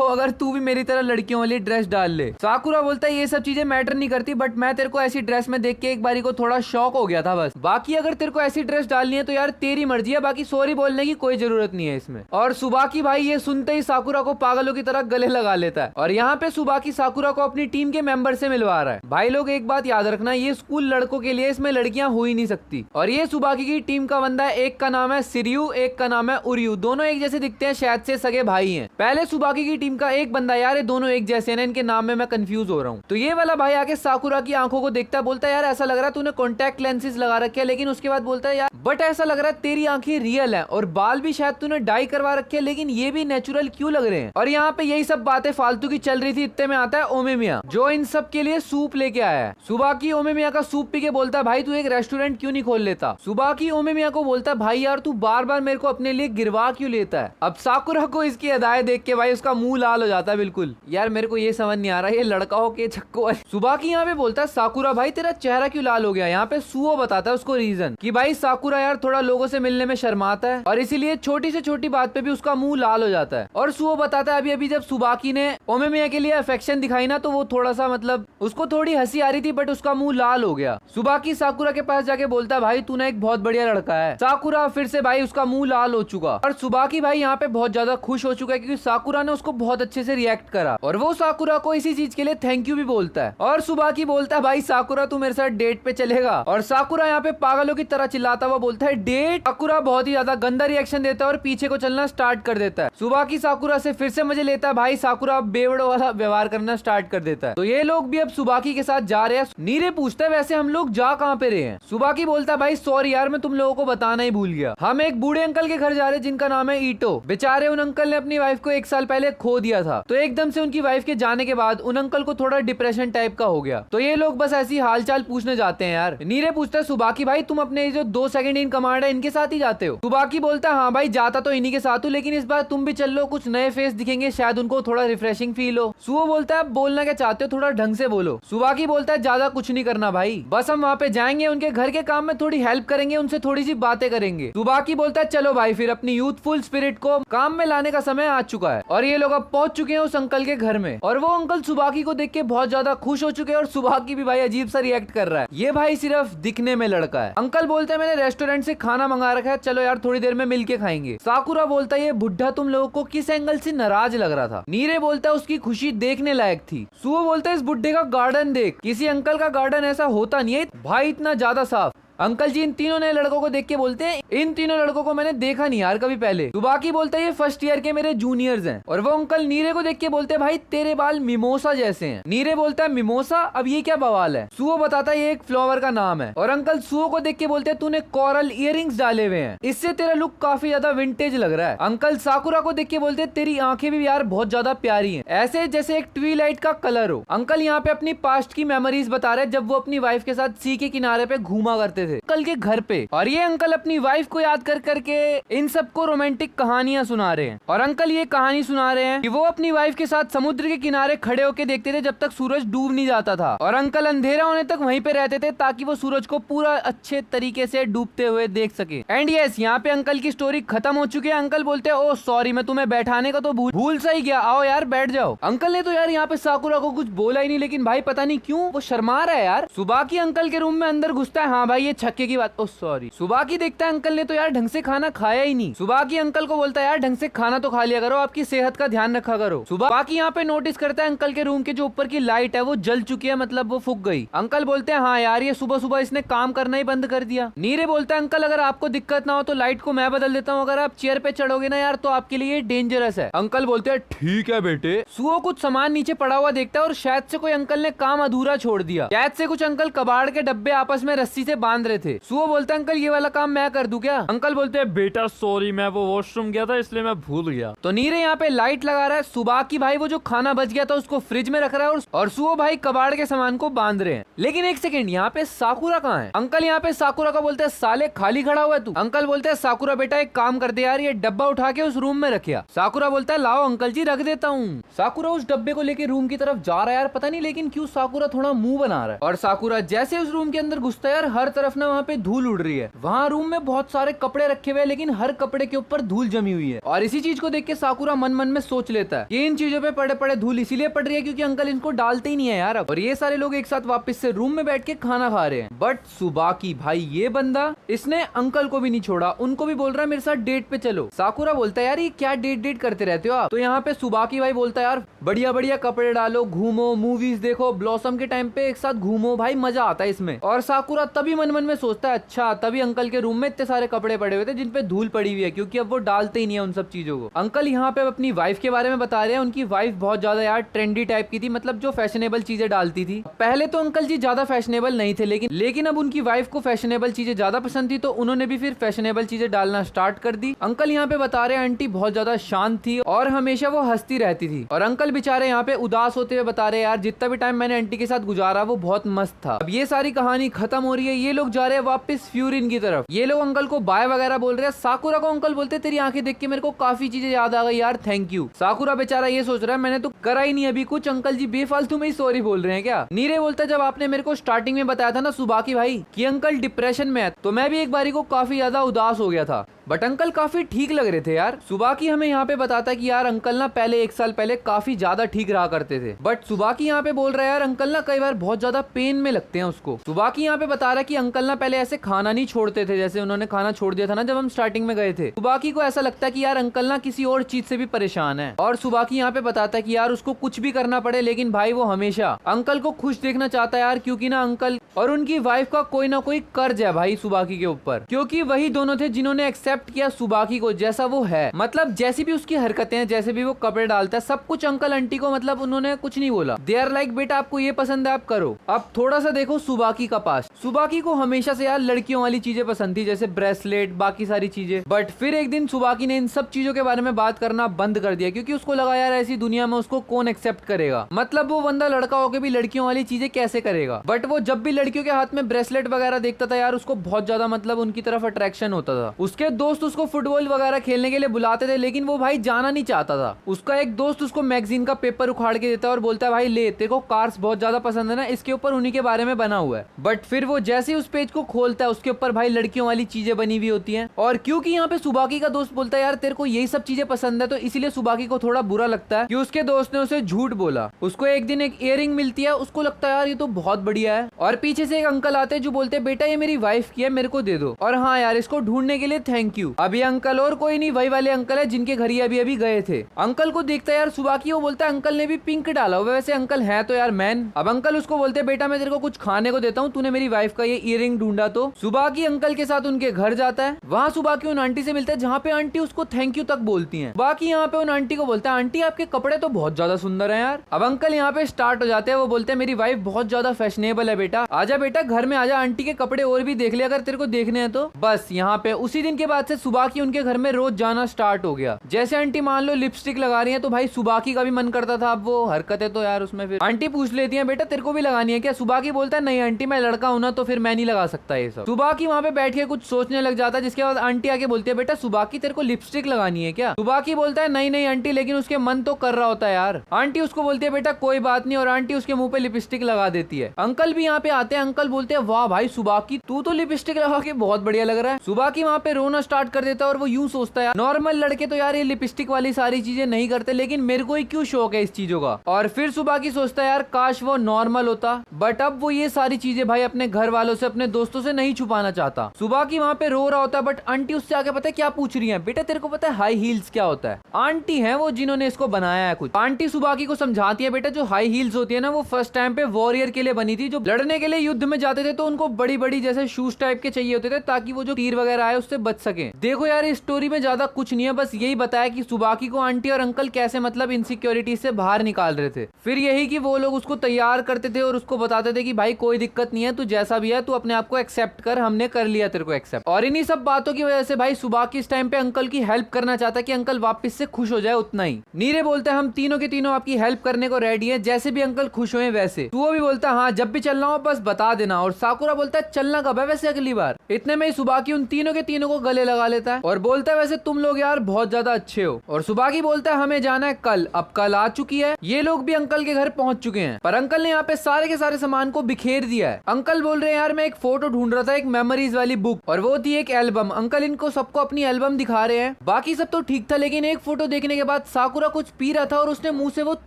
अगर तू भी मेरी तरह लड़कियों वाली ड्रेस डाल ले। साकुरा बोलता है ये सब चीजें मैटर नहीं करती, बट मैं तेरे को ऐसी ड्रेस में देख के एक बारी को थोड़ा शौक हो गया था बस। बाकी अगर तेरे को ऐसी ड्रेस डालनी है तो यार तेरी मर्जी है, बाकी सॉरी बोलने की कोई जरूरत नहीं है इसमें। और सुबाकी भाई ये सुनते ही साकुरा को पागलों की तरह गले लगा लेता है। और यहाँ पे सुबाकी साकुरा को अपनी टीम के मेंबर से मिलवा रहा है। भाई लोग एक बात याद रखना, ये स्कूल लड़कों के लिए, इसमें लड़कियां हो ही नहीं सकती। और ये सुबाकी की टीम का बंदा है, एक का नाम है सिरियू, एक का नाम है उरियू। दोनों एक जैसे दिखते हैं, शायद से सगे भाई हैं। पहले सुबाकी की टीम का एक बंदा बंदा यार, ये दोनों एक जैसे हैं ना, इनके नाम में मैं कंफ्यूज हो रहा हूँ। तो ये वाला भाई आके साकुरा की आंखों को देखता है, बोलता है यार ऐसा लग रहा है तूने कॉन्टैक्ट लेंसेज लगा रखे है, लेकिन उसके बाद बोलता है यार बट ऐसा लग रहा है तेरी आंखें रियल है और बाल भी शायद तूने डाई करवा रखे हैं, लेकिन ये भी नेचुरल क्यों लग रहे हैं। और यहाँ पे यही सब बातें फालतू की चल रही थी, इतने में आता है ओमेमिया जो इन सब के लिए सूप लेके आया है। सुबह की ओमेमिया का सूप पी के बोलता है भाई तू एक रेस्टोरेंट क्यों नहीं खोल लेता। सुबह की ओमेमिया को बोलता है भाई यार तू बार बार मेरे को अपने लिए गिरवा क्यों लेता है। अब साकुरा को इसकी अदाएं देख के भाई उसका मुंह लाल हो जाता है बिल्कुल। यार मेरे को ये समझ नहीं आ रहा ये लड़का हो के छक्को है। सुबह की यहाँ पे बोलता है साकुरा भाई तेरा चेहरा क्यों लाल हो गया। यहाँ पे सुओ बताता है उसको रीजन कि भाई साकुरा यार थोड़ा लोगों से मिलने में शर्माता है और इसीलिए छोटी से छोटी बात पे भी उसका मुंह लाल हो जाता है। और सुओ बताता है अभी अभी जब सुबाकी ने ओमेमिया के लिए अफेक्शन दिखाई ना, तो वो थोड़ा सा मतलब उसको थोड़ी हंसी आ रही थी बट उसका मुंह लाल हो गया। सुबाकी साकुरा के पास जाके बोलता है भाई तू ना एक बहुत बढ़िया लड़का है। साकुरा फिर से भाई उसका मुंह लाल हो चुका और सुबाकी भाई यहाँ पे बहुत ज्यादा खुश हो चुका है क्योंकि साकुरा ने उसको बहुत अच्छे से रिएक्ट करा और वो साकुरा को इसी चीज के लिए थैंक यू भी बोलता है। और सुबाकी बोलता है भाई साकुरा तू मेरे साथ डेट पे चलेगा। और साकुरा यहाँ पे पागलों की तरह चिल्लाता हुआ बोलता है डेट। साकुरा बहुत ही ज्यादा गंदा रिएक्शन देता है और पीछे को चलना स्टार्ट कर देता है। सुबाकी साकुरा से फिर से मजे लेता है। भाई साकुरा बेवड़ो वाला व्यवहार करना स्टार्ट कर देता है। तो ये लोग भी अब सुबाकी के साथ जा रहे हैं। नीरे पूछता है वैसे हम लोग जा कहाँ पे रहे हैं। सुबाकी बोलता है भाई सॉरी यार मैं तुम लोगों को बताना ही भूल गया, हम एक बूढ़े अंकल के घर जा रहे हैं जिनका नाम है ईटो। बेचारे उन अंकल ने अपनी वाइफ को 1 साल पहले खो दिया था, तो एकदम से उनकी वाइफ के जाने के बाद उन अंकल को थोड़ा डिप्रेशन टाइप का हो गया। तो ये लोग बस ऐसी हालचाल पूछने जाते हैं यार। नीरे पूछता है सुबाकी भाई तुम अपने जो 2 सेकंड इन कमांड है इनके साथ ही जाते हो। सुबाकी बोलता है हाँ भाई जाता तो इन्हीं के साथ हूँ, लेकिन इस बार तुम भी चल लो, कुछ नए फेस दिखेंगे, शायद उनको थोड़ा रिफ्रेशिंग फील हो। सुओ बोलता है बोलना क्या चाहते हो, थोड़ा ढंग से बोलो। सुबाकी बोलता है ज्यादा कुछ नहीं करना भाई, बस हम वहाँ पे जाएंगे, उनके घर के काम में थोड़ी हेल्प करेंगे, उनसे थोड़ी सी बातें करेंगे। सुबाकी बोलता है चलो भाई फिर अपनी यूथफुल स्पिरिट को काम में लाने का समय आ चुका है। और ये लोग अब पहुंच चुके हैं उस अंकल के घर में और वो अंकल सुबाकी को देख के बहुत ज्यादा खुश हो चुके हैं और सुबाकी भी भाई अजीब सा रिएक्ट कर रहा है। ये भाई सिर्फ दिखने में लड़का है। अंकल बोलते हैं मैंने रेस्टोरेंट से खाना मंगा रखा है, चलो यार थोड़ी देर में मिलके खाएंगे। साकुरा बोलता है ये बुढ़ा तुम लोगों को किस एंगल से नाराज लग रहा था। नीरे बोलता है उसकी खुशी देखने लायक थी। सुओ बोलता है इस बुढ़े का गार्डन देख, किसी अंकल का गार्डन ऐसा होता नहीं है भाई, इतना ज्यादा साफ। अंकल जी इन तीनों नए लड़कों को देख के बोलते हैं इन तीनों लड़कों को मैंने देखा नहीं यार कभी पहले। सुबाकी बोलता है ये फर्स्ट ईयर के मेरे जूनियर्स हैं। और वो अंकल नीरे को देख के बोलते हैं भाई तेरे बाल मिमोसा जैसे हैं। नीरे बोलता है मिमोसा, अब ये क्या बवाल है। सुओ बताता है ये एक फ्लावर का नाम है। और अंकल सुओ को देख के बोलते हैं तूने कोरल इयररिंग्स डाले हुए हैं, इससे तेरा लुक काफी ज्यादा विंटेज लग रहा है। अंकल साकुरा को देख के बोलते हैं तेरी आंखें भी यार बहुत ज्यादा प्यारी हैं, ऐसे जैसे एक ट्विलाइट का कलर हो। अंकल यहाँ पे अपनी पास्ट की मेमोरीज बता रहे हैं जब वो अपनी वाइफ के साथ सी के किनारे पे घूमा करते थे अंकल के घर पे। और ये अंकल अपनी वाइफ को याद कर करके इन सबको रोमांटिक कहानियां सुना रहे हैं। और अंकल ये कहानी सुना रहे हैं कि वो अपनी वाइफ के साथ समुद्र के किनारे खड़े होकर देखते थे जब तक सूरज डूब नहीं जाता था। और अंकल अंधेरा होने तक वहीं पे रहते थे ताकि वो सूरज को पूरा अच्छे तरीके से डूबते हुए देख सके। एंड यस यहाँ पे अंकल की स्टोरी खत्म हो चुकी है। अंकल बोलते हैं ओ सॉरी मैं तुम्हें बैठाने का तो भूल सा ही गया, आओ यार बैठ जाओ। अंकल ने तो यार यहाँ पे साकुरा को कुछ बोला ही नहीं, लेकिन भाई पता नहीं क्यों वो शर्मा रहा है यार। सुबाकी अंकल के रूम में अंदर घुसता है, हाँ भाई ये छक्के की बात, ओ सॉरी। सुबाकी देखता है अंकल ने तो यार ढंग से खाना खाया ही नहीं। सुबाकी अंकल को बोलता है यार ढंग से खाना तो खा लिया करो, आपकी सेहत का ध्यान रखा करो। सुबाकी यहाँ पे नोटिस करता है अंकल के रूम के जो ऊपर की लाइट है वो जल चुकी है, मतलब वो फूक गई। अंकल बोलते हैं हाँ यार ये सुबह सुबह इसने काम करना ही बंद कर दिया। नीरे बोलता है अंकल अगर आपको दिक्कत ना हो तो लाइट को मैं बदल देता हूँ, अगर आप चेयर पे चढ़ोगे ना यार तो आपके लिए डेंजरस है। अंकल बोलते हैं ठीक है बेटे। सुओ कुछ सामान नीचे पड़ा हुआ देखता है और शायद से कोई अंकल ने काम अधूरा छोड़ दिया। शायद से कुछ अंकल कबाड़ के डब्बे आपस में रस्सी से बांध रहे थे। सुओ बोलता है अंकल ये वाला काम मैं कर दूं क्या। अंकल बोलते हैं बेटा सॉरी मैं वो वॉशरूम गया था इसलिए मैं भूल गया। तो नीरे यहाँ पे लाइट लगा रहा है। सुबाकी भाई वो जो खाना बच गया था उसको फ्रिज में रख रहा है और सुओ भाई कबाड़ के सामान को बांध रहे हैं। लेकिन एक सेकंड यहाँ पे साकुरा कहाँ है। अंकल यहाँ पे साकुरा का बोलते हैं साले खाली खड़ा हुआ है तू। अंकल बोलते हैं साकुरा बेटा एक काम कर दे यार ये डब्बा उठा के उस रूम में रखिया। साकुरा बोलता है लाओ अंकल जी रख देता हूँ। साकुरा उस डब्बे को लेके रूम की तरफ जा रहा है यार, पता नहीं लेकिन क्यों साकुरा थोड़ा मुंह बना रहा है। और साकुरा जैसे उस रूम के अंदर घुसता है यार हर तरफ ना वहाँ पे धूल उड़ रही है। वहाँ रूम में बहुत सारे कपड़े रखे हुए हैं लेकिन हर कपड़े के ऊपर धूल जमी हुई है। और इसी चीज को देख के साकुरा मन मन में सोच लेता है कि इन चीजों पे पड़े पड़े धूल इसीलिए पड़ रही है क्योंकि अंकल इनको डालते ही नहीं है यार। और ये सारे लोग एक साथ वापस से रूम में बैठ के खाना खा रहे हैं। बट सुबाकी भाई ये बंदा इसने अंकल को भी नहीं छोड़ा, उनको भी बोल रहा है मेरे साथ डेट पे चलो। साकुरा बोलता है यार ये क्या डेट करते रहते हो आप। तो यहाँ पे सुबाकी भाई बोलता है यार बढ़िया बढ़िया कपड़े डालो, घूमो, मूवीज देखो, ब्लॉसम के टाइम पे एक साथ घूमो, भाई मजा आता है इसमें। और साकुरा तभी मन मन में सोचता है अच्छा तभी अंकल के रूम में इतने सारे कपड़े पड़े हुए थे जिन पे धूल पड़ी हुई है, क्योंकि अब वो डालते ही नहीं है उन सब चीजों को। अंकल यहाँ पे अपनी वाइफ के बारे में बता रहे हैं, उनकी वाइफ बहुत ज्यादा यार ट्रेंडी टाइप की थी, मतलब जो फैशनेबल चीजें डालती थी। पहले तो अंकल जी ज्यादा फैशनेबल नहीं थे, लेकिन अब उनकी वाइफ को फैशनेबल चीजें ज्यादा पसंद थी, तो उन्होंने भी फिर फैशनेबल चीजें डालना स्टार्ट कर दी। अंकल यहाँ पे बता रहे हैं आंटी बहुत ज्यादा शांत थी और हमेशा वो हंसती रहती थी, और अंकल बेचारे यहाँ पे उदास होते हुए बता रहे हैं यार जितना भी टाइम मैंने आंटी के साथ गुजारा वो बहुत मस्त था। अब ये सारी कहानी खत्म हो रही है, ये लोग जा रहे हैं वापस फ्यूरिन की तरफ। ये लोग अंकल को बाय वगैरह बोल रहे हैं। साकुरा को अंकल बोलते तेरी आंखें देख के मेरे को काफी चीजें याद आ गई यार, थैंक यू। साकुरा बेचारा ये सोच रहा है मैंने तो करा ही नहीं अभी कुछ, अंकल जी बेफालतू में ही सॉरी बोल रहे हैं क्या। नीरे बोलता है जब आपने मेरे को स्टार्टिंग में बताया था ना सुबाकी भाई कि अंकल डिप्रेशन में है, तो मैं भी एक बारी को काफी ज्यादा उदास हो गया था, बट अंकल काफी ठीक लग रहे थे यार। सुबाकी हमें यहाँ पे बताता है कि यार अंकल ना पहले 1 साल पहले काफी ज्यादा ठीक रहा करते थे, बट सुबाकी यहाँ पे बोल रहा है यार अंकल ना कई बार बहुत ज्यादा पेन में लगते हैं उसको। सुबाकी यहाँ पे बता रहा है कि अंकल ना पहले ऐसे खाना नहीं छोड़ते थे जैसे उन्होंने खाना छोड़ दिया था ना जब हम स्टार्टिंग में गए थे। सुबाकी को ऐसा लगता है कि यार अंकल ना किसी और चीज से भी परेशान है, और सुबाकी यहाँ पे बताता है कि यार उसको कुछ भी करना पड़े लेकिन भाई वो हमेशा अंकल को खुश देखना चाहता है यार, क्योंकि ना अंकल और उनकी वाइफ का कोई ना कोई कर्ज है भाई सुबाकी के ऊपर, क्योंकि वही दोनों थे जिन्होंने एक्सेप्ट किया सुबाकी को जैसा वो है। मतलब जैसी भी उसकी हरकतें हैं, जैसे भी वो कपड़े डालता है, सब कुछ अंकल आंटी को मतलब उन्होंने कुछ नहीं बोला। दे आर लाइक बेटा आपको ये पसंद है आप करो। अब थोड़ा सा देखो सुबाकी का पास। सुबाकी को हमेशा से यार लड़कियों वाली चीजें पसंद थी, जैसे ब्रेसलेट बाकी सारी चीजें, बट फिर एक दिन सुबाकी ने इन सब चीजों के बारे में बात करना बंद कर दिया, क्योंकि उसको लगा यार ऐसी दुनिया में उसको कौन एक्सेप्ट करेगा, मतलब वो बंदा लड़का होकर भी लड़कियों वाली चीजें कैसे करेगा। बट वो जब भी लड़कियों के हाथ में ब्रेसलेट वगैरह देखता था यार उसको बहुत ज्यादा मतलब उनकी तरफ अट्रैक्शन होता था। उसके दोस्त उसको फुटबॉल वगैरह खेलने के लिए बुलाते थे, लेकिन वो भाई जाना नहीं चाहता था। उसका एक दोस्त उसको मैगजीन का पेपर उखाड़ के देता है और बोलता है भाई ले तेरे को कार्स बहुत ज्यादा पसंद है ना, इसके ऊपर उन्हीं के बारे में बना हुआ है। बट फिर वो जैसे ही उस पेज को खोलता है उसके ऊपर भाई लड़कियों वाली चीजें बनी हुई होती हैं, और क्योंकि यहाँ पे सुबाकी का दोस्त बोलता है यार तेरे को यही सब चीजें पसंद है, तो इसीलिए सुबाकी को थोड़ा बुरा लगता है कि उसके दोस्त ने उसे झूठ बोला। उसको एक दिन एक इयररिंग मिलती है, उसको लगता है यार ये तो बहुत बढ़िया है, और पीछे से एक अंकल आते हैं जो बोलते हैं बेटा ये मेरी वाइफ की है मेरे को दे दो, और हाँ यार इसको ढूंढने के लिए थैंक यू। अब ये अंकल और कोई नहीं वही वाले अंकल है जिनके घर ये अभी अभी गए थे। अंकल को देखता है यार सुबाकी, वो बोलता है अंकल ने भी पिंक डाला हुआ, वैसे अंकल है तो यार मैन। अब अंकल उसको बोलते हैं बेटा मैं तेरे को कुछ खाने को देता हूँ, तूने मेरी वाइफ का ये इयररिंग ढूंढा। तो सुबाकी अंकल के साथ उनके घर जाता है, वहाँ सुबाकी उन आंटी से मिलता है जहाँ पे आंटी उसको थैंक यू तक बोलती है। बाकी यहाँ पे उन आंटी को बोलता है आंटी आपके कपड़े तो बहुत ज्यादा सुंदर है यार। अब अंकल यहाँ पे स्टार्ट हो जाते हैं, वो बोलते हैं मेरी वाइफ बहुत ज्यादा फैशनेबल है बेटा, आजा बेटा घर में आजा, आंटी के कपड़े और भी देख ले अगर तेरे को देखने हैं तो। बस यहाँ पे उसी दिन के बाद से सुबाकी उनके घर में रोज जाना स्टार्ट हो गया। जैसे आंटी मान लो लिपस्टिक लगा रही है तो भाई सुबाकी का भी मन करता था, अब वो हरकतें तो यार उसमें फिर आंटी पूछ लेती है बेटा तेरे को भी लगानी है क्या। सुबाकी बोलता है नहीं आंटी मैं लड़का हूं ना तो फिर मैं नहीं लगा सकता ये सब। सुबाकी वहाँ पे बैठ के कुछ सोचने लग जाता है, जिसके बाद आंटी आके बोलती है बेटा सुबाकी तेरे को लिपस्टिक लगानी है क्या। सुबाकी बोलता है नहीं नहीं आंटी, लेकिन उसके मन तो कर रहा होता है यार। आंटी उसको बोलती है बेटा कोई बात नहीं, और आंटी उसके मुंह पे लिपस्टिक लगा देती है। अंकल भी यहाँ पे आते हैं, अंकल बोलते हैं वाह भाई सुबाकी तू तो लिपस्टिक लगा के बहुत बढ़िया लग रहा है। सुबाकी वहाँ पे रोना स्टार्ट कर देता है, और वो यूं सोचता है नॉर्मल लड़के तो यार ये लिपस्टिक वाली सारी चीजें नहीं करते, लेकिन मेरे को ही क्यों शौक है इस चीजों का। और फिर सुबाकी सोचता है यार काश वो नॉर्मल होता, बट अब वो ये सारी चीजें भाई अपने घर वालों से अपने दोस्तों से नहीं छुपाना चाहता। सुबाकी वहाँ पे रो रहा होता है, बट आंटी उससे आगे पता है क्या पूछ रही है, बेटा तेरे को पता है हाई हील्स क्या होता है। आंटी है वो जिन्होंने इसको बनाया है कुछ। आंटी सुबाकी को समझाती है बेटा जो हाई हील्स होती है ना वो फर्स्ट टाइम पे वॉरियर के लिए बनी थी, जो लड़ने के लिए युद्ध में जाते थे तो उनको बड़ी बड़ी जैसे शूज टाइप के चाहिए होते थे ताकि वो जो तीर वगैरह आए उससे बच सके। देखो यार इस स्टोरी में ज्यादा कुछ नहीं है, बस यही बताया कि सुबाकी को आंटी और अंकल कैसे मतलब इनसिक्योरिटी से बाहर निकाल रहे थे। फिर यही कि वो लोग उसको तैयार करते थे और उसको बताते थे कि भाई कोई दिक्कत नहीं है, तू जैसा भी है तू अपने आप को एक्सेप्ट कर, हमने कर लिया तेरे को एक्सेप्ट। और इन्हीं सब बातों की वजह से भाई सुबाकी इस टाइम पे अंकल की हेल्प करना चाहता है कि अंकल वापस से खुश हो जाए, उतना ही। नीरे बोलते हैं हम तीनों के तीनों आपकी हेल्प करने को रेडी है, जैसे भी अंकल खुश हुए वैसे। तू भी बोलता है हाँ जब भी चलना हो बस बता देना। और साकुरा बोलता है चलना कब है वैसे अगली बार। इतने में ही सुबाकी उन तीनों के तीनों को गले लगा लेता है और बोलता है वैसे तुम लोग यार बहुत ज्यादा अच्छे हो। और सुबाकी बोलता है हमें जाना है कल, अब कल आ चुकी है। ये लोग भी अंकल के घर पहुंच चुके हैं, पर अंकल ने यहाँ पे सारे के सारे सामान को बिखेर दिया है। अंकल बोल रहे हैं यार मैं एक फोटो ढूंढ रहा था, एक मेमोरीज वाली बुक, और वो थी एक एल्बम। अंकल इनको सबको अपनी एल्बम दिखा रहे हैं। बाकी सब तो ठीक था, लेकिन एक फोटो देखने के बाद साकुरा कुछ पी रहा था और उसने मुंह से वो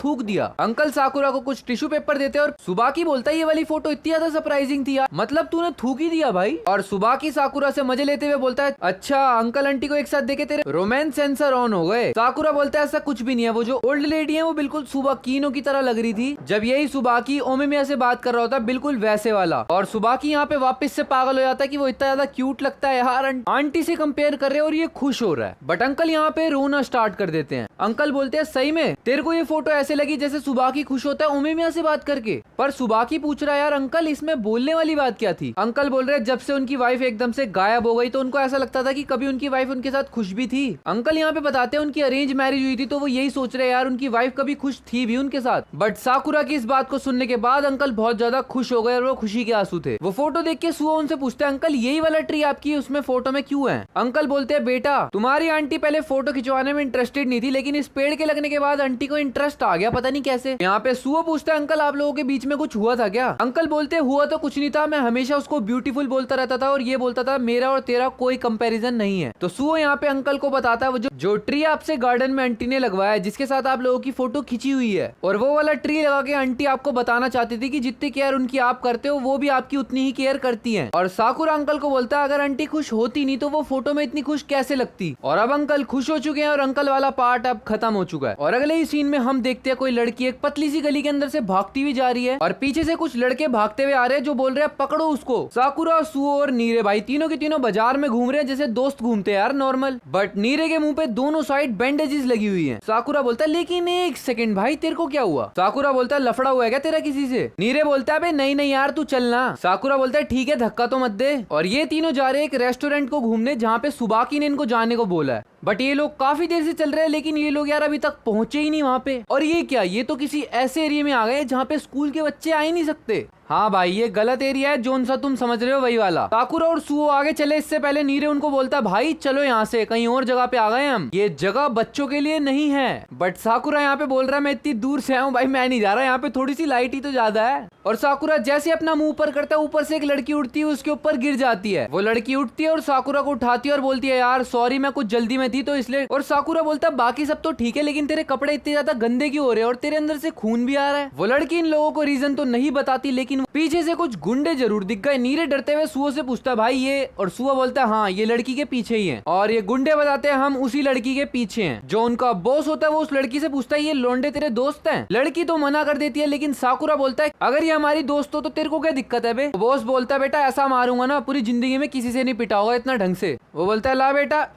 थूक दिया। अंकल साकुरा को कुछ टिश्यू पेपर देते और सुबाकी बोलता है ये वाली फोटो इतनी ज्यादा सरप्राइजिंग थी यार, मतलब तूने थूक ही दिया भाई। और सुबाकी साकुरा से मजे लेते हुए बोलता है अच्छा अंकल आंटी को एक साथ देखे तेरे रोमांस सेंसर ऑन हो गए। साकुरा बोलता है ऐसा कुछ भी नहीं है, वो जो ओल्ड लेडी है वो बिल्कुल सुबाकीनो की तरह लग रही थी जब यही सुबाकी ओमिमिया से बात कर रहा होता, बिल्कुल वैसे वाला। और सुबाकी यहाँ पे वापस से पागल हो जाता है कि वो इतना ज्यादा क्यूट लगता है यार, आंटी से कंपेयर कर रहे और ये खुश हो रहा है। बट अंकल यहाँ पे रोना स्टार्ट कर देते हैं। अंकल बोलते हैं सही में तेरे को ये फोटो ऐसे लगी जैसे सुबाकी खुश होता है ओमिमिया से बात करके। पर सुबाकी पूछ रहा है यार अंकल इसमें बोलने वाली बात क्या थी। अंकल बोल रहे हैं जब से उनकी वाइफ एकदम से गायब हो गई तो उनको ऐसा लगता था कि कभी उनकी वाइफ उनके साथ खुश भी थी। अंकल यहाँ पे बताते हैं उनकी अरेंज मैरिज हुई थी तो वो यही सोच रहे हैं यार उनकी वाइफ कभी खुश थी भी उनके साथ। बट साकुरा की इस बात को सुनने के बाद अंकल बहुत ज्यादा खुश हो गए और वो खुशी के आंसू थे। वो फोटो देख के सुओ उनसे पूछते हैं अंकल यही वाला ट्री आपकी उसमें फोटो में क्यों है। अंकल बोलते हैं बेटा तुम्हारी आंटी पहले फोटो खिंचवाने में इंटरेस्टेड नहीं थी, लेकिन इस पेड़ के लगने के बाद आंटी को इंटरेस्ट आ गया, पता नहीं कैसे। यहाँ पे सुओ पूछता है अंकल आप लोगों के बीच में कुछ हुआ था क्या। अंकल बोलते हुआ तो कुछ नहीं था, मैं हमेशा उसको ब्यूटीफुल बोलता रहता था और ये बोलता था मेरा और तेरा कोई कंपैरिजन नहीं है। तो सुओ यहाँ पे अंकल को बताता है वो जो ट्री आपसे गार्डन में आंटी ने लगवाया है जिसके साथ आप लोगों की फोटो खिंची हुई है, और वो वाला ट्री लगा के आंटी आपको बताना चाहती थी कि जितनी केयर उनकी आप करते हो वो भी आपकी उतनी ही केयर करती है। और साकुरा अंकल को बोलता है अगर आंटी खुश होती नहीं तो वो फोटो में इतनी खुश कैसे लगती। और अब अंकल खुश हो चुके हैं और अंकल वाला पार्ट अब खत्म हो चुका है। और अगले ही सीन में हम देखते हैं कोई लड़की एक पतली सी गली के अंदर से भागती हुई जा रही है और पीछे से कुछ लड़के भागते हुए आ रहे हैं जो बोल रहे हैं पकड़ो उसको। साकुरा सुओ और नीरे भाई तीनों के तीनों बाजार में घूम रहे हैं जैसे दोस्त घूमते हैं यार नॉर्मल। बट नीरे के मुंह पे दोनों साइड बैंडेजेस लगी हुई है। साकुरा बोलता है लेकिन एक सेकंड भाई तेरे को क्या हुआ। साकुरा बोलता है लफड़ा हुआ है क्या तेरा किसी से। नीरे बोलता है नहीं नहीं यार तू चलना। साकुरा बोलता है ठीक है धक्का तो मत दे। और ये तीनों जा रहे हैं एक रेस्टोरेंट को घूमने जहाँ पे सुबाकी ने इनको जाने को बोला है। बट ये लोग काफी देर से चल रहे हैं लेकिन ये लोग यार अभी तक पहुंचे ही नहीं वहाँ पे। और ये क्या, ये तो किसी ऐसे एरिया में आ गए जहाँ पे स्कूल के बच्चे आ ही नहीं सकते। हाँ भाई ये गलत एरिया है, जोन सा तुम समझ रहे हो वही वाला। साकुरा और सुओ आगे चले इससे पहले नीरे उनको बोलता है भाई चलो यहाँ से कहीं और जगह पे आ गए हम, ये जगह बच्चों के लिए नहीं है। बट साकुरा यहाँ पे बोल रहा है मैं इतनी दूर से आया हूँ भाई मैं नहीं जा रहा, यहाँ पे थोड़ी सी लाइट ही तो ज्यादा है। और साकुरा जैसे अपना मुंह ऊपर करता है ऊपर से एक लड़की उठती है उसके ऊपर गिर जाती है। वो लड़की उठती है और साकुरा को उठाती है और बोलती है यार सॉरी मैं कुछ जल्दी में थी तो इसलिए। और साकुरा बोलता है बाकी सब तो ठीक है लेकिन तेरे कपड़े इतने ज्यादा गंदे क्यों हो रहे हैं और तेरे अंदर से खून भी आ रहा है। वो लड़की इन लोगों को रीजन तो नहीं बताती लेकिन पीछे से कुछ गुंडे जरूर दिख गए। नीरे डरते हुए सुओ से पूछता है भाई ये, और सुओ बोलता है हाँ ये लड़की के पीछे ही है। और ये गुंडे बताते हैं हम उसी लड़की के पीछे हैं। जो उनका बॉस होता है वो उस लड़की से पूछता है ये लोंडे तेरे दोस्त हैं। लड़की तो मना कर देती है लेकिन साकुरा बोलता है अगर ये हमारी दोस्त हो तो तेरे को क्या दिक्कत है बे। बॉस बोलता है बेटा ऐसा मारूंगा ना पूरी जिंदगी में किसी से नहीं पिटा होगा इतना ढंग से। वो बोलता है ला बेटा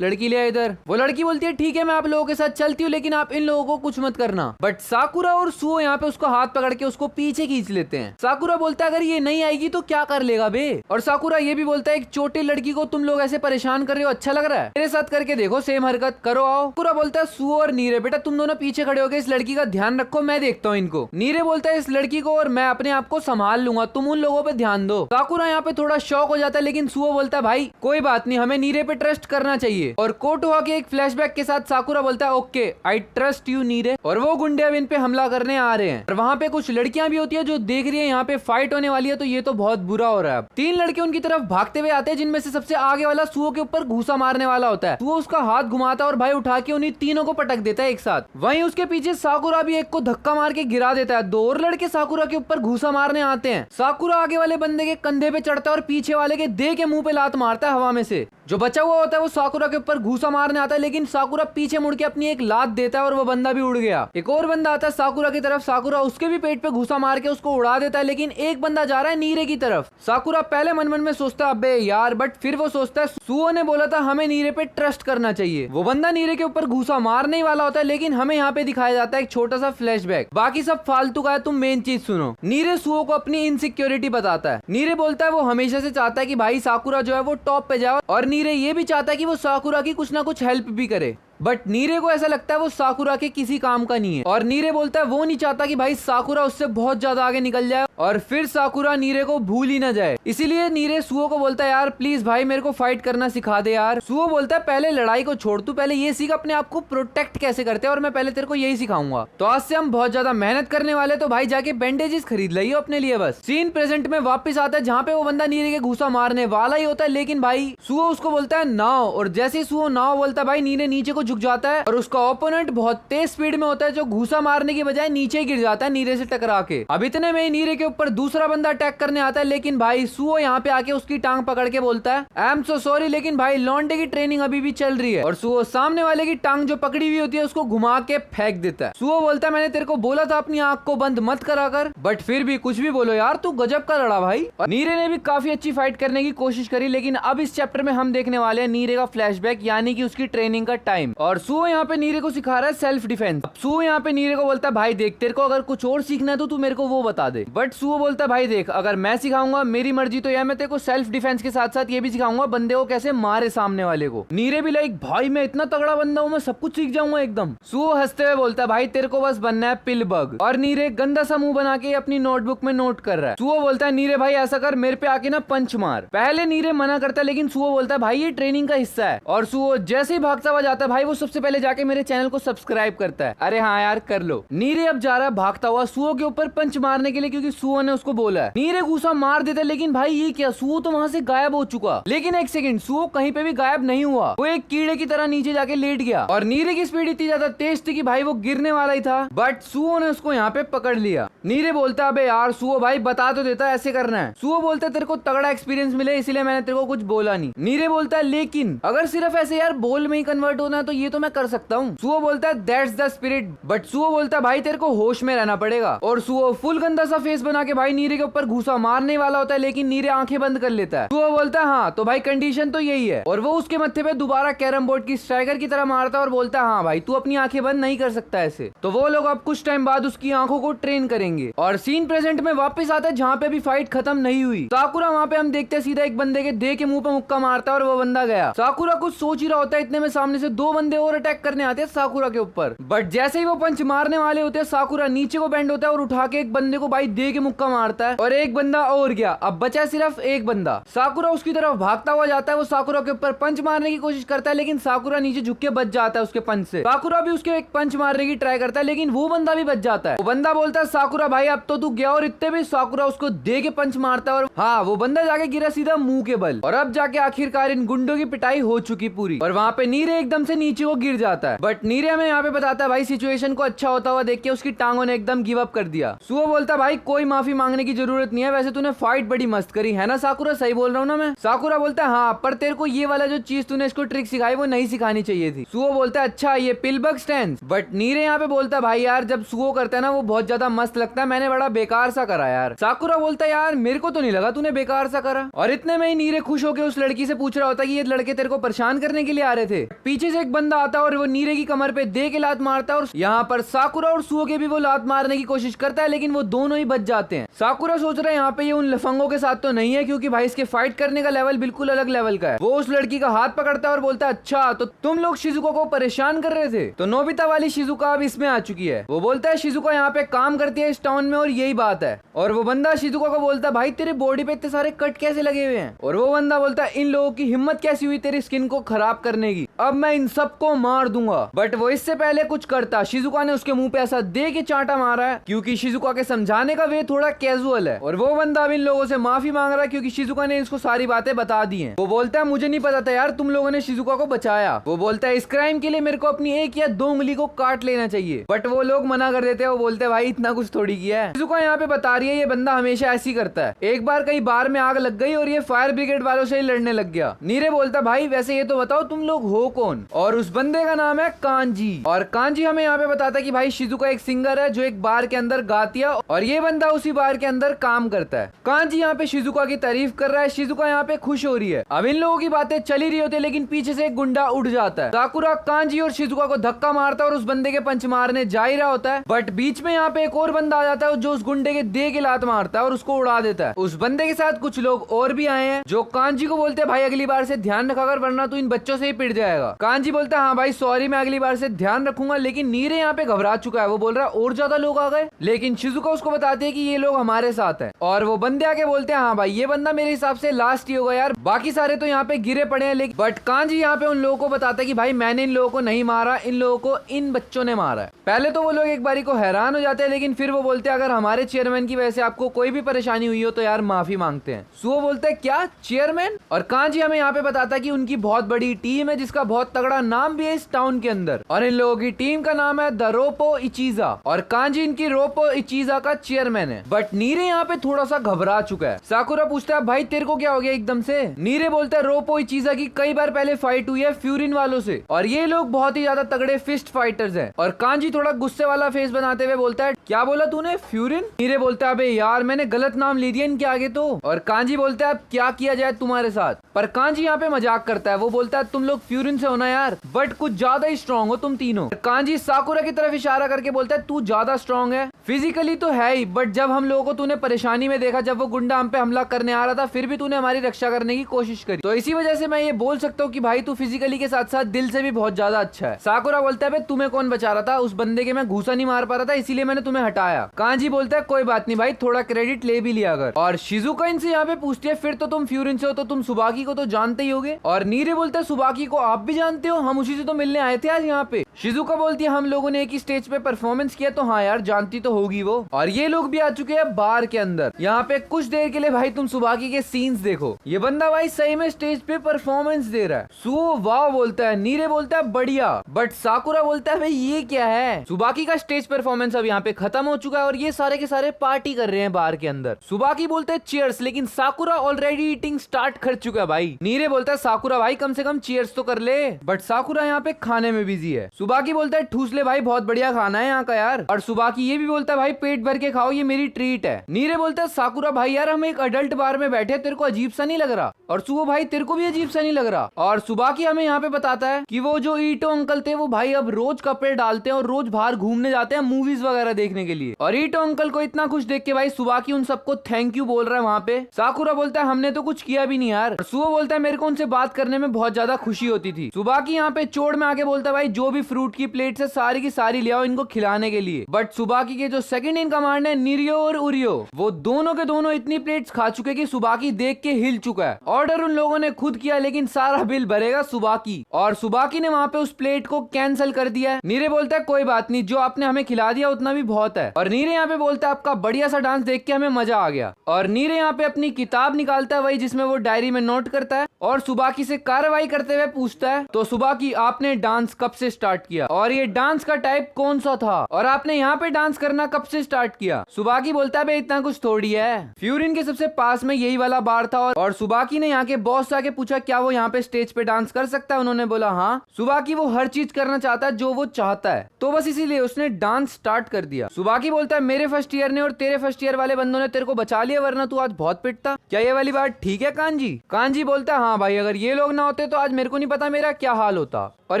लड़की ले इधर। वो लड़की बोलती है ठीक है मैं आप लोगों के साथ चलती हूँ लेकिन आप इन लोगों को कुछ मत करना। बट साकुरा और सुओ यहाँ पे उसको हाथ पकड़ के उसको पीछे खींच लेते हैं। साकुरा बोलता है अगर ये नहीं आएगी तो क्या कर लेगा बे। और साकुरा ये भी बोलता है एक छोटी लड़की को तुम लोग ऐसे परेशान कर रहे हो अच्छा लग रहा है, मेरे साथ करके देखो सेम हरकत करो आओ। साकुरा बोलता है सुओ और नीरे बेटा तुम दोनों पीछे खड़े होकर इस लड़की का ध्यान रखो मैं देखता हूँ इनको। नीरे बोलता है इस लड़की को और मैं अपने आप को संभाल लूंगा तुम उन लोगों पे ध्यान दो। साकुरा यहाँ पे थोड़ा शौक हो जाता है लेकिन सुओ बोलता है भाई कोई बात नहीं हमें नीरे पे ट्रस्ट करना चाहिए। और कोटोहा के एक फ्लैशबैक के साथ साकुरा बोलता है ओके आई ट्रस्ट यू नीरे। और वो गुंडे अब इन पे हमला करने आ रहे हैं और वहाँ पे कुछ लड़कियां भी होती है जो देख रही है यहाँ पे फाइट होने वाली है तो ये तो बहुत बुरा हो रहा है। तीन लड़के उनकी तरफ भागते हुए आते हैं जिनमें से सबसे आगे वाला सुओ के ऊपर घूसा मारने वाला होता है। सुओ उसका हाथ घुमाता है और भाई उठा के उन्हीं तीनों को पटक देता है एक साथ। वहीं उसके पीछे साकुरा भी एक को धक्का मार के गिरा देता है। दो और लड़के साकुरा के ऊपर घूसा मारने आते हैं। साकुरा आगे वाले बंदे के कंधे पे चढ़ता है और पीछे वाले के देह के मुंह पे लात मारता है हवा में से। जो बचा हुआ होता है वो साकुरा के ऊपर घूसा मारने आता है लेकिन साकुरा पीछे मुड़ के अपनी एक लात देता है और वो बंदा भी उड़ गया। एक और बंदा आता है साकुरा की तरफ, साकुरा उसके भी पेट पे घूसा मार के उसको उड़ा देता है लेकिन एक बंदा जा रहा है नीरे की तरफ। साकुरा पहले मन मन में सोचता है अबे यार, बट फिर वो सोचता है सुओ ने बोला था हमें नीरे पे ट्रस्ट करना चाहिए। वो बंदा नीरे के ऊपर घूसा मारने वाला होता है लेकिन हमें यहाँ पे दिखाया जाता है एक छोटा सा फ्लैशबैक। बाकी सब फालतू का है, तुम मेन चीज सुनो। नीरे सुओ को अपनी इनसिक्योरिटी बताता है। नीरे बोलता है वो हमेशा से चाहता है कि भाई साकुरा जो है वो टॉप पे जाए और नीरे ये भी चाहता है कि वो साकुरा की कुछ ना कुछ हेल्प भी करे। बट नीरे को ऐसा लगता है वो साकुरा के किसी काम का नहीं है और नीरे बोलता है वो नहीं चाहता कि भाई साकुरा उससे बहुत ज्यादा आगे निकल जाए और फिर साकुरा नीरे को भूल ही ना जाए। इसीलिए नीरे सुओ को बोलता है यार प्लीज भाई मेरे को फाइट करना सिखा दे यार। सुओ बोलता है पहले लड़ाई को छोड़, तू पहले ये सीख अपने आप को प्रोटेक्ट कैसे करते हैं और मैं पहले तेरे को यही सिखाऊंगा। तो आज से हम बहुत ज्यादा मेहनत करने वाले, तो भाई जाके बैंडेजेस खरीद लियो अपने लिए बस। सीन प्रेजेंट में वापस आता है जहाँ पे वो बंदा नीरे के घूसा मारने वाला ही होता है, लेकिन भाई सुओ उसको बोलता है नाव, और जैसे ही सुओ नाव बोलता है भाई नीरे नीचे को झुक जाता है और उसका ओपोनेंट बहुत तेज स्पीड में होता है जो घूसा मारने की बजाय नीचे गिर जाता है नीरे से टकरा के। अब इतने में नीरे के ऊपर दूसरा बंदा अटैक करने आता है, लेकिन भाई सुओ यहाँ पे आके उसकी टांग पकड़ के बोलता है आई एम सो सॉरी, लेकिन भाई लॉन्डे की ट्रेनिंग अभी भी चल रही है। और सुओ सामने वाले की टांग जो पकड़ी हुई होती है उसको घुमा के फेंक देता है। सुओ बोलता है मैंने तेरे को बोला था अपनी आंख को बंद मत करा कर, बट फिर भी कुछ भी बोलो यार तू गजब का लड़ा भाई। और नीरे ने भी काफी अच्छी फाइट करने की कोशिश करी, लेकिन अब इस चैप्टर में हम देखने वाले हैं नीरे का फ्लैशबैक यानी कि उसकी ट्रेनिंग का टाइम। और सुओ यहाँ पे नीरे को सिखा रहा है सेल्फ डिफेंस। सुओ यहाँ पे नीरे को बोलता है भाई देख तेरे को अगर कुछ और सीखना है तो तू मेरे को वो बता दे, बट सुओ बोलता है भाई देख अगर मैं सिखाऊंगा मेरी मर्जी तो यार मैं तेरे को सेल्फ डिफेंस के साथ साथ ये भी सिखाऊंगा बंदे को कैसे मारे सामने वाले को। नीरे भी लाइक भाई मैं इतना तगड़ा बंदा हूँ मैं सब कुछ सीख जाऊंगा एकदम। सुओ हंसते हुए बोलता है भाई तेरे को बस बनना है पिलबग। और नीरे गंदा सा मुंह बना के अपनी नोटबुक में नोट कर रहा है। सुओ बोलता है नीरे भाई ऐसा कर मेरे पे आके ना पंच मार। पहले नीरे मना करता है लेकिन सुओ बोलता है भाई ये ट्रेनिंग का हिस्सा है। और सुओ जैसे ही भागता हुआ जाता है भाई वो सबसे पहले जाके मेरे चैनल को सब्सक्राइब करता है। अरे हाँ यार कर लो। नीरे अब जा रहा है भागता हुआ सुओ के ऊपर पंच मारने के लिए क्योंकि सुओ ने उसको बोला है। नीरे घूसा मार देता है, लेकिन भाई ये क्या सुओ तो वहां से गायब हो चुका। लेकिन एक सेकंड सुओ कहीं पे भी गायब नहीं हुआ, वो एक कीड़े की तरह नीचे जाके लेट गया। और नीरे की स्पीड इतनी ज्यादा तेज थी कि भाई वो गिरने वाला ही था, बट सुओ ने उसको यहाँ पे पकड़ लिया। नीरे बोलता है अबे यार सुओ भाई बता तो देता ऐसे करना है। सुओ बोलता है तेरे को तगड़ा एक्सपीरियंस मिले इसलिए मैंने तेरे को कुछ बोला नहीं। नीरे बोलता है लेकिन अगर सिर्फ ऐसे यार बोल में ही कन्वर्ट होना है तो ये तो मैं कर सकता हूँ। सुओ बोलता है that's the spirit, but suo बोलता है भाई तेरे को होश में रहना पड़ेगा। और सुओ फुल गंदा सा फेस बना के भाई नीरे के ऊपर घूसा मारने वाला होता है, लेकिन नीरे आंखें बंद कर लेता है। सुओ बोलता है हाँ तो भाई कंडीशन तो यही है। और वो उसके मत्थे पे दोबारा कैरम बोर्ड की स्ट्राइकर की तरह मारता है और बोलता है हाँ भाई तू अपनी आंखें बंद नहीं कर सकता ऐसे। तो वो लोग अब कुछ टाइम बाद उसकी आंखों को ट्रेन करेंगे। और सीन प्रेजेंट में वापस आता है जहाँ पे भी फाइट खत्म नहीं हुई। साकुरा वहाँ पे हम देखते हैं सीधा एक बंदे के देह के मुंह पे मुक्का मारता है और वो बंदा गया। साकुरा कुछ सोच ही रहा होता है, इतने में सामने से दो बंदे और अटैक करने आते हैं साकुरा के ऊपर। बट जैसे ही वो पंच मारने वाले होते हैं साकुरा नीचे को बेंड होता है और उठा के एक बंदे को भाई देह के मुक्का मारता है और एक बंदा और गया। अब बचा सिर्फ एक बंदा। साकुरा उसकी तरफ भागता हुआ जाता है, वो साकुरा के ऊपर पंच मारने की कोशिश करता है लेकिन साकुरा नीचे झुक के बच जाता है उसके पंच से। साकुरा भी उसके एक पंच मारने की ट्राई करता है लेकिन वो बंदा भी बच जाता है। वो बंदा बोलता है साकुरा भाई अब तो तू गया, और इतने भी साकुरा उसको दे के पंच मारता है और हाँ वो बंदा जाके गिरा सीधा मुंह के बल। और अब जाके आखिरकार इन गुंडों की पिटाई हो चुकी पूरी और वहाँ पे नीरे एकदम से नीचे को गिर जाता है। बट नीरे हमें यहाँ पे बताता है भाई सिचुएशन को अच्छा होता हुआ देख के उसकी टांगों ने एकदम गिव अप कर दिया। सुओ बोलता भाई कोई माफी मांगने की जरूरत नहीं है, वैसे तूने फाइट बड़ी मस्त करी है ना साकुरा, सही बोल रहा हूँ ना मैं। साकुरा बोलता है हाँ पर तेरे को ये वाला जो चीज तूने इसको ट्रिक सिखाई वो नहीं सिखानी चाहिए थी। सुओ बोलता है अच्छा ये पिलबग स्टैंस। बट नीरे यहाँ पे बोलता है भाई यार जब सुओ करता है ना वो बहुत ज्यादा मस्त लगता है, मैंने बड़ा बेकार सा करा यार। साकुरा बोलता है यार मेरे को तो नहीं लगा तूने बेकार सा करा। और इतने में ही नीरे खुश होकर उस लड़की से पूछ रहा होता है कि ये लड़के तेरे को परेशान करने के लिए आ रहे थे। पीछे से एक बंदा आता है और वो नीरे की कमर पे दे के लात मारता है और यहाँ पर साकुरा और सुओ के भी वो लात मारने की कोशिश करता है लेकिन वो दोनों ही बच जाते हैं। साकुरा सोच रहा है यहाँ पे ये उन लफंगों के साथ तो नहीं है क्योंकि भाई इसके फाइट करने का लेवल बिल्कुल अलग लेवल का है। वो उस लड़की का हाथ पकड़ता है और बोलता है अच्छा तो तुम लोग शिजुका को परेशान कर रहे थे। तो नोबिता वाली शिजुका अब इसमें आ चुकी है। वो बोलता है शिजुका यहाँ पे काम करती है इस टाउन में और यही बात है। और वो बंदा शिजुका को बोलता है भाई तेरे बॉडी पे इतने सारे कट कैसे लगे हुए हैं। और वो बंदा बोलता है इन लोगों की हिम्मत कैसी हुई तेरी स्किन को खराब करने की, अब मैं इन सबको मार दूंगा। बट वो इससे पहले कुछ करता, शिजुका ने उसके मुंह पे ऐसा दे के चांटा मारा है क्योंकि शिजुका के समझाने का वे थोड़ा कैजुअल है। और वो बंदा अब इन लोगों से माफी मांग रहा है क्योंकि शिजुका ने इसको सारी बातें बता दी हैं। वो बोलता है मुझे नहीं पता था यार तुम लोगों ने शिजुका को बचाया। वो बोलता है इस क्राइम के लिए मेरे को अपनी एक या दो उंगली को काट लेना चाहिए। बट वो लोग मना कर देते हैं। वो बोलते हैं भाई इतना कुछ थोड़ी किया है। शिजुका यहाँ पे बता रही है ये बंदा हमेशा ऐसी करता है, एक बार कहीं बार में आग लग गई और ये फायर ब्रिगेड वालों से ही लड़ने लग गया। नीरे बोलता भाई वैसे ये तो बताओ तुम लोग हो कौन। और उस बंदे का नाम है कांजी। और कांजी हमें यहाँ पे बताता है कि भाई शिजुका एक सिंगर है जो एक बार के अंदर गाती है और ये बंदा उसी बार के अंदर काम करता है। कांजी यहाँ पे शिजुका की तारीफ कर रहा है, शिजुका यहाँ पे खुश हो रही है। अब इन लोगों की बातें चली रही होती है लेकिन पीछे से एक गुंडा उड़ जाता है। साकुरा कांजी और शिजुका को धक्का मारता है और उस बंदे के पंच मारने जा ही रहा होता है। बट बीच में यहाँ पे एक और बंदा आ जाता है जो उस गुंडे के देह के लात मारता है और उसको उड़ा देता है। उस बंदे के साथ कुछ लोग और भी आए हैं जो कांजी को बोलते हैं भाई अगली बार से ध्यान रखा कर वरना तू इन बच्चों से ही पिट जाएगा। जाएगा। कांजी बोलता है हाँ भाई सॉरी, मैं अगली बार से ध्यान रखूंगा। लेकिन नीरे यहाँ पे घबरा चुका है, वो बोल रहा है और ज्यादा लोग आ गए। लेकिन शिजुका उसको बताती है कि ये लोग हमारे साथ हैं। और वो बंदे आके बोलते हैं हाँ भाई ये बंदा मेरे हिसाब से लास्ट ही होगा यार, बाकी सारे तो यहाँ पे गिरे पड़े हैं। लेकिन बट कांजी यहाँ पे उन लोगों को बताता है कि भाई मैंने इन लोगों को नहीं मारा, इन लोगों को इन बच्चों ने मारा है। पहले तो वो लोग एक बारी को हैरान हो जाते हैं, लेकिन फिर वो बोलते हैं अगर हमारे चेयरमैन की वजह से आपको कोई भी परेशानी हुई हो तो यार माफी मांगते हैं। सुओ बोलते हैं क्या चेयरमैन? और कांजी हमें यहाँ पे बताता है कि उनकी बहुत बड़ी टीम है जिसका बहुत तगड़ा नाम भी है इस टाउन के अंदर, और इन लोगों की टीम का नाम है द रोपो इचीजा, और कांजी इनकी रोपो इचीजा का चेयरमैन है। बट नीरे यहाँ पे थोड़ा सा घबरा चुका है। साकुरा पूछता है भाई तेरे को क्या हो गया एकदम से? नीरे बोलता है रोपो इचीजा की कई बार पहले फाइट हुई है फ्यूरिन वालों से, और ये लोग बहुत ही ज्यादा तगड़े फिस्ट फाइटर्स हैं। और कांजी थोड़ा गुस्से वाला फेस बनाते हुए बोलता है क्या बोला तूने फ्यूरिन? नीरे बोलता है अबे यार मैंने गलत नाम ले दिया इनके आगे तो। और कांजी बोलता है अब क्या किया जाए तुम्हारे साथ? पर कांजी यहाँ पे मजाक करता है, वो बोलता है तुम लोग फ्यूरिन से हो ना यार, बट कुछ ज्यादा ही स्ट्रॉन्ग हो तुम तीनों। कांजी साकुरा की तरफ इशारा करके बोलता है तू ज्यादा स्ट्रॉन्ग है, फिजिकली तो है ही, बट जब हम लोगों को तूने परेशानी में देखा, जब वो गुंडा हम पे हमला करने आ रहा था, फिर भी तूने हमारी रक्षा करने की कोशिश करी, तो इसी वजह से मैं ये बोल सकता हूँ कि भाई तू फिजिकली के साथ साथ दिल से भी बहुत ज्यादा अच्छा है। साकुरा बोलता है तुम्हें कौन बचा रहा था? उस बंदे के मैं घूसा नहीं मार पा रहा था, इसीलिए मैंने तुम्हें हटाया। कांजी बोलता है कोई बात नहीं भाई, थोड़ा क्रेडिट ले भी लिया अगर। और शिजुका इनसे यहाँ पे पूछती है फिर तो तुम फ्यूरिन से हो तो तुम सुबाकी को तो जानते ही होगे। और नीरे बोलता है सुबाकी को आप भी जानते हो? हम उसी से तो मिलने आए थे आज यहाँ पे। शिजुका बोलती है हम लोगों ने एक ही स्टेज पे परफॉर्मेंस किया, तो हाँ यार जानती तो होगी वो। और ये लोग भी आ चुके हैं बार के अंदर। यहाँ पे कुछ देर के लिए भाई तुम सुबाकी के सीन्स देखो, ये बंदा भाई सही में स्टेज पे परफॉर्मेंस दे रहा है। सुओ वाह बोलता है, नीरे बोलता है बढ़िया, बट साकुरा बोलता है भाई ये क्या है? सुबाकी का स्टेज परफॉर्मेंस अब यहाँ पे खत्म हो चुका है और ये सारे के सारे पार्टी कर रहे हैं बार के अंदर। सुबाकी बोलते हैं चीयर्स, लेकिन साकुरा ऑलरेडी ईटिंग स्टार्ट कर चुका है भाई। नीरे बोलता है साकुरा भाई कम से कम चीयर्स तो कर ले, बट साकुरा यहाँ पे खाने में बिजी है। सुबाकी बोलता है ठूस ले भाई, बहुत बढ़िया खाना है यहाँ का यार। और सुबाकी ये भी बोलता है भाई पेट भर के खाओ, ये मेरी ट्रीट है। नीरे बोलता है साकुरा भाई यार हम एक अडल्ट बार में बैठे, तेरे को अजीब सा नहीं लग रहा? और सुबह भाई तेरे को भी अजीब सा नहीं लग रहा? और सुबाकी हमें यहाँ पे बताता है कि वो जो ईटो अंकल थे वो भाई अब रोज कपड़े डालते हैं और रोज बाहर घूमने जाते हैं मूवीज वगैरह देखने के लिए। और ईटो अंकल को इतना खुश देख के भाई सुबाकी उन सबको थैंक यू बोल रहा है वहाँ पे। साकुरा बोलता है हमने तो कुछ किया भी नहीं यार। सुबह बोलता है मेरे को उनसे बात करने में बहुत ज्यादा खुशी होती थी। सुबाकी यहाँ पे चोड़ में आके बोलता है भाई जो भी फ्रूट की प्लेट है सारी की सारी ले आओ इनको खिलाने के लिए। बट सुबाकी के जो सेकंड इन कमांड है निरियो और उरियो, वो दोनों के दोनों इतनी प्लेट्स खा चुके कि सुबाकी देख के हिल चुका है। ऑर्डर उन लोगों ने खुद किया, लेकिन सारा बिल भरेगा सुबाकी, और सुबाकी ने वहाँ पे उस प्लेट को कैंसिल कर दिया है। नीरे बोलता है कोई बात नहीं, जो आपने हमें खिला दिया उतना भी बहुत है। और नीरे यहाँ पे बोलता है आपका बढ़िया सा डांस देख के हमें मजा आ गया। और नीरे यहाँ पे अपनी किताब निकालता है वही जिसमें वो डायरी में नोट करता है, और सुबाकी से कार्रवाई करते हुए पूछता है तो सुबाकी आपने डांस कब से स्टार्ट किया, और ये डांस का टाइप कौन सा था, और आपने यहाँ पे डांस करना कब से स्टार्ट किया? सुबाकी बोलता है इतना कुछ थोड़ी है, फ्यूरिन के सबसे पास में यही वाला बार था। और सुबाकी ने यहाँ के बॉस से आके पूछा क्या वो यहाँ पे स्टेज पे डांस कर सकता है? उन्होंने बोला हाँ। सुबाकी वो हर चीज करना चाहता है जो वो चाहता है, तो बस इसीलिए उसने डांस स्टार्ट कर दिया। सुबाकी बोलता है मेरे फर्स्ट ईयर ने और तेरे फर्स्ट ईयर वाले बंदों ने तेरे को बचा लिया, वरना तू आज बहुत पिटता। क्या ये वाली बात ठीक है कांजी? कांजी बोलता है हाँ भाई, अगर ये लोग ना होते तो आज मेरे को नहीं पता मेरा क्या हाल होता। और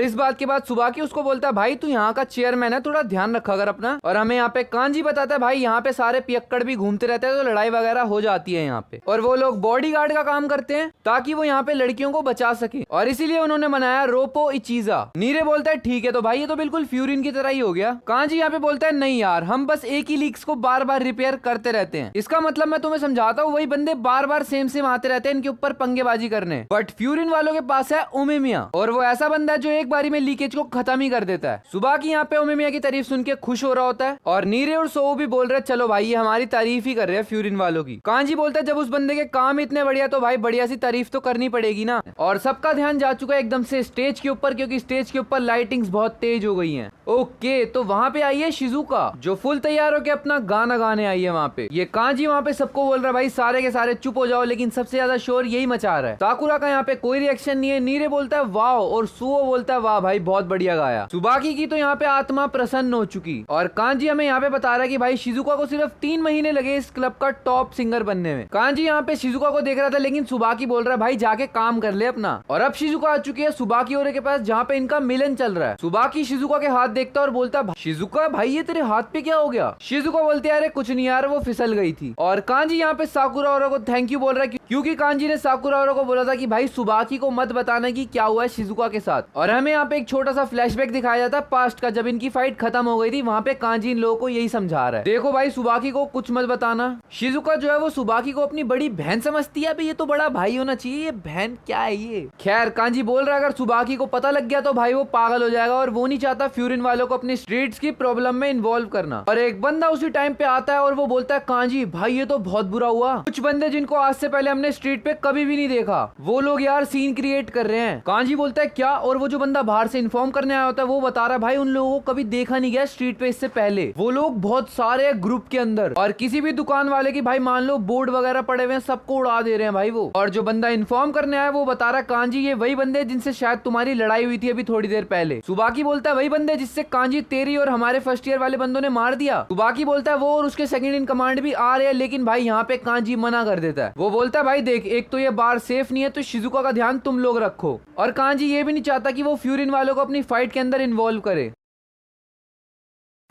इस बात के बाद सुबाकी उसको बोलता है भाई तू यहाँ का चेयरमैन है, थोड़ा ध्यान रखा कर अपना। और हमें यहाँ पे कांजी बताता है भाई यहाँ पे सारे पियक्कड़ भी घूमते रहते हैं, तो लड़ाई वगैरह हो जाती है यहाँ पे, और वो लोग बॉडीगार्ड का काम करते हैं ताकि वो यहाँ पे लड़कियों को बचा सके, और इसीलिए उन्होंने बनाया रोपो इचीजा। नीरे बोलता है ठीक है, तो भाई ये तो बिल्कुल फ्यूरिन की तरह ही हो गया। कांजी यहाँ पे बोलता है नहीं यार, हम बस एक ही लीक्स को बार बार रिपेयर करते रहते हैं, इसका मतलब मैं तुम्हें समझाता हूँ, वही बंदे बार बार सेम आते रहते हैं इनके ऊपर पंगेबाजी करने। बट फ्यूरिन वालों के पास है ओमेमिया, और वो ऐसा बंदा है जो एक बारी में लीकेज को खत्म ही कर देता है। सुबह की यहाँ पे ओमेमिया की तारीफ सुन के खुश हो रहा होता है, और नीरे और सो भी बोल रहे हैं चलो भाई ये हमारी तारीफ ही कर रहे हैं फ्यूरिन वालों की। कांजी बोलता है जब उस बंदे के काम इतने बढ़िया तो भाई बढ़िया सी तारीफ तो करनी पड़ेगी ना। और सबका ध्यान जा चुका है एकदम से स्टेज के ऊपर, क्योंकि स्टेज के ऊपर लाइटिंग्स बहुत तेज हो गई हैं। ओके, तो वहाँ पे आई है शिजुका जो फुल तैयार होकर अपना गाना गाने आई है वहाँ पे। ये कांजी वहाँ पे सबको बोल रहा है भाई सारे के सारे चुप हो जाओ, लेकिन सबसे ज्यादा शोर यही मचा रहा है। साकुरा का यहाँ पे कोई रिएक्शन नहीं है। नीरे बोलता है वाह, और सुओ बोलता है वाह भाई बहुत बढ़िया गाया। सुबाकी की तो यहाँ पे आत्मा प्रसन्न हो चुकी, और कांजी हमें यहाँ पे बता रहा है कि भाई शिजुका को सिर्फ 3 महीने लगे इस क्लब का टॉप सिंगर बनने में। कांजी यहाँ पे शिजुका को देख रहा था, लेकिन सुबाकी सुबाकी बोल रहा है भाई जाके काम कर ले अपना। और अब शिजुका आ चुकी है सुबाकी और के पास जहाँ पे इनका मिलन चल रहा है। सुबाकी शिजुका के हाथ देखता है और बोलता है शिजुका भाई ये तेरे हाथ पे क्या हो गया। शिजुका बोलते है अरे कुछ नहीं यार वो फिसल गई थी। और कांजी यहाँ पे साकुरा औरा को थैंक यू बोल रहा है क्योंकि कांजी ने साकुरा औरा को बोला था कि भाई सुबाकी को मत बताना कि क्या हुआ है शिजुका के साथ। और हमें यहाँ पे एक छोटा सा फ्लैशबैक दिखाया जाता है पास्ट का, जब इनकी फाइट खत्म हो गई थी। वहाँ पे कांजी इन लोगों को यही समझा रहा है देखो भाई सुबाकी को कुछ मत बताना। शिजुका जो है वो सुबाकी को अपनी बड़ी बहन समझती है। ये तो बड़ा भाई होना चाहिए, ये बहन क्या है ये। खैर कांजी बोल रहा है अगर सुबाकी को पता लग गया तो भाई वो पागल हो जाएगा और वो नहीं चाहता फ्यूरिन वालों को अपनी स्ट्रीट्स की प्रॉब्लम में इन्वॉल्व करना। और एक बंदा उसी टाइम पे आता है और वो बोलता है कांजी भाई ये तो बहुत बुरा हुआ। कुछ बंदे जिनको आज से पहले हमने स्ट्रीट पे कभी भी नहीं देखा वो लोग यार सीन क्रिएट कर रहे हैं। कांजी बोलता है क्या। और वो जो बंदा बाहर से इन्फॉर्म करने आया होता है वो बता रहा है भाई उन लोगों को कभी देखा नहीं गया स्ट्रीट पे इससे पहले। वो लोग बहुत सारे ग्रुप के अंदर और किसी भी दुकान वाले की भाई मान लो बोर्ड वगैरह पड़े हुए हैं सबको उड़ा दे रहे हैं भाई वो। और जो बंदा इन्फॉर्म करने आया वो बता रहा है कांजी ये वही बंदे जिनसे शायद तुम्हारी लड़ाई हुई थी अभी थोड़ी देर पहले। सुबाकी बोलता है वही बंदे जिससे कांजी तेरी और हमारे फर्स्ट ईयर वाले बंदों ने मार दिया। सुबाकी बोलता है वो और उसके सेकंड इन कमांड भी आ रहे हैं लेकिन भाई यहाँ पे कांजी मना कर देता है। वो बोलता है भाई देख एक तो ये बार सेफ नहीं है तो शिजुका का ध्यान तुम लोग रखो। और कांजी ये भी नहीं चाहता कि वो फ्यूरिन वालों को अपनी फाइट के अंदर इन्वॉल्व करे।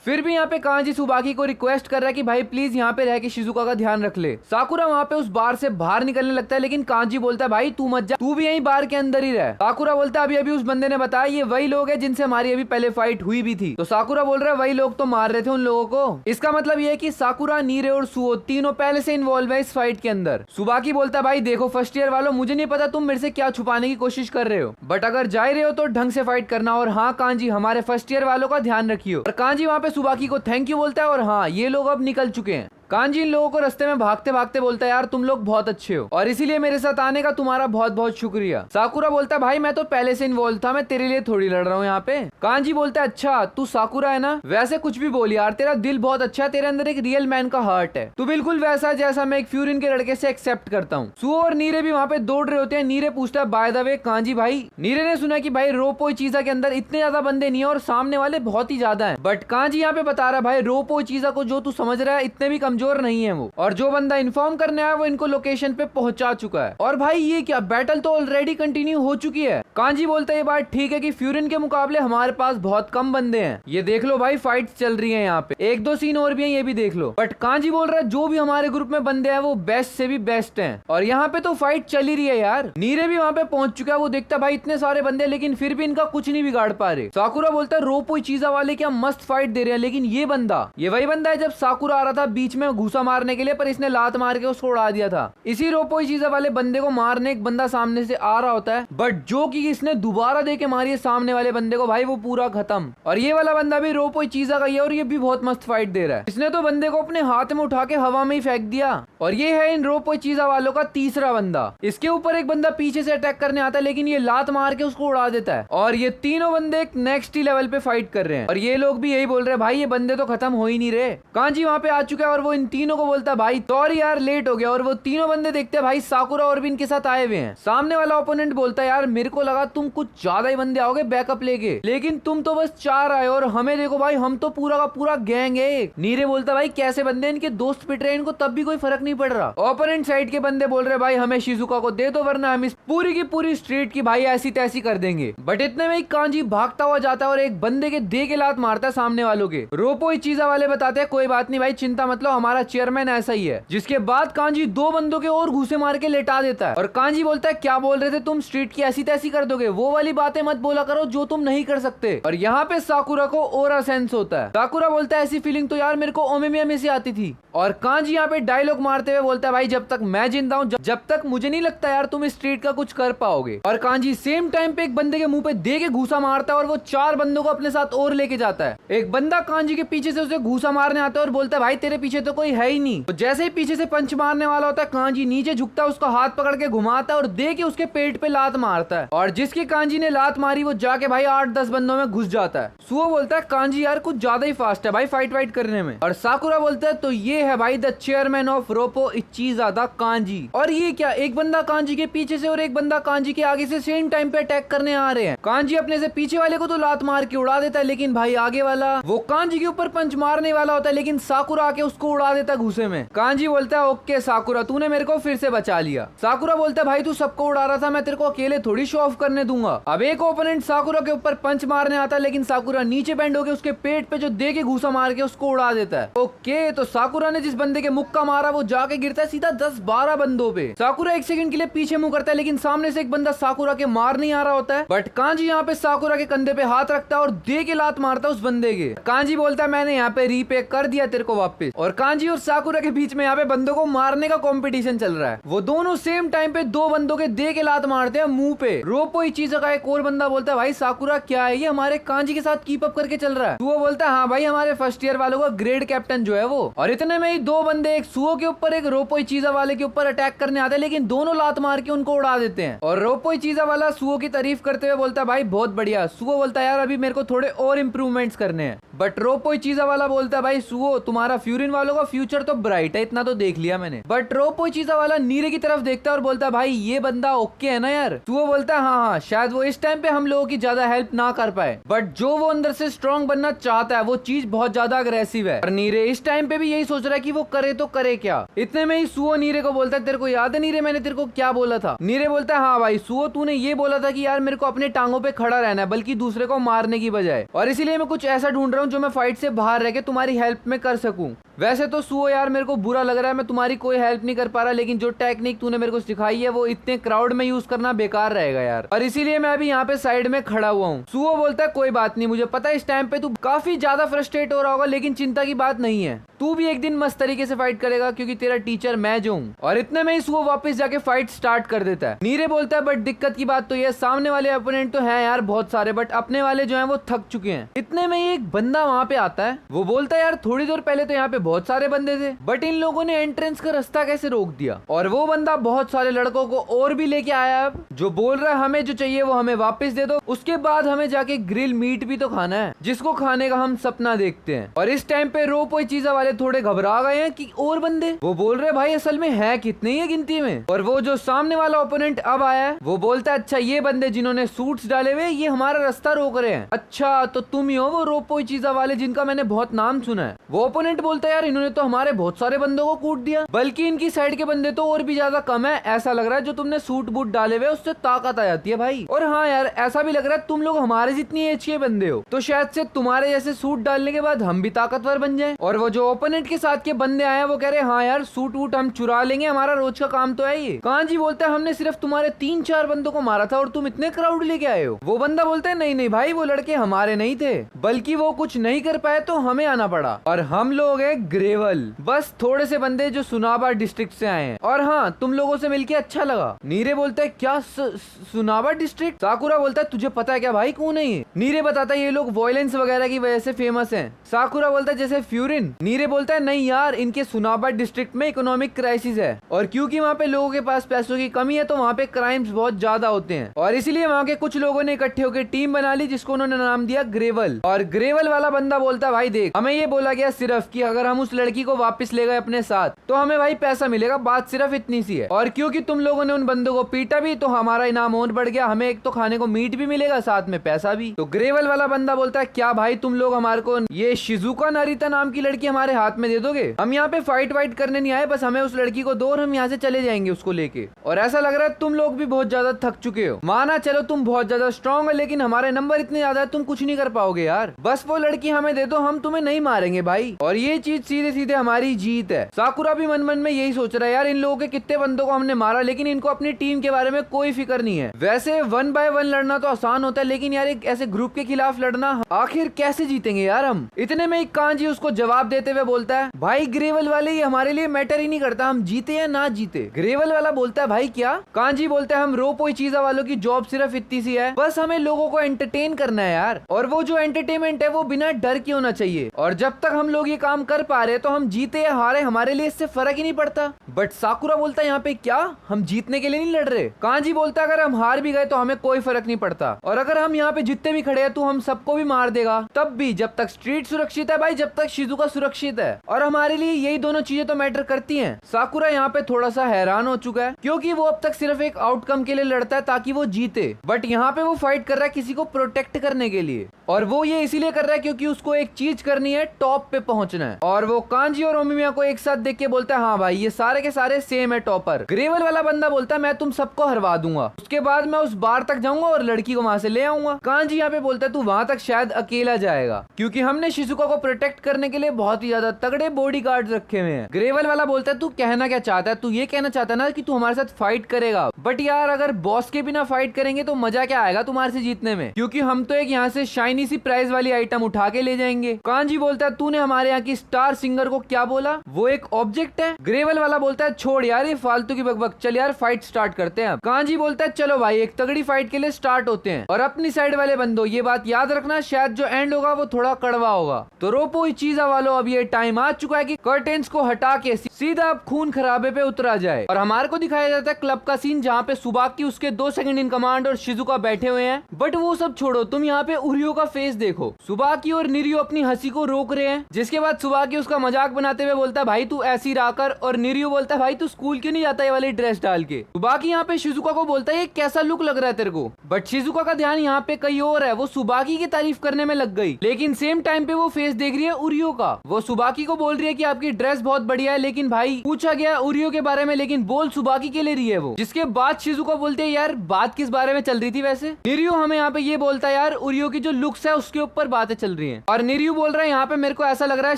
फिर भी यहाँ पे कांजी सुबाकी को रिक्वेस्ट कर रहा है कि भाई प्लीज यहाँ पे रह के शिजुका का ध्यान रख ले। साकुरा वहाँ पे उस बार से बाहर निकलने लगता है लेकिन कांजी बोलता है भाई तू मत जा, तू भी यहीं बार के अंदर ही रह। साकुरा बोलता है अभी अभी उस बंदे ने बताया ये वही लोग हैं जिनसे हमारी अभी पहले फाइट हुई भी थी। तो साकुरा बोल रहा है वही लोग तो मार रहे थे उन लोगों को। इसका मतलब ये है कि साकुरा, नीरे और सुओ तीनों पहले से इन्वॉल्व है इस फाइट के अंदर। सुबाकी बोलता है भाई देखो फर्स्ट ईयर वालों मुझे नहीं पता तुम मेरे से क्या छुपाने की कोशिश कर रहे हो बट अगर जा रहे हो तो ढंग से फाइट करना। और हाँ कांजी हमारे फर्स्ट ईयर वालों का ध्यान रखियो। और कांजी वहाँ पे सुबाकी को थैंक यू बोलता है और हाँ ये लोग अब निकल चुके हैं। कांजी इन लोगों को रास्ते में भागते भागते बोलता है यार तुम लोग बहुत अच्छे हो और इसीलिए मेरे साथ आने का तुम्हारा बहुत बहुत शुक्रिया। साकुरा बोलता है भाई मैं तो पहले से इन्वॉल्व था, मैं तेरे लिए थोड़ी लड़ रहा हूँ यहाँ पे। कांजी बोलता है अच्छा तू साकुरा है ना, वैसे कुछ भी बोल यार तेरा दिल बहुत अच्छा है, तेरे अंदर एक रियल मैन का हार्ट है, तू बिल्कुल वैसा जैसा मैं एक फ्यूरिन के लड़के से एक्सेप्ट करता हूँ। सुओ और नीरे भी वहाँ पे दौड़ रहे होते हैं। नीरे पूछता है बाय द वे कांजी भाई, नीरे ने सुना कि भाई रोपोई चीजा के अंदर इतने ज्यादा बंदे नहीं है और सामने वाले बहुत ही ज्यादा है। बट कांजी यहाँ पे बता रहा है भाई रोपोई चीजा को जो तू समझ रहा है इतने भी कमजोर नहीं है वो, और जो बंदा इन्फॉर्म करने आया वो इनको लोकेशन पे पहुंचा चुका है। और भाई ये क्या बैटल तो ऑलरेडी कंटिन्यू हो चुकी है। कांजी बोलता है ये बात ठीक है कि फ्यूरिन के मुकाबले हमारे पास बहुत कम बंदे हैं, ये देख लो भाई फाइट चल रही है यहाँ पे, एक दो सीन और भी हैं ये भी देख लो। बट कांजी बोल रहा है जो भी हमारे ग्रुप में बंदे हैं वो बेस्ट से भी बेस्ट हैं और यहाँ पे तो फाइट चल ही रही है यार। नीरे भी वहाँ पे पहुंच चुका है, वो देखता भाई इतने सारे बंदे लेकिन फिर भी इनका कुछ नहीं बिगाड़ पा रहे। साकुरा बोलता है रोपोई चीजा वाले क्या मस्त फाइट दे रहे हैं, लेकिन ये बंदा ये वही बंदा है जब साकुरा आ रहा था बीच में घुसा मारने के लिए पर इसने लात मार के उसको उड़ा दिया था। इसी रोपोई चीजा वाले बंदे को मारने एक बंदा सामने से आ रहा होता है बट जो कि इसने दोबारा दे के मारी है सामने वाले बंदे को, भाई वो पूरा खत्म। और ये वाला बंदा भी रोपोई चीजा का ही है और ये भी बहुत मस्त फाइट दे रहा है। इसने तो बंदे को अपने हाथ में उठा के हवा में ही फेंक दिया। और ये है इन रोपोई चीजा वालों का तीसरा बंदा। इसके ऊपर एक बंदा पीछे से अटैक करने आता है लेकिन ये लात मार के उसको उड़ा देता है। और ये तीनों बंदे एक नेक्स्ट ही लेवल पे फाइट कर रहे हैं और ये लोग भी यही बोल रहे हैं भाई ये बंदे तो खत्म हो ही नहीं रहे। कांजी वहाँ पे आ चुका है और वो इन तीनों को बोलता है भाई सॉरी यार लेट हो गया। और वो तीनों बंदे देखते हैं भाई साकुरा और भी इनके साथ आए हुए हैं। सामने वाला ओपोनेंट बोलता है यार मेरे को लगा तुम कुछ ज्यादा ही बंदे आओगे बैकअप लेके, लेकिन तुम तो बस 4 आए और हमें देखो भाई हम तो पूरा का पूरा गैंग है। नीरे बोलता भाई कैसे बंदे, इनके दोस्त पिट रहे, इनको तब भी कोई फर्क नहीं पड़ रहा। ओपोनेंट साइड के बंदे बोल रहे भाई हमें शिजुका को दे दो वरना हम इस पूरी की पूरी स्ट्रीट की भाई ऐसी तैसी कर देंगे। बट इतने में कांजी भागता हुआ जाता है और एक बंदे के दे के लात मारता है सामने वालों के। रोपोई चीजा वाले बताते हैं कोई बात नहीं भाई चिंता मत लो हमारा चेयरमैन ऐसा ही है। जिसके बाद कांजी 2 बंदों के और घूसे मार के लेटा देता है और कांजी बोलता है क्या बोल रहे थे तुम, स्ट्रीट की ऐसी तैसी कर दोगे, वो वाली बातें मत बोला करो जो तुम नहीं कर सकते। और यहाँ पे साकुरा को ओरा सेंस होता है। साकुरा बोलता है ऐसी फीलिंग तो यार मेरे को ओमेमिया में से आती थी। और कांजी यहाँ पे डायलॉग मारते हुए बोलता है भाई जब तक मैं जिंदा हूँ जब तक मुझे नहीं लगता यार तुम इस स्ट्रीट का कुछ कर पाओगे। और कांजी सेम टाइम पे एक बंदे के मुंह पे दे के घूसा मारता है और वो 4 बंदों को अपने साथ और लेके जाता है। एक बंदा कांजी के पीछे से उसे घूसा मारने आता है और बोलता है भाई तेरे पीछे तो कोई है ही नहीं। तो जैसे ही पीछे से पंच मारने वाला होता है कांजी नीचे झुकता है, उसका हाथ पकड़ के घुमाता है और दे के उसके पेट पे लात मारता है। और जिसकी कांजी ने लात मारी वो जाके भाई 8-10 बंदों में घुस जाता है। सुओ बोलता है कांजी यार कुछ ज्यादा ही फास्ट है भाई फाइट वाइट करने में। और साकुरा बोलता है तो ये है भाई द चेयरमैन ऑफ रोपो इचिजादा कांजी। और ये क्या, एक बंदा कांजी के पीछे से और एक बंदा कांजी के आगे से सेम टाइम पे अटैक करने आ रहे हैं। कांजी अपने से पीछे वाले को तो लात मार के उड़ा देता है लेकिन भाई आगे वाला वो कांजी के ऊपर पंच मारने वाला होता है लेकिन साकुरा आके उसको उड़ा देता घूसे में। कांजी बोलता है ओके साकुरा, तूने मेरे को फिर से बचा लिया। साकुरा बोलता है भाई तू सबको उड़ा रहा था, मैं तेरे को अकेले थोड़ी शो ऑफ करने दूंगा। अब एक ओपोनेंट साकुरा के ऊपर पंच मारने आता है, लेकिन साकुरा नीचे बैंड होकर उसके पेट पे जो दे के घूसा मार के उसको उड़ा देता है। ओके, तो साकुरा ने जिस बंदे के मुक्का मारा वो जाके गिरता है सीधा 10-12 बंदों पे। साकुरा एक सेकंड के लिए पीछे मुंह करता है, लेकिन सामने से एक बंदा साकुरा के मार नहीं आ रहा होता है। बट कांजी यहाँ पे साकुरा के कंधे पे हाथ रखता है और दे के लात मारता है उस बंदे के। कांजी बोलता है मैंने यहाँ पे रीपे कर दिया तेरे को वापस। और कांजी और साकुरा के बीच में यहाँ पे बंदों को मारने का कंपटीशन चल रहा है। वो दोनों सेम टाइम पे दो बंदों के दे के लात मारते हैं मुंह पे। रोपो इचिजा का एक और बंदा बोलता है भाई साकुरा क्या है ये हमारे कांजी के साथ कीप अप करके चल रहा है। वो बोलता है हाँ भाई हमारे फर्स्ट ईयर वालों का ग्रेड कैप्टन जो है वो। और इतने में ही दो बंदे एक सुओ के ऊपर एक रोपो इचिजा वाले के ऊपर अटैक करने आते हैं, लेकिन दोनों लात मार के उनको उड़ा देते हैं। और रोपो इचिजा वाला सुओ की तारीफ करते हुए बोलता है भाई बहुत बढ़िया। सुओ बोलता है यार अभी मेरे को थोड़े और इंप्रूवमेंट्स करने हैं। बट रोपो इचिजा वाला बोलता है भाई सुओ तुम्हारा फ्यूरिन वालों का फ्यूचर तो ब्राइट है, इतना तो देख लिया मैंने। बट रोपो इचिजा वाला नीरे की तरफ देखता है और बोलता है भाई ये बंदा ओके है ना यार। सुओ बोलता है हाँ शायद वो इस टाइम पे हम लोगों की ज्यादा हेल्प ना कर पाए, बट जो वो अंदर से स्ट्रॉन्ग बनना चाहता है वो चीज बहुत ज्यादा अग्रेसिव है। और नीरे इस टाइम पे भी यही सोच रहा है कि वो करे तो करे क्या। इतने में ही सुओ नीरे को बोलता है तेरे को याद है नीरे मैंने तेरे को क्या बोला था। नीरे बोलता है हाँ भाई सुओ तूने ये बोला था कि यार मेरे को अपने टांगों पे खड़ा रहना है बल्कि दूसरे को मारने की बजाय, और इसीलिए मैं कुछ ऐसा ढूंढ रहा हूँ जो मैं फाइट से बाहर रह के तुम्हारी हेल्प में कर सकूं। वैसे तो सुओ यार मेरे को बुरा लग रहा है मैं तुम्हारी कोई हेल्प नहीं कर पा रहा, लेकिन जो टेक्निक तूने मेरे को सिखाई है वो इतने क्राउड में यूज करना बेकार रहेगा यार, और इसीलिए मैं अभी यहाँ पे साइड में खड़ा हुआ हूँ। सुओ बोलता है कोई बात नहीं, मुझे पता है इस टाइम पे तू काफी ज्यादा फ्रस्ट्रेट हो रहा होगा, लेकिन चिंता की बात नहीं है, तू भी एक दिन मस्त तरीके से फाइट करेगा क्योंकि तेरा टीचर मैं जो हूँ। और इतने में ही सुओ वापस जाके फाइट स्टार्ट कर देता है। नीरे बोलता है बट दिक्कत की बात तो ये सामने वाले अपोनेंट तो है यार बहुत सारे, बट अपने वाले जो है वो थक चुके हैं। इतने में ही एक बंदा वहाँ पे आता है, वो बोलता है यार थोड़ी देर पहले तो यहाँ पे बहुत सारे बंदे थे, बट इन लोगों ने एंट्रेंस का रास्ता कैसे रोक दिया। और वो बंदा बहुत सारे लड़कों को और भी लेके आया अब, जो बोल रहा है हमें जो चाहिए वो हमें वापस दे दो, उसके बाद हमें जाके ग्रिल मीट भी तो खाना है जिसको खाने का हम सपना देखते हैं। और इस टाइम पे रोपो चीजा वाले थोड़े घबरा गए हैं कि और बंदे, वो बोल रहे भाई असल में है कितने ही गिनती में। और वो जो सामने वाला ओपोनेंट अब आया है वो बोलता है अच्छा ये बंदे जिन्होंने सूट्स डाले हुए ये हमारा रास्ता रोक रहे हैं, अच्छा तो तुम ही हो वो रोपो चीजा वाले जिनका मैंने बहुत नाम सुना है। वो ओपोनेंट बोलता है यार इन्होंने तो हमारे बहुत सारे बंदों को कूट दिया, बल्कि इनकी साइड के बंदे तो और भी ज्यादा कम है, ऐसा लग रहा है जो तुमने सूट बूट डाले हुए उससे ताकत आ जाती है भाई। और हाँ यार ऐसा भी लग रहा है तुम लोग हमारे जितनी एज के बंदे हो, तो शायद से तुम्हारे जैसे सूट डालने के बाद हम भी ताकतवर बन जाएं। और वो जो ओपोनेंट के साथ के बंदे आए वो कह रहे हाँ यार सूट वूट हम चुरा लेंगे, हमारा रोज का काम तो है ये। कांजी बोलता है हमने सिर्फ तुम्हारे 3-4 बंदों को मारा था और तुम इतने क्राउड लेके आए हो। वो बंदा बोलता है नहीं नहीं भाई वो लड़के हमारे नहीं थे, बल्कि वो कुछ नहीं कर पाए तो हमें आना पड़ा, और हम लोग हैं ग्रेवल, बस थोड़े से बंदे जो सुनाबा डिस्ट्रिक्ट से आए हैं, और हाँ तुम लोगों से मिलके अच्छा लगा। नीरे बोलता है क्या सुनाबा डिस्ट्रिक्ट। साकुरा बोलता है तुझे पता है क्या भाई कौन है ये। नीरे बताता है ये लोग वायलेंस वगैरह की वजह से फेमस हैं। साकुरा बोलता है जैसे फ्यूरिन। नीरे बोलता है नहीं यार इनके सुनाबा डिस्ट्रिक्ट में इकोनॉमिक क्राइसिस है, और क्योंकि वहाँ पे लोगों के पास पैसों की कमी है तो वहाँ पे क्राइम्स बहुत ज्यादा होते हैं, और इसलिए वहाँ के कुछ लोगों ने इकट्ठे होकर टीम बना ली जिसको उन्होंने नाम दिया ग्रेवल। और ग्रेवल वाला बंदा बोलता है भाई देख हमें ये बोला गया सिर्फ कि अगर हम उस लड़की को वापस ले गए अपने साथ तो हमें भाई पैसा मिलेगा, बात सिर्फ इतनी सी है, और क्योंकि तुम लोगों ने उन बंदों को पीटा भी तो हमारा इनाम और बढ़ गया, हमें एक तो खाने को मीट भी मिलेगा साथ में पैसा भी। तो ग्रेवल वाला बंदा बोलता है क्या भाई तुम लोग हमारे को ये शिजुका नारिता नाम की लड़की हमारे हाथ में दे दोगे, हम यहाँ पे फाइट वाइट करने नहीं आए, बस हमें उस लड़की को दो और हम यहाँ से चले जाएंगे उसको लेके। और ऐसा लग रहा है तुम लोग भी बहुत ज्यादा थक चुके हो, माना चलो तुम बहुत ज्यादा स्ट्रॉन्ग है लेकिन हमारे नंबर इतने ज्यादा है तुम कुछ नहीं कर पाओगे यार, बस वो लड़की हमें दे दो हम तुम्हें नहीं मारेंगे भाई, और ये चीज सीधे सीधे हमारी जीत है। साकुरा भी मन मन में यही सोच रहा है यार इन लोगों के कितने बंदों को हमने मारा लेकिन इनको अपनी टीम के बारे में कोई फिक्र नहीं है। वैसे 1 बाय 1 लड़ना तो आसान होता है लेकिन यार एक ऐसे ग्रुप के खिलाफ लड़ना आखिर कैसे जीतेंगे यार हम। इतने में कांजी उसको जवाब देते हुए बोलता है भाई ग्रेवल वाले ये हमारे लिए मैटर ही नहीं करता हम जीते या ना जीते। ग्रेवल वाला बोलता है भाई क्या। कांजी बोलता है हम रोपो चीजा वालों की जॉब सिर्फ इतनी सी है, बस हमें लोगों को एंटरटेन करना है यार, और वो जो एंटरटेनमेंट है वो बिना डर के होना चाहिए, और जब तक हम लोग ये काम कर पा रहे तो हम जीते या हारे हमारे लिए इससे फर्क ही नहीं पड़ता। बट साकुरा बोलता है यहाँ पे क्या हम जीतने के लिए नहीं लड़ रहे। कांजी बोलता है अगर हम हार भी गए तो हमें कोई फर्क नहीं पड़ता, और अगर हम यहाँ पे जितने भी खड़े हैं तो हम सबको भी मार देगा, तब भी जब तक स्ट्रीट सुरक्षित है भाई, जब तक शिजुका सुरक्षित सुरक्षित है। और हमारे लिए यही दोनों चीजें तो मैटर करती हैं। साकुरा यहाँ पे थोड़ा सा हैरान हो चुका है क्योंकि वो अब तक सिर्फ एक आउटकम के लिए लड़ता है ताकि वो जीते, बट यहाँ पे वो फाइट कर रहा है किसी को प्रोटेक्ट करने के लिए। और वो ये इसीलिए कर रहा है क्योंकि उसको एक चीज करनी है, टॉप पे पहुंचना है। और वो कांजी और ओमिया को एक साथ देख के बोलता है हाँ भाई ये सारे के सारे सेम है टॉपर। ग्रेवल वाला बंदा बोलता है मैं तुम सबको हरवा दूंगा, उसके बाद मैं उस बार तक जाऊंगा और लड़की को वहां से ले आऊंगा। कांजी यहाँ पे बोलता है तू वहां तक शायद अकेला जाएगा क्योंकि हमने शिजुका को प्रोटेक्ट करने के लिए बहुत ही ज्यादा तगड़े बॉडीगार्ड्स रखे हुए हैं। ग्रेवल वाला बोलता है तू कहना क्या चाहता है, तू ये कहना चाहता है ना कि तू हमारे साथ फाइट करेगा, बट यार अगर बॉस के बिना फाइट करेंगे तो मजा क्या आएगा तुम्हारे से जीतने में, क्योंकि हम तो एक यहाँ से शाइनी सी प्राइज वाली आइटम उठा के ले जाएंगे। कांजी बोलता है तूने हमारे यहाँ की स्टार सिंगर को क्या बोला, वो एक ऑब्जेक्ट है। ग्रेवल वाला बोलता है छोड़ यार ये फालतू की बकबक, चल यार फाइट स्टार्ट करते हैं। कांजी बोलता है चलो भाई एक तगड़ी फाइट के लिए स्टार्ट होते हैं। और अपनी साइड वाले बंदो ये बात याद रखना शायद जो एंड होगा वो थोड़ा कड़वा होगा। तो रोपो चीजा वालों अब ये टाइम आ चुका है कि कर्टेन्स को हटा के सीधा अब खून खराबे पे उतरा जाए। और हमारे को दिखाया जाता है क्लब का सीन जहाँ पे सुबाकी उसके 2 सेकंड इन कमांड और शिजुका बैठे हुए हैं। बट वो सब छोड़ो, तुम यहाँ पे उरियो का फेस देखो। सुबाकी और निरियो अपनी हंसी को रोक रहे हैं, जिसके बाद सुबाकी उसका मजाक बनाते हुए बोलता है भाई तू ऐसी राकर, और निरियो बोलता है भाई तू स्कूल क्यों नहीं जाता ये वाली ड्रेस डाल के। सुबाकी यहाँ पे शिजुका को बोलता है ये कैसा लुक लग रहा है तेरे को, बट शिजुका का ध्यान यहाँ पे कहीं और है। वो सुबाकी की तारीफ करने में लग गई, लेकिन सेम टाइम पे वो फेस देख रही है उरियो का। वो सुबाकी को बोल रही है कि आपकी ड्रेस बहुत बढ़िया है, लेकिन भाई पूछा गया उरियो के बारे में लेकिन बोल सुबाकी के लिए रही है वो। जिसके बाद शिजुका बोलते है यार बात किस बारे में चल रही थी वैसे। निरियो हमें यहाँ पे ये बोलता है यार उरियो की जो लुक्स है उसके ऊपर बातें चल रही हैं। और निरियो बोल रहा है यहाँ पे मेरे को ऐसा लग रहा है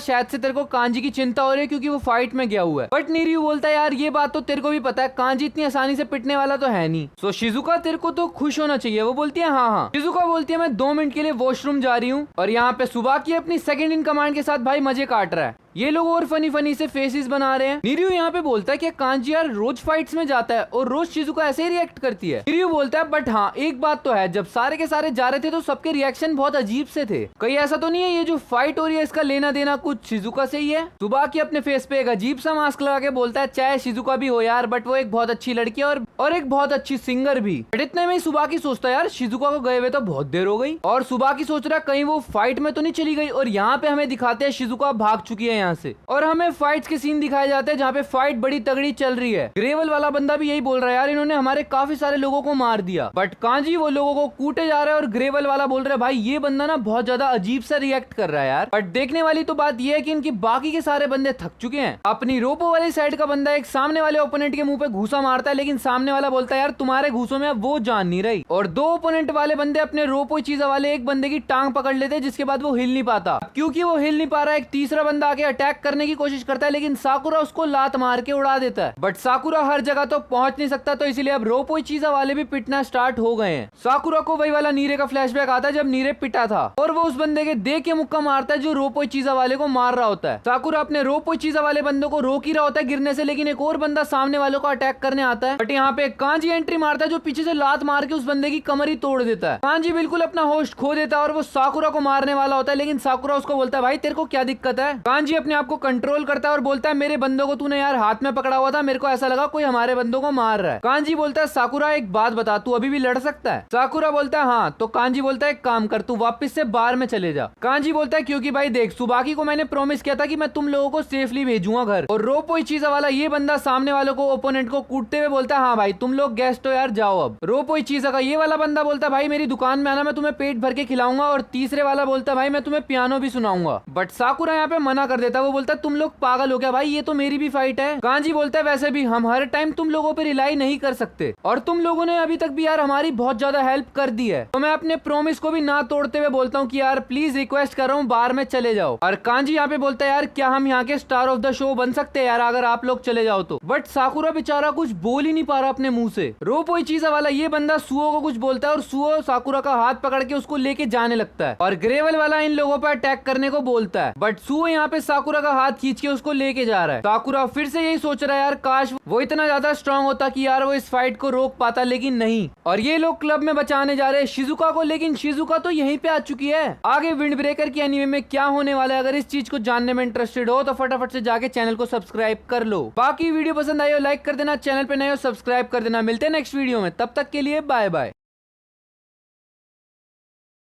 शायद से तेरे को कांजी की चिंता हो रही है क्योंकि वो फाइट में गया हुआ है। बट निरियो बोलता है यार ये बात तो तेरे को भी पता है, कांजी इतनी आसानी से पिटने वाला तो है नहीं। सो शिजुका तेरे को तो खुश होना चाहिए। वो बोलती है हाँ हाँ। शिजुका बोलती है मैं 2 मिनट के लिए वॉशरूम जा रही हूँ। और यहाँ पे सुबाकी अपनी सेकंड इन कमांड के साथ भाई मजे काट रहा है। ये लोग और फनी फनी से फेसेस बना रहे हैं। निरियो यहाँ पे बोलता है कि कांजी यार रोज फाइट्स में जाता है और रोज शिजुका ऐसे ही रिएक्ट करती है। निरियो बोलता है बट हाँ एक बात तो है, जब सारे के सारे जा रहे थे तो सबके रिएक्शन बहुत अजीब से थे। कहीं ऐसा तो नहीं है ये जो फाइट हो रही है इसका लेना देना कुछ शिजुका से ही है। सुबाकी अपने फेस पे एक अजीब सा मास्क लगा के बोलता है चाहे शिजुका भी हो यार बट वो एक बहुत अच्छी लड़की है और एक बहुत अच्छी सिंगर भी। बट इतने में सुबाकी सोचता है यार शिजुका को गए हुए तो बहुत देर हो गई, और सुबाकी सोच रहा है कहीं वो फाइट में तो नहीं चली गई। और यहाँ पे हमें दिखाते हैं शिजुका भाग चुकी है यहाँ से, और हमें फाइट्स के सीन दिखाए जाते हैं जहाँ पे फाइट बड़ी तगड़ी चल रही है। ग्रेवल वाला बंदा भी यही बोल रहा है यार इन्होंने हमारे काफी सारे लोगों को मार दिया, बट कांजी वो लोगों को कूटे जा रहा है। और ग्रेवल वाला बोल रहा है भाई ये बंदा ना बहुत ज्यादा अजीब सा रिएक्ट कर रहा है यार। बट देखने वाली तो बात ये है कि इनकी बाकी के सारे बंदे थक चुके हैं। अपनी रोपो वाली साइड का बंदा एक सामने वाले ओपोनेंट के मुंह पे घूसा मारता है, लेकिन सामने वाला बोलता है यार तुम्हारे घूसों में अब वो जान नहीं रही। और 2 ओपोनेंट वाले बंदे अपने रोपो चीजा वाले एक बंदे की टांग पकड़ लेते हैं, जिसके बाद वो हिल नहीं पाता। क्योंकि वो हिल नहीं पा रहा है एक तीसरा बंदा आके अटैक करने की कोशिश करता है, लेकिन साकुरा उसको लात मार के उड़ा देता है। बट साकुरा हर जगह तो पहुंच नहीं सकता, तो इसलिए अब रोपो चीजा वाले भी पिटना स्टार्ट हो गए हैं। साकुरा को वही वाला नीरे का फ्लैशबैक आता है जब नीरे पिटा था, और वो उस बंदे के दे के मुक्का मारता है जो रोपो चीजा वाले को मार रहा होता है। साकुरा अपने रोपो चीजा वाले बंदों को रोक ही रहा होता है गिरने से, लेकिन एक और बंदा सामने वालों को अटैक करने आता है। बट यहाँ पे कांजी एंट्री मारता है जो पीछे से लात मार के उस बंदे की कमर ही तोड़ देता है। कांजी बिल्कुल अपना होस्ट खो देता है और वो साकुरा को मारने वाला होता है, लेकिन साकुरा उसको बोलता है भाई तेरे को क्या दिक्कत है। कांजी अपने आप को कंट्रोल करता है और बोलता है मेरे बंदों को तूने यार हाथ में पकड़ा हुआ था, मेरे को ऐसा लगा कोई हमारे बंदों को मार रहा है। कांजी बोलता है साकुरा एक बात बता, तू अभी भी लड़ सकता है। साकुरा बोलता है हाँ। तो कांजी बोलता है एक काम कर, तू वापस से बार में चले जा। कांजी बोलता है क्योंकि भाई देख सुबाकी को मैंने प्रॉमिस किया था कि मैं तुम लोगों को सेफली भेजूंगा घर। और रोपो चीजा वाला ये बंदा सामने वालों को ओपोनेंट को कूटते हुए बोलता है हाँ भाई तुम लोग गेस्ट हो यार जाओ अब। रोपो चीजा का ये वाला बंदा बोलता है भाई मेरी दुकान में आना, मैं तुम्हें पेट भर के खिलाऊंगा। और तीसरे वाला बोलता है भाई मैं तुम्हें पियानो भी सुनाऊंगा। बट साकुरा यहाँ पे मना कर देता है, वो बोलता है तुम लोग पागल हो क्या भाई, ये तो मेरी भी फाइट है। कांजी बोलता है वैसे भी हम हर टाइम तुम लोगों पे रिलाई नहीं कर सकते, और तुम लोगों ने अभी तक भी यार हमारी बहुत ज्यादा हेल्प कर दी है, तो मैं अपने प्रॉमिस को भी ना तोड़ते हुए बोलता हूँ कि यार प्लीज रिक्वेस्ट कर रहा हूँ बार में चले जाओ। और कांजी यहाँ पे बोलता है यार क्या हम यहाँ के स्टार ऑफ द शो बन सकते हैं यार अगर आप लोग चले जाओ तो। बट साकुरा बेचारा कुछ बोल ही नहीं पा रहा अपने मुंह से। रोपो चीजा वाला ये बंदा सुओ को कुछ बोलता है और सुओ साकुरा का हाथ पकड़ के उसको लेके जाने लगता है, और ग्रेवल वाला इन लोगों पर अटैक करने को बोलता है। बट सुओ यहाँ पे साकुरा का हाथ खींच के उसको लेके जा रहा है। साकुरा फिर से यही सोच रहा है यार काश वो इतना ज्यादा स्ट्रांग होता कि यार वो इस फाइट को रोक पाता, लेकिन नहीं। और ये लोग क्लब में बचाने जा रहे हैं शिजुका को, लेकिन शिजुका तो यहीं पे आ चुकी है। आगे विंड ब्रेकर की एनीमे में क्या होने वाला है, अगर इस चीज को जानने में इंटरेस्टेड हो तो फटाफट से जाके चैनल को सब्सक्राइब कर लो। बाकी वीडियो पसंद आई हो लाइक कर देना, चैनल पे नए हो सब्सक्राइब कर देना। मिलते हैं नेक्स्ट वीडियो में, तब तक के लिए बाय बाय।